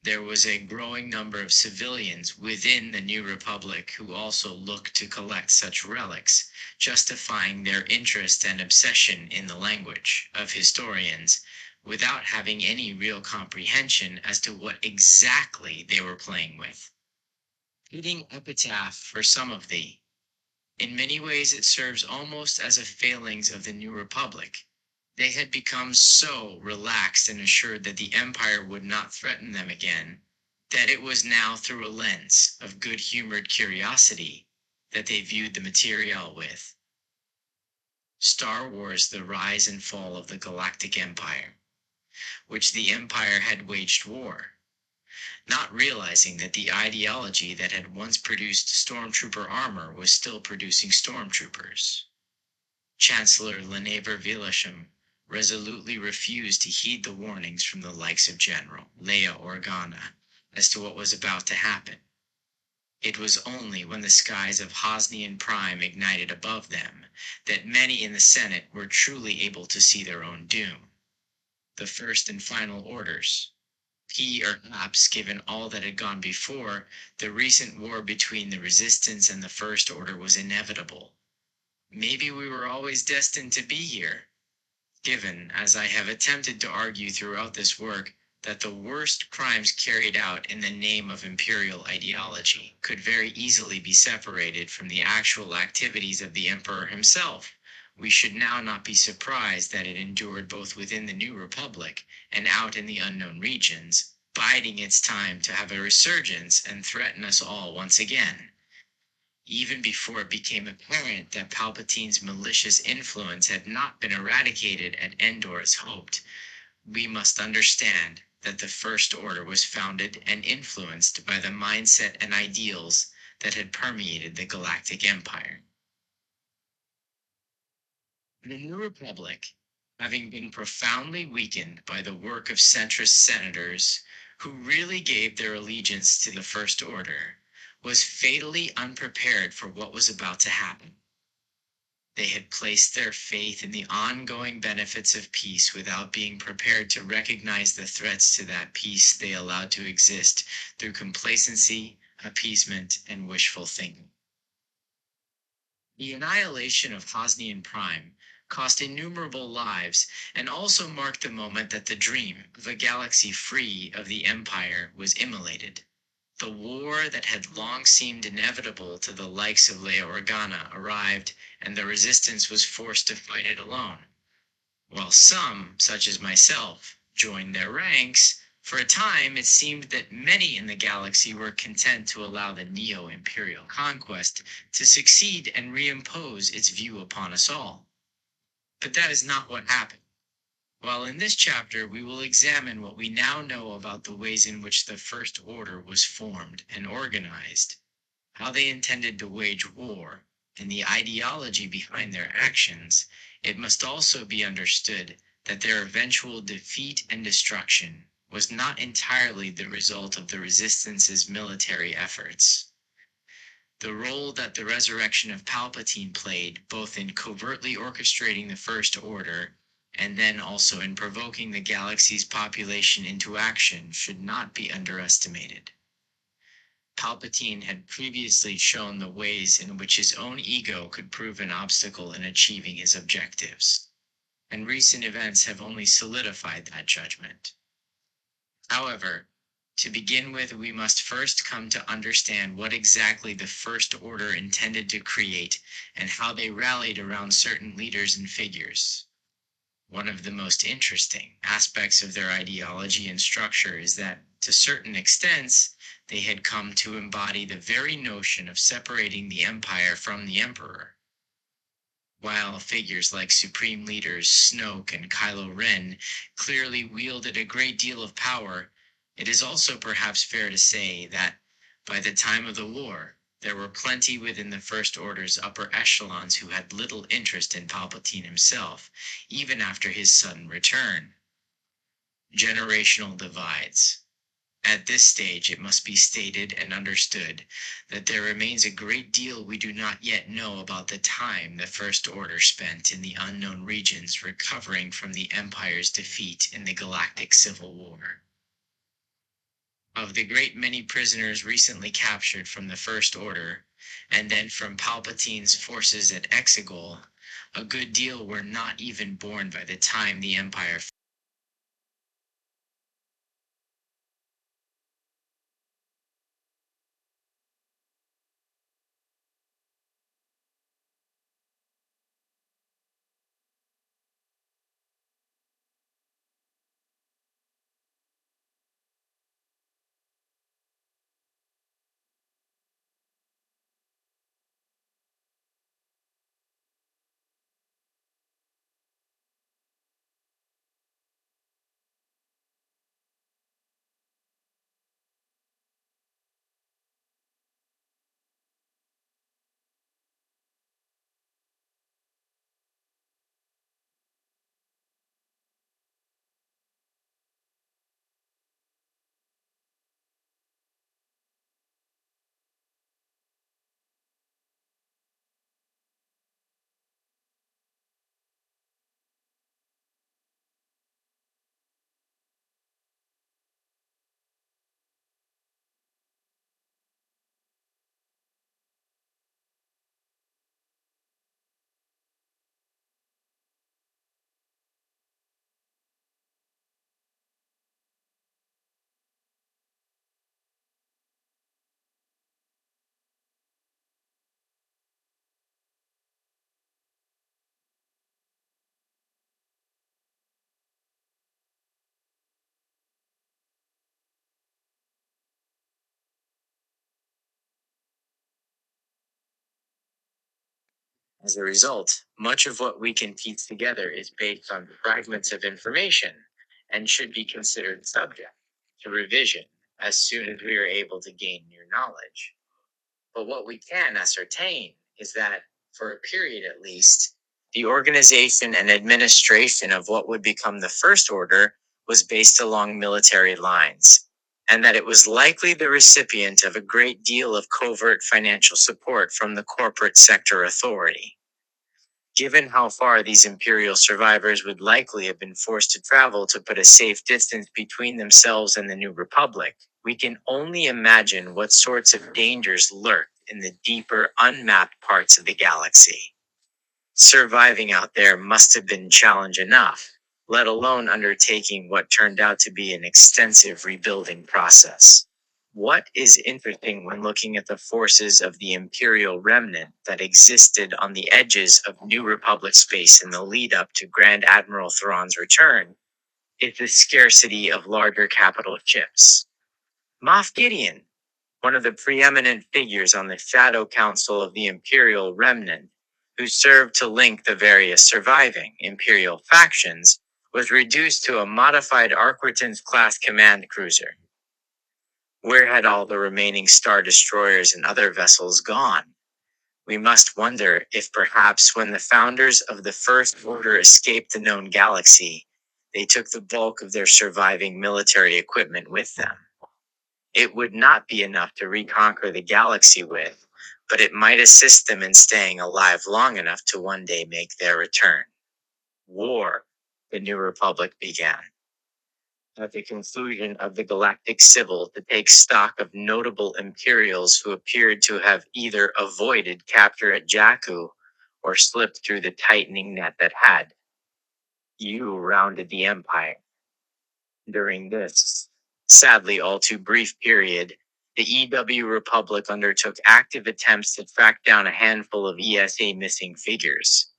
There was a growing number of civilians within the New Republic who also looked to collect such relics, justifying their interest and obsession in the language of historians, without having any real comprehension as to what exactly they were playing with. Fitting epitaph for some of thee. In many ways it serves almost as a failings of the New Republic. They had become so relaxed and assured that the Empire would not threaten them again, that it was now through a lens of good-humored curiosity that they viewed the material with. Star Wars: The Rise and Fall of the Galactic Empire, which the Empire had waged war, not realizing that the ideology that had once produced stormtrooper armor was still producing stormtroopers. Chancellor Lenaber Vilasham resolutely refused to heed the warnings from the likes of General Leia Organa as to what was about to happen. It was only when the skies of Hosnian Prime ignited above them that many in the Senate were truly able to see their own doom. The first and final orders. Perhaps, given all that had gone before, the recent war between the Resistance and the First Order was inevitable. Maybe we were always destined to be here, given, as I have attempted to argue throughout this work, that the worst crimes carried out in the name of imperial ideology could very easily be separated from the actual activities of the Emperor himself. We should now not be surprised that it endured both within the New Republic and out in the unknown regions, biding its time to have a resurgence and threaten us all once again. Even before it became apparent that Palpatine's malicious influence had not been eradicated at Endor as hoped, we must understand that the First Order was founded and influenced by the mindset and ideals that had permeated the Galactic Empire. The New Republic, having been profoundly weakened by the work of centrist senators who really gave their allegiance to the First Order, was fatally unprepared for what was about to happen. They had placed their faith in the ongoing benefits of peace without being prepared to recognize the threats to that peace they allowed to exist through complacency, appeasement, and wishful thinking. The annihilation of Hosnian Prime cost innumerable lives and also marked the moment that the dream of a galaxy free of the Empire was immolated. The war that had long seemed inevitable to the likes of Leia Organa arrived, and the Resistance was forced to fight it alone. While some, such as myself, joined their ranks, for a time it seemed that many in the galaxy were content to allow the neo-imperial conquest to succeed and reimpose its view upon us all. But that is not what happened. While in this chapter we will examine what we now know about the ways in which the First Order was formed and organized, how they intended to wage war, and the ideology behind their actions, it must also be understood that their eventual defeat and destruction was not entirely the result of the resistance's military efforts. The role that the resurrection of Palpatine played, both in covertly orchestrating the First Order and then also in provoking the galaxy's population into action, should not be underestimated. Palpatine had previously shown the ways in which his own ego could prove an obstacle in achieving his objectives, and recent events have only solidified that judgment. However, to begin with, we must first come to understand what exactly the First Order intended to create and how they rallied around certain leaders and figures. One of the most interesting aspects of their ideology and structure is that, to certain extents, they had come to embody the very notion of separating the Empire from the Emperor. While figures like Supreme Leaders Snoke and Kylo Ren clearly wielded a great deal of power, it is also perhaps fair to say that, by the time of the war, there were plenty within the First Order's upper echelons who had little interest in Palpatine himself, even after his sudden return. Generational divides. At this stage, it must be stated and understood that there remains a great deal we do not yet know about the time the First Order spent in the unknown regions recovering from the Empire's defeat in the Galactic Civil War. Of the great many prisoners recently captured from the First Order, and then from Palpatine's forces at Exegol, a good deal were not even born by the time the Empire. As a result, much of what we can piece together is based on fragments of information and should be considered subject to revision as soon as we are able to gain new knowledge. But what we can ascertain is that, for a period at least, the organization and administration of what would become the First Order was based along military lines, and that it was likely the recipient of a great deal of covert financial support from the corporate sector authority. Given how far these imperial survivors would likely have been forced to travel to put a safe distance between themselves and the new republic, we can only imagine what sorts of dangers lurked in the deeper, unmapped parts of the galaxy. Surviving out there must have been challenge enough, let alone undertaking what turned out to be an extensive rebuilding process. What is interesting when looking at the forces of the Imperial remnant that existed on the edges of New Republic space in the lead up to Grand Admiral Thrawn's return is the scarcity of larger capital ships. Moff Gideon, one of the preeminent figures on the Shadow Council of the Imperial Remnant, who served to link the various surviving Imperial factions, was reduced to a modified Arquitens class command cruiser. Where had all the remaining star destroyers and other vessels gone? We must wonder if perhaps when the founders of the First Order escaped the known galaxy, they took the bulk of their surviving military equipment with them. It would not be enough to reconquer the galaxy with, but it might assist them in staying alive long enough to one day make their return. War, the New Republic began. At the conclusion of the Galactic Civil, to take stock of notable Imperials who appeared to have either avoided capture at Jakku or slipped through the tightening net that had rounded the Empire. During this, sadly all too brief period, the EW Republic undertook active attempts to track down a handful of ESA missing figures.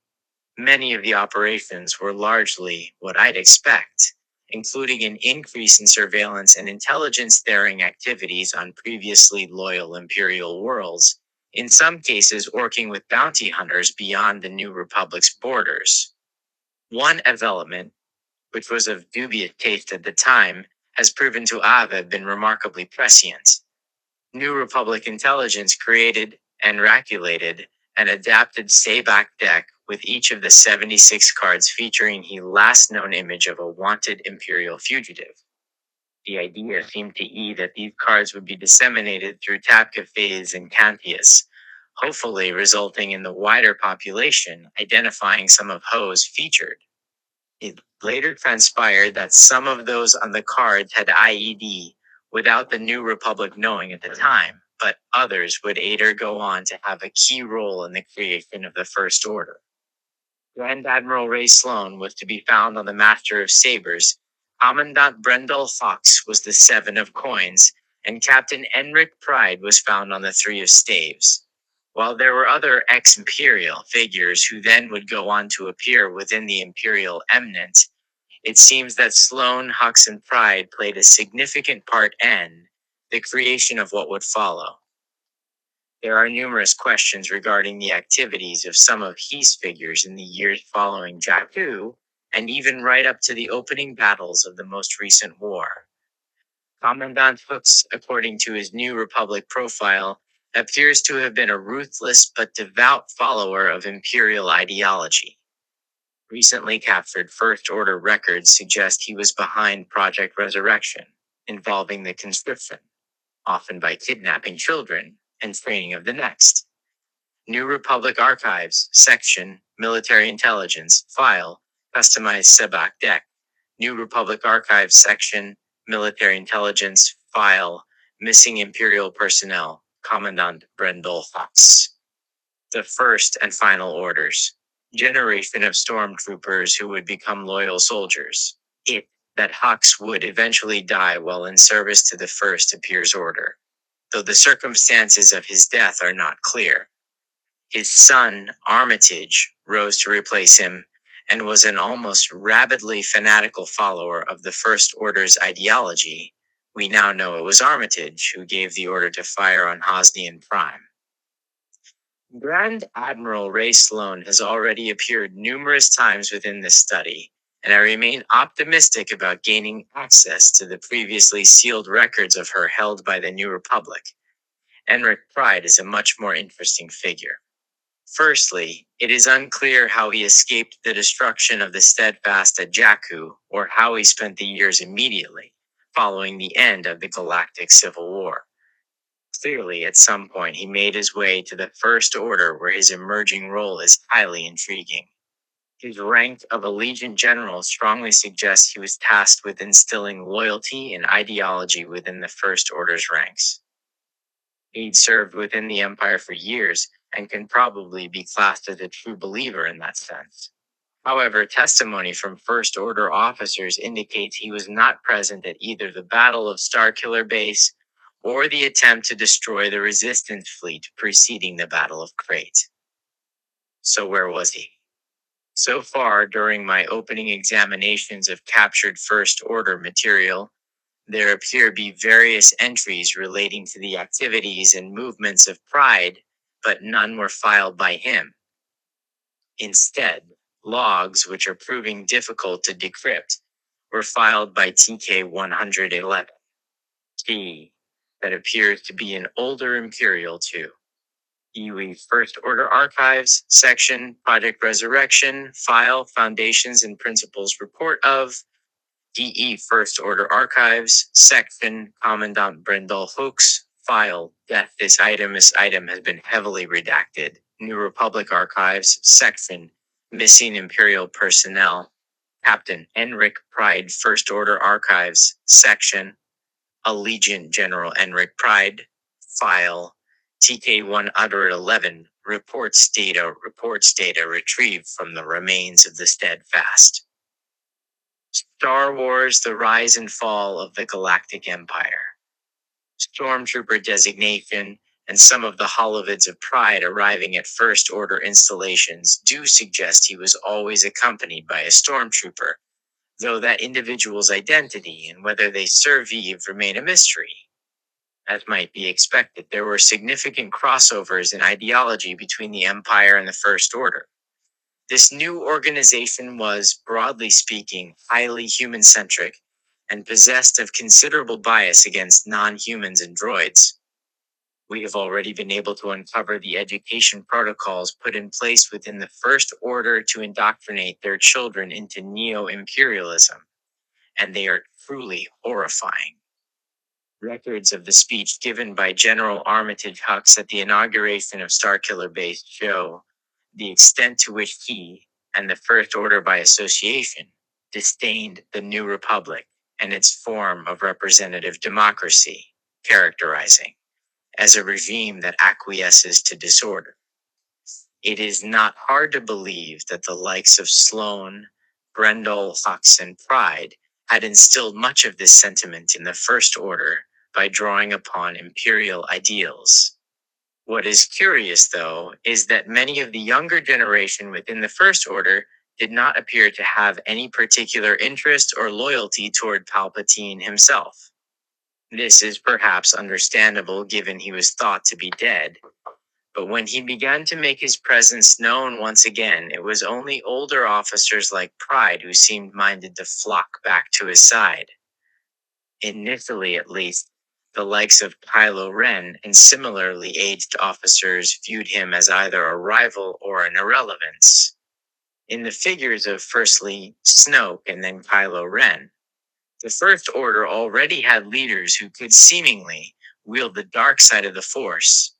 Many of the operations were largely what I'd expect, including an increase in surveillance and intelligence-throwing activities on previously loyal Imperial worlds, in some cases working with bounty hunters beyond the New Republic's borders. One development, which was of dubious taste at the time, has proven to have been remarkably prescient. New Republic intelligence created and regulated an adapted Sayback deck with each of the 76 cards featuring the last known image of a wanted Imperial fugitive. The idea seemed to be that these cards would be disseminated through tap cafes and cantias, hopefully resulting in the wider population identifying some of Ho's featured. It later transpired that some of those on the cards had IED without the New Republic knowing at the time, but others would later go on to have a key role in the creation of the First Order. Grand Admiral Ray Sloan was to be found on the Master of Sabers, Commandant Brendel Fox was the Seven of Coins, and Captain Enric Pride was found on the Three of Staves. While there were other ex-Imperial figures who then would go on to appear within the Imperial Eminent, it seems that Sloan, Hux, and Pride played a significant part in the creation of what would follow. There are numerous questions regarding the activities of some of his figures in the years following Jakku, and even right up to the opening battles of the most recent war. Commandant Hux, according to his New Republic profile, appears to have been a ruthless but devout follower of Imperial ideology. Recently captured First Order records suggest he was behind Project Resurrection, involving the conscription, often by kidnapping children, and training of the next. New Republic Archives, Section, Military Intelligence, File, Customized Sebak Deck. New Republic Archives Section, Military Intelligence, File, Missing Imperial Personnel, Commandant Brendel Fox. The First and Final Orders. Generation of stormtroopers who would become loyal soldiers. It that Hux would eventually die while in service to the First appears order, though the circumstances of his death are not clear. His son, Armitage, rose to replace him, and was an almost rabidly fanatical follower of the First Order's ideology. We now know it was Armitage who gave the order to fire on Hosnian Prime. Grand Admiral Ray Sloan has already appeared numerous times within this study, and I remain optimistic about gaining access to the previously sealed records of her held by the New Republic. Enric Pride is a much more interesting figure. Firstly, it is unclear how he escaped the destruction of the Steadfast at Jakku, or how he spent the years immediately following the end of the Galactic Civil War. Clearly, at some point, he made his way to the First Order, where his emerging role is highly intriguing. His rank of a Legion General strongly suggests he was tasked with instilling loyalty and ideology within the First Order's ranks. He'd served within the Empire for years, and can probably be classed as a true believer in that sense. However, testimony from First Order officers indicates he was not present at either the Battle of Starkiller Base or the attempt to destroy the Resistance fleet preceding the Battle of Crate. So where was he? So far, during my opening examinations of captured First Order material, there appear to be various entries relating to the activities and movements of Pride, but none were filed by him. Instead, logs, which are proving difficult to decrypt, were filed by TK-111. T. that appears to be an older Imperial too. UE First Order Archives, Section, Project Resurrection, File, Foundations and Principles Report of DE First Order Archives, Section, Commandant Brendel Hooks, File, Death. This item has been heavily redacted. New Republic Archives, Section, Missing Imperial Personnel, Captain Enric Pride First Order Archives, Section, Allegiant General Enric Pride, File, TK1 Other 11, reports data retrieved from the remains of the Steadfast. Star Wars The Rise and Fall of the Galactic Empire. Stormtrooper designation and some of the holovids of Pride arriving at First Order installations do suggest he was always accompanied by a stormtrooper, though that individual's identity and whether they survive remain a mystery. As might be expected, there were significant crossovers in ideology between the Empire and the First Order. This new organization was, broadly speaking, highly human-centric and possessed of considerable bias against non-humans and droids. We have already been able to uncover the education protocols put in place within the First Order to indoctrinate their children into neo-imperialism, and they are truly horrifying. Records of the speech given by General Armitage Hux at the inauguration of Starkiller Base show the extent to which he, and the First Order by association, disdained the New Republic and its form of representative democracy, characterizing as a regime that acquiesces to disorder. It is not hard to believe that the likes of Sloane, Brendel, Hux, and Pride had instilled much of this sentiment in the First Order by drawing upon imperial ideals. What is curious, though, is that many of the younger generation within the First Order did not appear to have any particular interest or loyalty toward Palpatine himself. This is perhaps understandable given he was thought to be dead, but when he began to make his presence known once again, it was only older officers like Pride who seemed minded to flock back to his side. Initially, at least, the likes of Kylo Ren and similarly aged officers viewed him as either a rival or an irrelevance. In the figures of firstly Snoke and then Kylo Ren, the First Order already had leaders who could seemingly wield the dark side of the Force.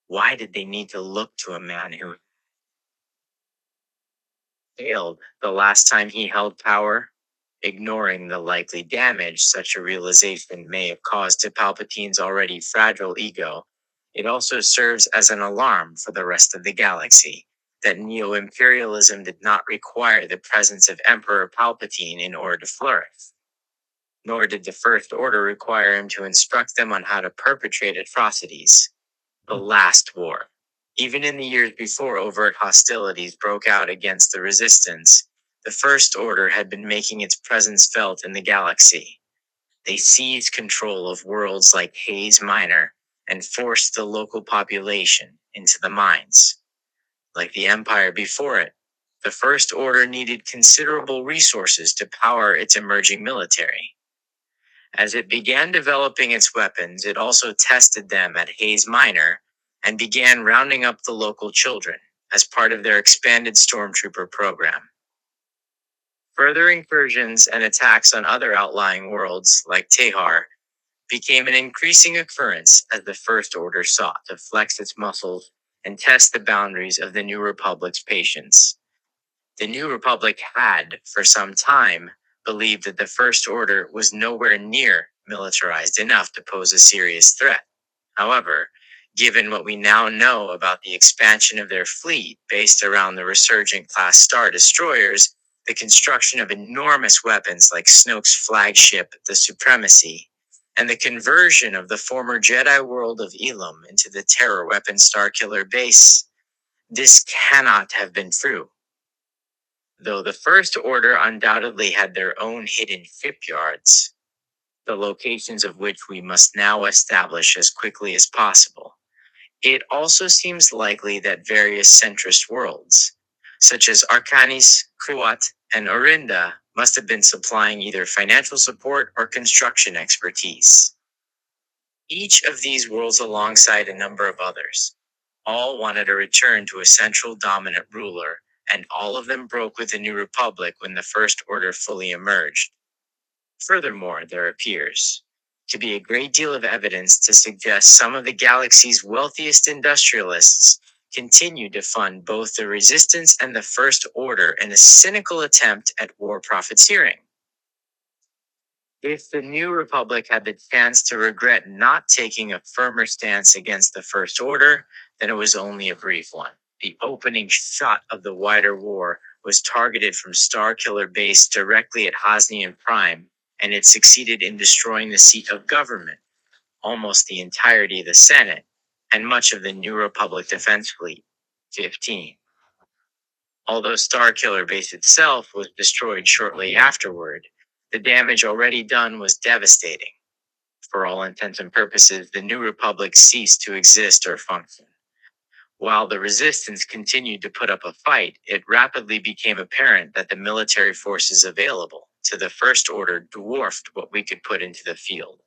Why did they need to look to a man who failed the last time he held power? Ignoring the likely damage such a realization may have caused to Palpatine's already fragile ego, it also serves as an alarm for the rest of the galaxy that neo-imperialism did not require the presence of Emperor Palpatine in order to flourish. Nor did the First Order require him to instruct them on how to perpetrate atrocities. The last war. Even in the years before overt hostilities broke out against the Resistance, the First Order had been making its presence felt in the galaxy. They seized control of worlds like Hayes Minor and forced the local population into the mines. Like the Empire before it, the First Order needed considerable resources to power its emerging military. As it began developing its weapons, it also tested them at Hayes Minor and began rounding up the local children as part of their expanded stormtrooper program. Further incursions and attacks on other outlying worlds, like Tehar, became an increasing occurrence as the First Order sought to flex its muscles and test the boundaries of the New Republic's patience. The New Republic had, for some time, believed that the First Order was nowhere near militarized enough to pose a serious threat. However, given what we now know about the expansion of their fleet based around the resurgent class Star Destroyers, the construction of enormous weapons like Snoke's flagship, the Supremacy, and the conversion of the former Jedi world of Elam into the terror weapon Starkiller Base, this cannot have been true. Though the First Order undoubtedly had their own hidden shipyards, the locations of which we must now establish as quickly as possible, it also seems likely that various centrist worlds, such as Arcanis, Kuat, and Orinda, must have been supplying either financial support or construction expertise. Each of these worlds alongside a number of others. All wanted a return to a central dominant ruler, and all of them broke with the New Republic when the First Order fully emerged. Furthermore, there appears to be a great deal of evidence to suggest some of the galaxy's wealthiest industrialists continued to fund both the Resistance and the First Order in a cynical attempt at war profiteering. If the New Republic had the chance to regret not taking a firmer stance against the First Order, then it was only a brief one. The opening shot of the wider war was targeted from Starkiller Base directly at Hosnian Prime, and it succeeded in destroying the seat of government, almost the entirety of the Senate, and much of the New Republic Defense Fleet. 15. Although Starkiller Base itself was destroyed shortly afterward, the damage already done was devastating. For all intents and purposes, the New Republic ceased to exist or function. While the resistance continued to put up a fight, it rapidly became apparent that the military forces available to the First Order dwarfed what we could put into the field.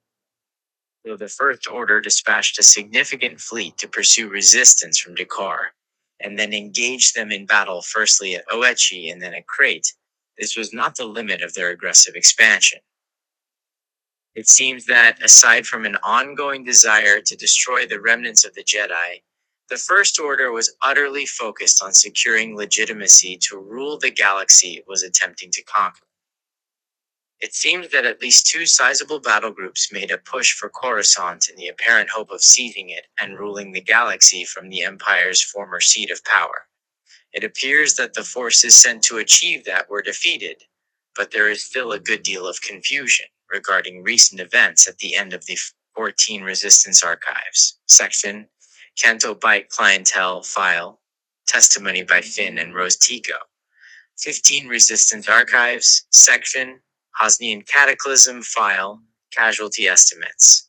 Though the First Order dispatched a significant fleet to pursue resistance from Dakar, and then engaged them in battle firstly at Oechi and then at Crete, this was not the limit of their aggressive expansion. It seems that, aside from an ongoing desire to destroy the remnants of the Jedi, the First Order was utterly focused on securing legitimacy to rule the galaxy it was attempting to conquer. It seems that at least two sizable battle groups made a push for Coruscant in the apparent hope of seizing it and ruling the galaxy from the Empire's former seat of power. It appears that the forces sent to achieve that were defeated, but there is still a good deal of confusion regarding recent events at the end of the 14 Resistance Archives. Section, Canto Bight Clientele File, Testimony by Finn and Rose Tico. 15 Resistance Archives, Section, Hosnian Cataclysm File, Casualty Estimates.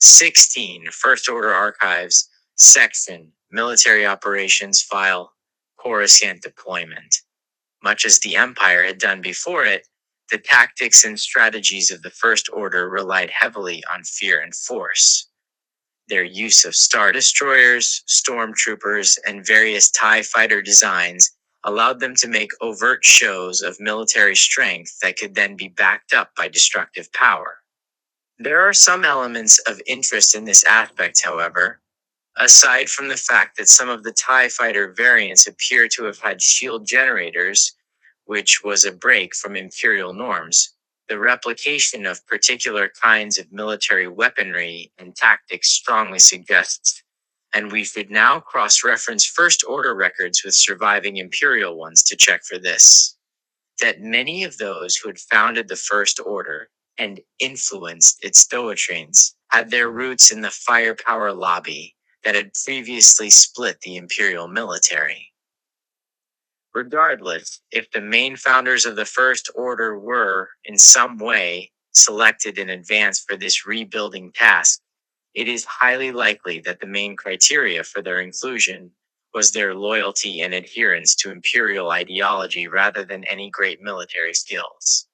16 First Order Archives, Section, Military Operations File, Coruscant Deployment. Much as the Empire had done before it, the tactics and strategies of the First Order relied heavily on fear and force. Their use of Star Destroyers, Stormtroopers, and various TIE fighter designs allowed them to make overt shows of military strength that could then be backed up by destructive power. There are some elements of interest in this aspect, however. Aside from the fact that some of the TIE fighter variants appear to have had shield generators, which was a break from Imperial norms, the replication of particular kinds of military weaponry and tactics strongly suggests, and we should now cross-reference First Order records with surviving Imperial ones to check for this, that many of those who had founded the First Order and influenced its Stoatrines had their roots in the firepower lobby that had previously split the Imperial military. Regardless, if the main founders of the First Order were, in some way, selected in advance for this rebuilding task, it is highly likely that the main criteria for their inclusion was their loyalty and adherence to imperial ideology rather than any great military skills.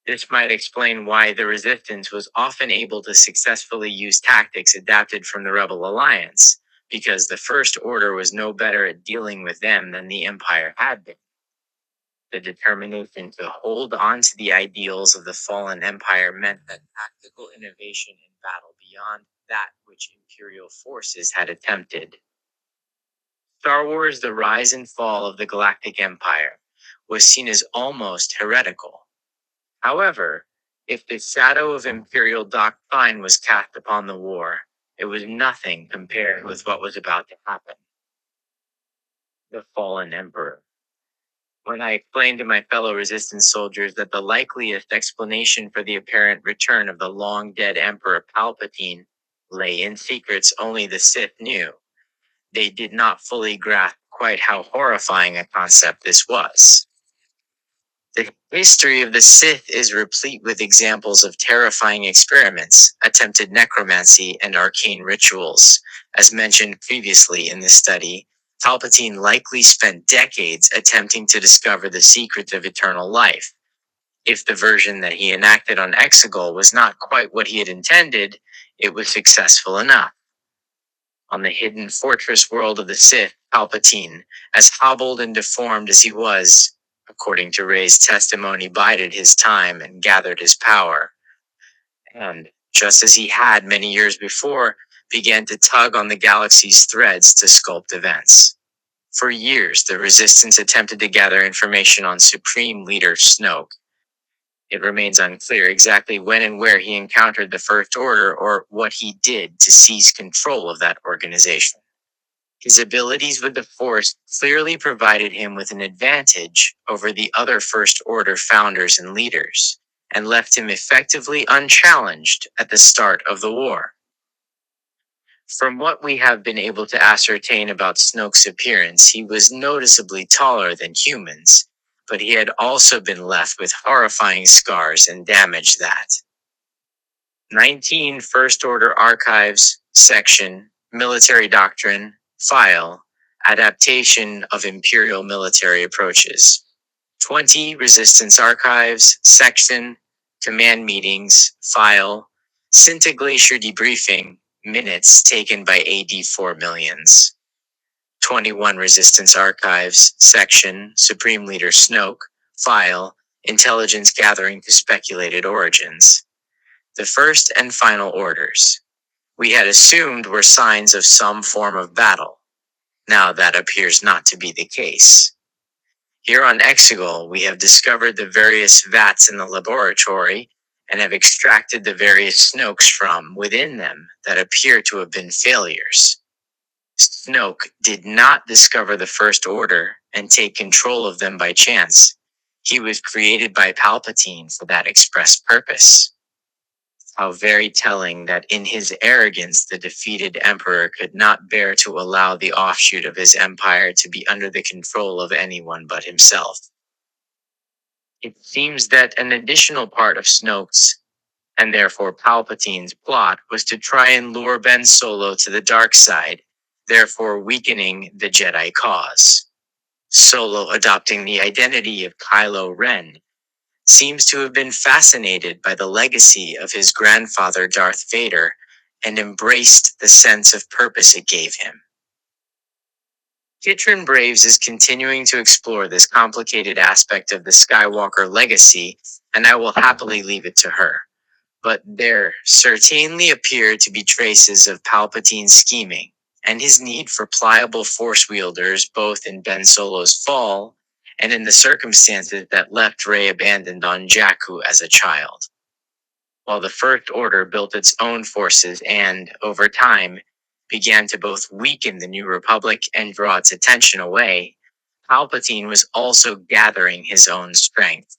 This might explain why the Resistance was often able to successfully use tactics adapted from the Rebel Alliance, because the First Order was no better at dealing with them than the Empire had been. The determination to hold on to the ideals of the fallen Empire meant that tactical innovation in battle beyond that which Imperial forces had attempted. Star Wars: The Rise and Fall of the Galactic Empire was seen as almost heretical. However, if the shadow of imperial doctrine was cast upon the war, it was nothing compared with what was about to happen. The fallen emperor. When I explained to my fellow resistance soldiers that the likeliest explanation for the apparent return of the long-dead Emperor Palpatine lay in secrets only the Sith knew, they did not fully grasp quite how horrifying a concept this was. The history of the Sith is replete with examples of terrifying experiments, attempted necromancy, and arcane rituals. As mentioned previously in this study, Palpatine likely spent decades attempting to discover the secrets of eternal life. If the version that he enacted on Exegol was not quite what he had intended, it was successful enough. On the hidden fortress world of the Sith, Palpatine, as hobbled and deformed as he was, according to Rey's testimony, bided his time and gathered his power. And, just as he had many years before, began to tug on the galaxy's threads to sculpt events. For years, the Resistance attempted to gather information on Supreme Leader Snoke. It remains unclear exactly when and where he encountered the First Order or what he did to seize control of that organization. His abilities with the Force clearly provided him with an advantage over the other First Order founders and leaders, and left him effectively unchallenged at the start of the war. From what we have been able to ascertain about Snoke's appearance, he was noticeably taller than humans, but he had also been left with horrifying scars and damage that. 19 First Order Archives, Section, Military Doctrine, File, Adaptation of Imperial Military Approaches. 20 Resistance Archives, Section, Command Meetings, File, Cinta Glacier Debriefing, Minutes taken by AD4 Millions. 21 Resistance Archives, Section, Supreme Leader Snoke, File, Intelligence Gathering to Speculated Origins. The first and final orders, we had assumed, were signs of some form of battle. Now that appears not to be the case. Here on Exegol, we have discovered the various vats in the laboratory and have extracted the various Snokes from within them that appear to have been failures. Snoke did not discover the First Order and take control of them by chance. He was created by Palpatine for that express purpose. How very telling that in his arrogance the defeated emperor could not bear to allow the offshoot of his empire to be under the control of anyone but himself. It seems that an additional part of Snoke's, and therefore Palpatine's, plot was to try and lure Ben Solo to the dark side, therefore weakening the Jedi cause. Solo, adopting the identity of Kylo Ren, seems to have been fascinated by the legacy of his grandfather Darth Vader and embraced the sense of purpose it gave him. Kitrin Braves is continuing to explore this complicated aspect of the Skywalker legacy, and I will happily leave it to her. But there certainly appear to be traces of Palpatine's scheming and his need for pliable force wielders both in Ben Solo's fall and in the circumstances that left Rey abandoned on Jakku as a child. While the First Order built its own forces and, over time, began to both weaken the New Republic and draw its attention away, Palpatine was also gathering his own strength.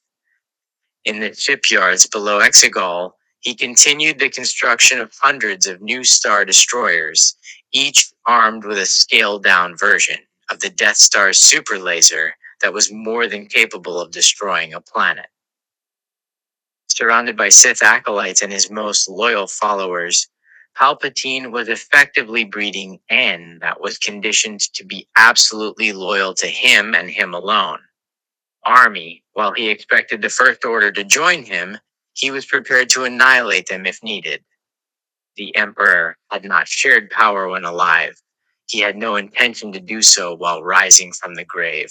In the shipyards below Exegol, he continued the construction of hundreds of new Star Destroyers, each armed with a scaled-down version of the Death Star's super laser that was more than capable of destroying a planet. Surrounded by Sith acolytes and his most loyal followers, Palpatine was effectively breeding N that was conditioned to be absolutely loyal to him and him alone. Army, while he expected the First Order to join him, he was prepared to annihilate them if needed. The Emperor had not shared power when alive. He had no intention to do so while rising from the grave.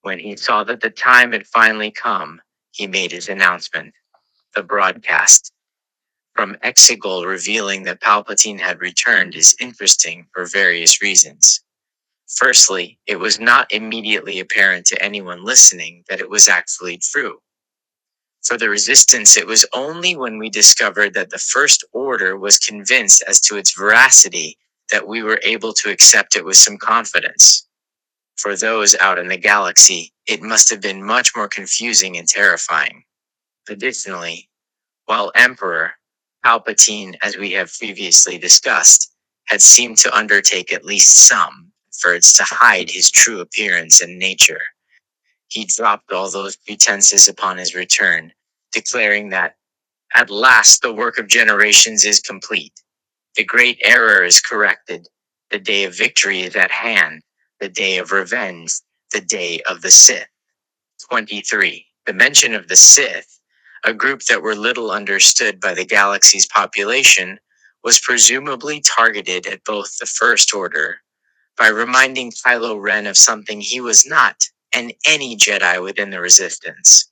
When he saw that the time had finally come, he made his announcement. The broadcast from Exegol revealing that Palpatine had returned is interesting for various reasons. Firstly, it was not immediately apparent to anyone listening that it was actually true. For the Resistance, it was only when we discovered that the First Order was convinced as to its veracity that we were able to accept it with some confidence. For those out in the galaxy, it must have been much more confusing and terrifying. Additionally, while Emperor Palpatine, as we have previously discussed, had seemed to undertake at least some efforts to hide his true appearance and nature, he dropped all those pretenses upon his return, declaring that, at last the work of generations is complete. The great error is corrected. The day of victory is at hand. The day of revenge. The day of the Sith. 23. The mention of the Sith, a group that were little understood by the galaxy's population, was presumably targeted at both the First Order by reminding Kylo Ren of something he was not, and any Jedi within the Resistance.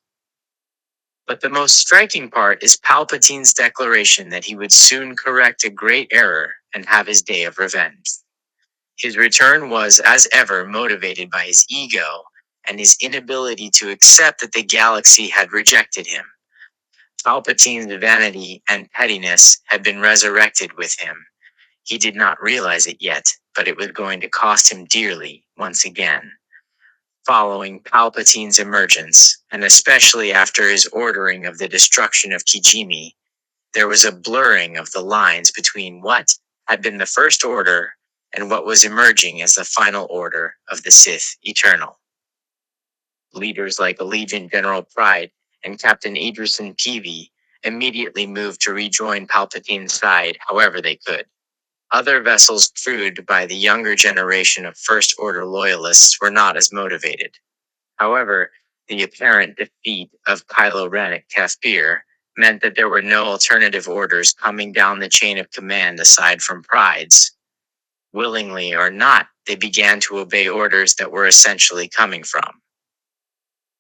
But the most striking part is Palpatine's declaration that he would soon correct a great error and have his day of revenge. His return was, as ever, motivated by his ego and his inability to accept that the galaxy had rejected him. Palpatine's vanity and pettiness had been resurrected with him. He did not realize it yet, but it was going to cost him dearly once again. Following Palpatine's emergence, and especially after his ordering of the destruction of Kijimi, there was a blurring of the lines between what had been the First Order and what was emerging as the final order of the Sith Eternal. Leaders like Allegiant General Pride and Captain Idrison Peavy immediately moved to rejoin Palpatine's side however they could. Other vessels crewed by the younger generation of First Order loyalists were not as motivated. However, the apparent defeat of Kylo Ren at Caspir meant that there were no alternative orders coming down the chain of command aside from Pride's. Willingly or not, they began to obey orders that were essentially coming from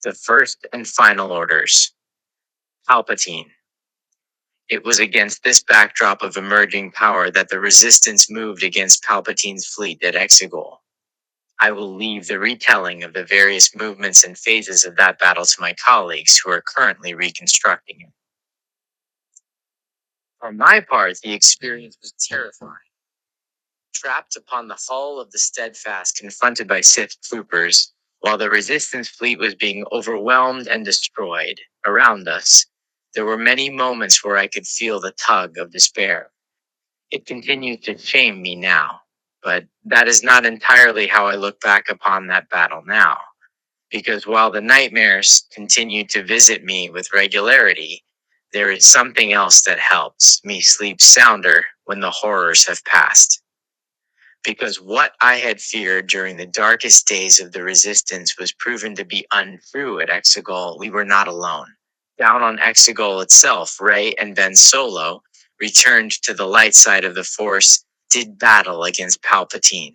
the First and Final Orders. Palpatine. It was against this backdrop of emerging power that the Resistance moved against Palpatine's fleet at Exegol. I will leave the retelling of the various movements and phases of that battle to my colleagues who are currently reconstructing it. For my part, the experience was terrifying. Trapped upon the hull of the Steadfast, confronted by Sith troopers, while the Resistance fleet was being overwhelmed and destroyed around us, there were many moments where I could feel the tug of despair. It continues to shame me now, but that is not entirely how I look back upon that battle now. Because while the nightmares continue to visit me with regularity, there is something else that helps me sleep sounder when the horrors have passed. Because what I had feared during the darkest days of the Resistance was proven to be untrue at Exegol, we were not alone. Down on Exegol itself, Rey and Ben Solo, returned to the light side of the Force, did battle against Palpatine.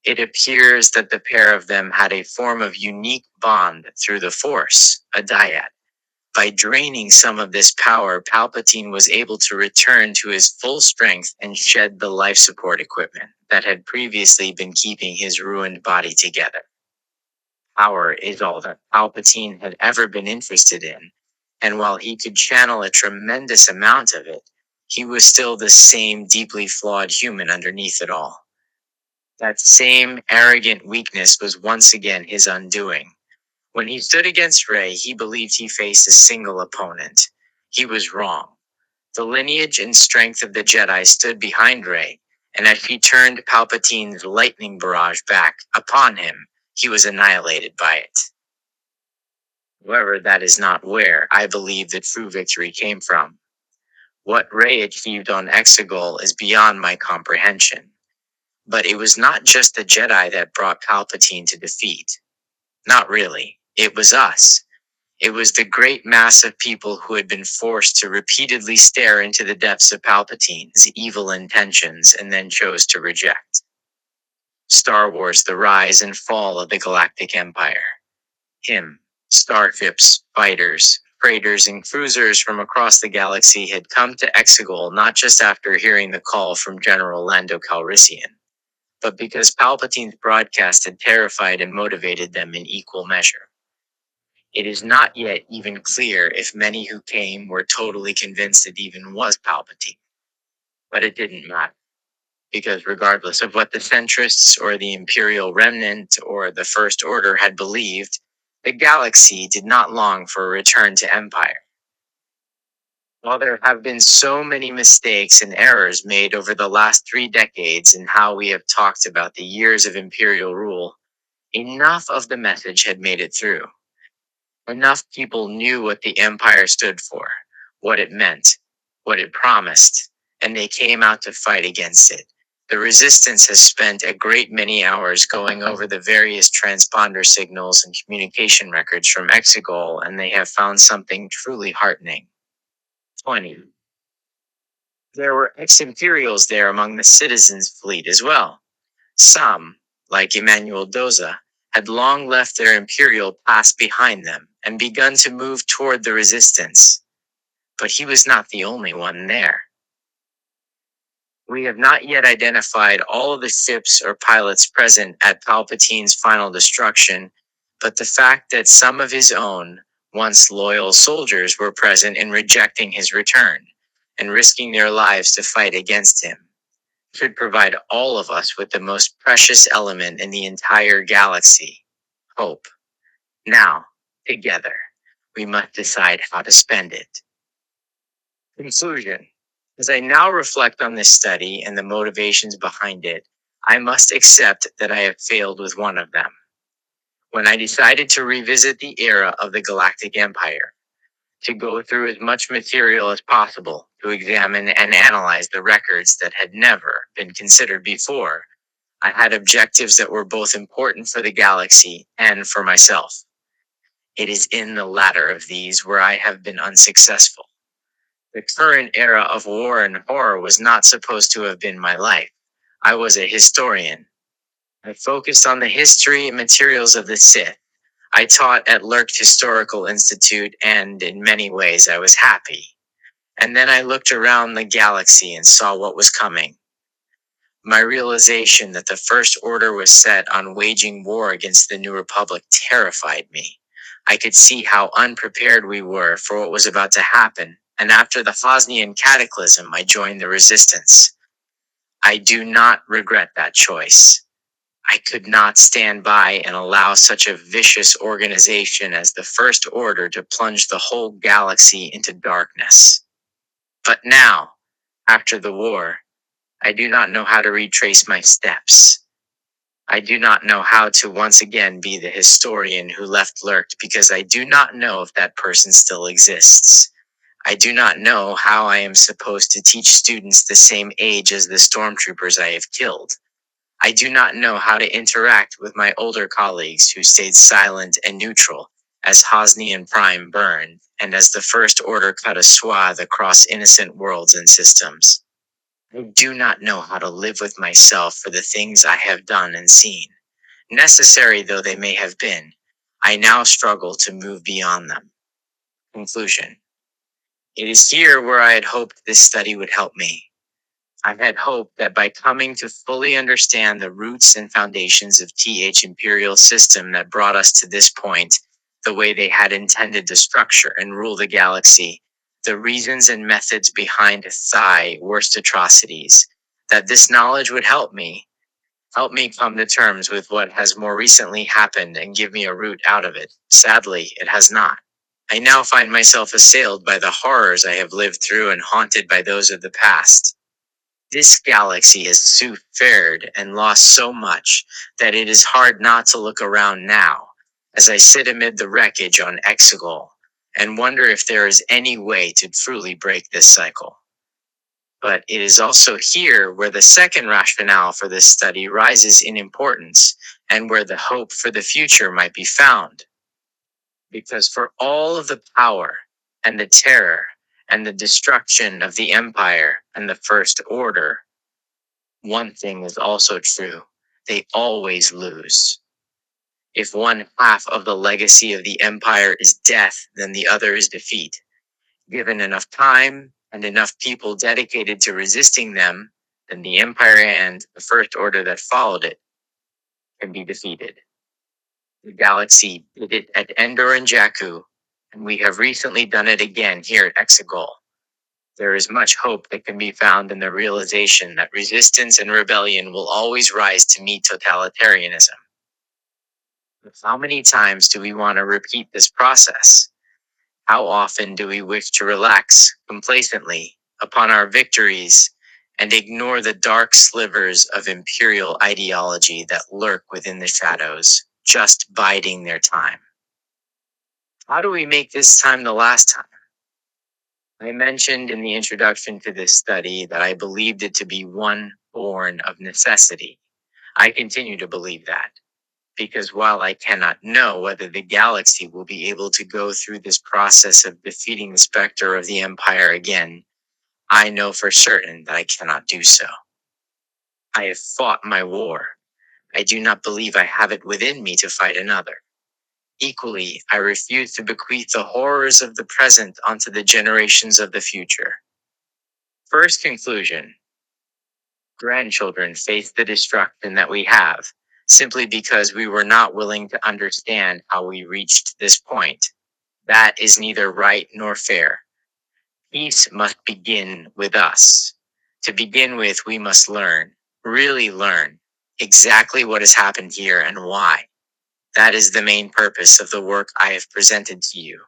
It appears that the pair of them had a form of unique bond through the Force, a dyad. By draining some of this power, Palpatine was able to return to his full strength and shed the life support equipment that had previously been keeping his ruined body together. Power is all that Palpatine had ever been interested in, and while he could channel a tremendous amount of it, he was still the same deeply flawed human underneath it all. That same arrogant weakness was once again his undoing. When he stood against Rey, he believed he faced a single opponent. He was wrong. The lineage and strength of the Jedi stood behind Rey, and as he turned Palpatine's lightning barrage back upon him, he was annihilated by it. However, that is not where I believe the true victory came from. What Rey achieved on Exegol is beyond my comprehension. But it was not just the Jedi that brought Palpatine to defeat. Not really. It was us. It was the great mass of people who had been forced to repeatedly stare into the depths of Palpatine's evil intentions and then chose to reject. Star Wars: The Rise and Fall of the Galactic Empire. Him, starships, fighters, freighters, and cruisers from across the galaxy had come to Exegol not just after hearing the call from General Lando Calrissian, but because Palpatine's broadcast had terrified and motivated them in equal measure. It is not yet even clear if many who came were totally convinced it even was Palpatine. But it didn't matter, because regardless of what the centrists or the Imperial Remnant or the First Order had believed, the galaxy did not long for a return to Empire. While there have been so many mistakes and errors made over the last 3 decades in how we have talked about the years of Imperial rule, enough of the message had made it through. Enough people knew what the Empire stood for, what it meant, what it promised, and they came out to fight against it. The Resistance has spent a great many hours going over the various transponder signals and communication records from Exegol, and they have found something truly heartening. 20. There were ex-Imperials there among the citizens' fleet as well. Some, like Emmanuel Doza, had long left their imperial past behind them and begun to move toward the resistance. But he was not the only one there. We have not yet identified all of the ships or pilots present at Palpatine's final destruction, but the fact that some of his own, once loyal soldiers were present in rejecting his return and risking their lives to fight against him should provide all of us with the most precious element in the entire galaxy: hope. Now, together, we must decide how to spend it. Conclusion. As I now reflect on this study and the motivations behind it, I must accept that I have failed with one of them. When I decided to revisit the era of the Galactic Empire, to go through as much material as possible to examine and analyze the records that had never been considered before, I had objectives that were both important for the galaxy and for myself. It is in the latter of these where I have been unsuccessful. The current era of war and horror was not supposed to have been my life. I was a historian. I focused on the history and materials of the Sith. I taught at Lurk Historical Institute, and in many ways I was happy. And then I looked around the galaxy and saw what was coming. My realization that the First Order was set on waging war against the New Republic terrified me. I could see how unprepared we were for what was about to happen, and after the Hosnian cataclysm, I joined the resistance. I do not regret that choice. I could not stand by and allow such a vicious organization as the First Order to plunge the whole galaxy into darkness. But now, after the war, I do not know how to retrace my steps. I do not know how to once again be the historian who left Lurked because I do not know if that person still exists. I do not know how I am supposed to teach students the same age as the stormtroopers I have killed. I do not know how to interact with my older colleagues who stayed silent and neutral as Hosnian Prime burned and as the First Order cut a swath across innocent worlds and systems. I do not know how to live with myself for the things I have done and seen. Necessary though they may have been, I now struggle to move beyond them. Conclusion. It is here where I had hoped this study would help me. I had hoped that by coming to fully understand the roots and foundations of TH imperial system that brought us to this point, the way they had intended to structure and rule the galaxy, the reasons and methods behind Psi worst atrocities, that this knowledge would help me come to terms with what has more recently happened and give me a route out of it. Sadly, it has not. I now find myself assailed by the horrors I have lived through and haunted by those of the past. This galaxy has fared and lost so much that it is hard not to look around now, as I sit amid the wreckage on Exegol, and wonder if there is any way to truly break this cycle. But it is also here where the second rationale for this study rises in importance, and where the hope for the future might be found. Because for all of the power and the terror and the destruction of the Empire and the First Order, one thing is also true: they always lose. If one half of the legacy of the Empire is death, then the other is defeat. Given enough time and enough people dedicated to resisting them, then the Empire and the First Order that followed it can be defeated. The galaxy did it at Endor and Jakku, and we have recently done it again here at Exegol. There is much hope that can be found in the realization that resistance and rebellion will always rise to meet totalitarianism. But how many times do we want to repeat this process? How often do we wish to relax complacently upon our victories and ignore the dark slivers of imperial ideology that lurk within the shadows, just biding their time? How do we make this time the last time? I mentioned in the introduction to this study that I believed it to be one born of necessity. I continue to believe that, because while I cannot know whether the galaxy will be able to go through this process of defeating the specter of the Empire again, I know for certain that I cannot do so. I have fought my war. I do not believe I have it within me to fight another. Equally, I refuse to bequeath the horrors of the present onto the generations of the future. First conclusion: grandchildren face the destruction that we have simply because we were not willing to understand how we reached this point. That is neither right nor fair. Peace must begin with us. To begin with, we must learn, really learn, exactly what has happened here and why. That is the main purpose of the work I have presented to you.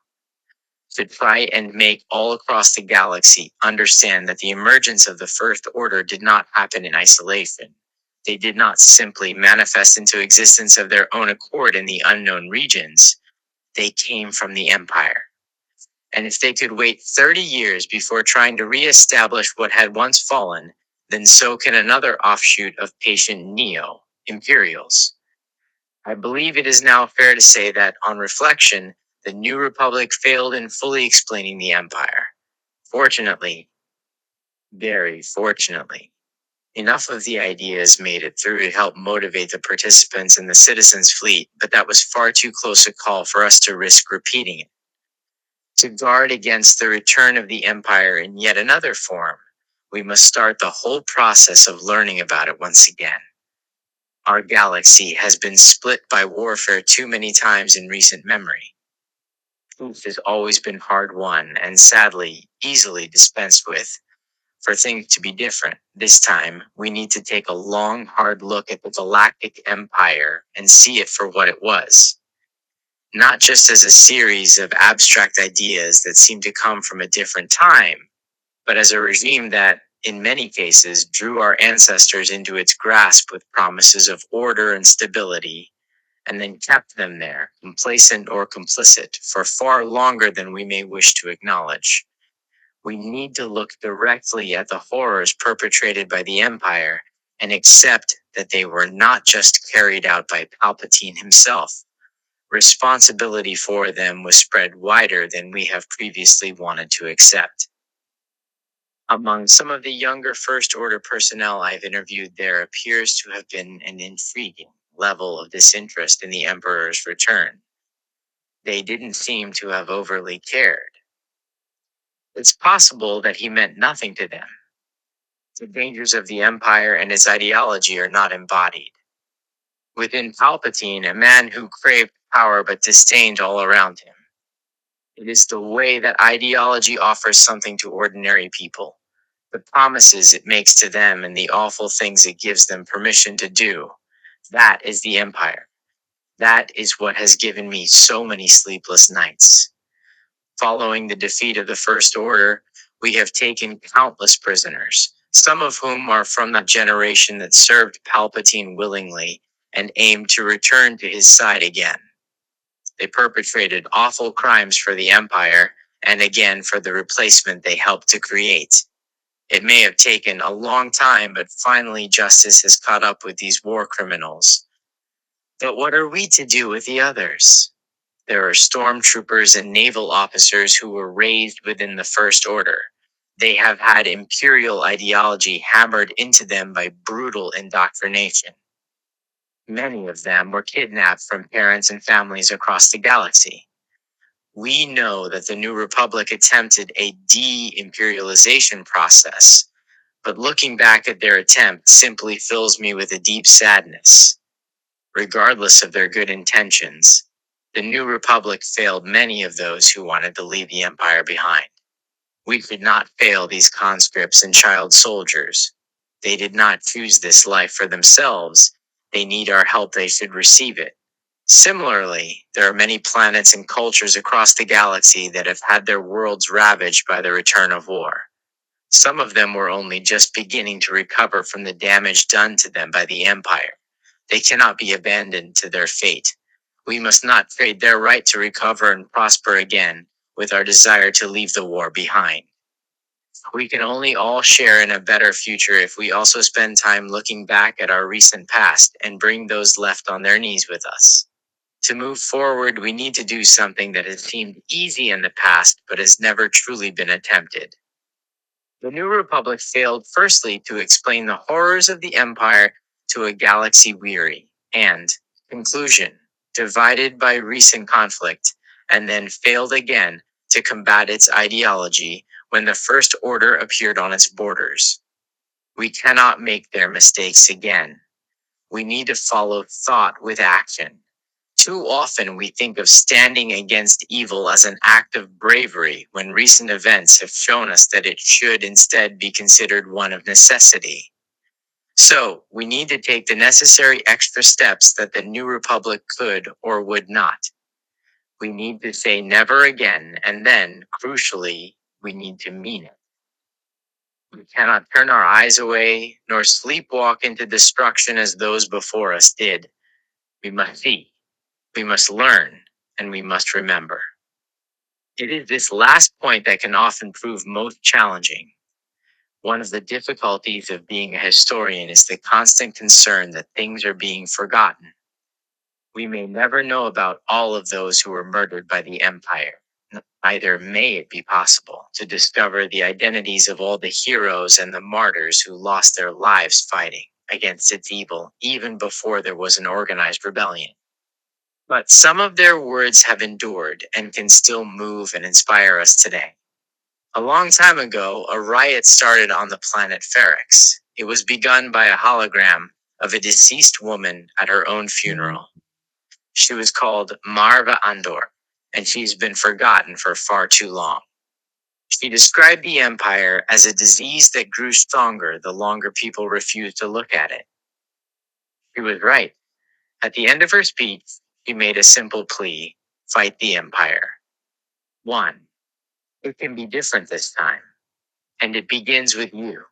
To try and make all across the galaxy understand that the emergence of the First Order did not happen in isolation. They did not simply manifest into existence of their own accord in the unknown regions. They came from the Empire. And if they could wait 30 years before trying to reestablish what had once fallen, then so can another offshoot of patient Neo, Imperials. I believe it is now fair to say that, on reflection, the New Republic failed in fully explaining the Empire. Fortunately, very fortunately, enough of the ideas made it through to help motivate the participants in the Citizens' Fleet, but that was far too close a call for us to risk repeating it. To guard against the return of the Empire in yet another form, we must start the whole process of learning about it once again. Our galaxy has been split by warfare too many times in recent memory. Truth has always been hard won and sadly, easily dispensed with. For things to be different, this time, we need to take a long, hard look at the Galactic Empire and see it for what it was. Not just as a series of abstract ideas that seem to come from a different time, but as a regime that, in many cases, drew our ancestors into its grasp with promises of order and stability, and then kept them there, complacent or complicit, for far longer than we may wish to acknowledge. We need to look directly at the horrors perpetrated by the Empire and accept that they were not just carried out by Palpatine himself. Responsibility for them was spread wider than we have previously wanted to accept. Among some of the younger First Order personnel I've interviewed, there appears to have been an intriguing level of disinterest in the Emperor's return. They didn't seem to have overly cared. It's possible that he meant nothing to them. The dangers of the Empire and its ideology are not embodied. Within Palpatine, a man who craved power but disdained all around him. It is the way that ideology offers something to ordinary people, the promises it makes to them and the awful things it gives them permission to do. That is the Empire. That is what has given me so many sleepless nights. Following the defeat of the First Order, we have taken countless prisoners, some of whom are from the generation that served Palpatine willingly and aimed to return to his side again. They perpetrated awful crimes for the Empire, and again for the replacement they helped to create. It may have taken a long time, but finally justice has caught up with these war criminals. But what are we to do with the others? There are stormtroopers and naval officers who were raised within the First Order. They have had imperial ideology hammered into them by brutal indoctrination. Many of them were kidnapped from parents and families across the galaxy. We know that the New Republic attempted a de-imperialization process, but looking back at their attempt simply fills me with a deep sadness. Regardless of their good intentions, the New Republic failed many of those who wanted to leave the Empire behind. We could not fail these conscripts and child soldiers. They did not choose this life for themselves. They need our help, they should receive it. Similarly, there are many planets and cultures across the galaxy that have had their worlds ravaged by the return of war. Some of them were only just beginning to recover from the damage done to them by the Empire. They cannot be abandoned to their fate. We must not trade their right to recover and prosper again with our desire to leave the war behind. We can only all share in a better future if we also spend time looking back at our recent past and bring those left on their knees with us. To move forward, we need to do something that has seemed easy in the past but has never truly been attempted. The New Republic failed firstly to explain the horrors of the Empire to a galaxy weary, and, conclusion, divided by recent conflict, and then failed again to combat its ideology when the First Order appeared on its borders. We cannot make their mistakes again. We need to follow thought with action. Too often we think of standing against evil as an act of bravery when recent events have shown us that it should instead be considered one of necessity. So, we need to take the necessary extra steps that the New Republic could or would not. We need to say never again, and then, crucially, we need to mean it. We cannot turn our eyes away, nor sleepwalk into destruction as those before us did. We must see, we must learn, and we must remember. It is this last point that can often prove most challenging. One of the difficulties of being a historian is the constant concern that things are being forgotten. We may never know about all of those who were murdered by the Empire. Neither may it be possible to discover the identities of all the heroes and the martyrs who lost their lives fighting against its evil, even before there was an organized rebellion. But some of their words have endured and can still move and inspire us today. A long time ago, a riot started on the planet Ferrix. It was begun by a hologram of a deceased woman at her own funeral. She was called Marva Andor, and she's been forgotten for far too long. She described the Empire as a disease that grew stronger the longer people refused to look at it. She was right. At the end of her speech, she made a simple plea: fight the Empire. 1. It can be different this time, and it begins with you.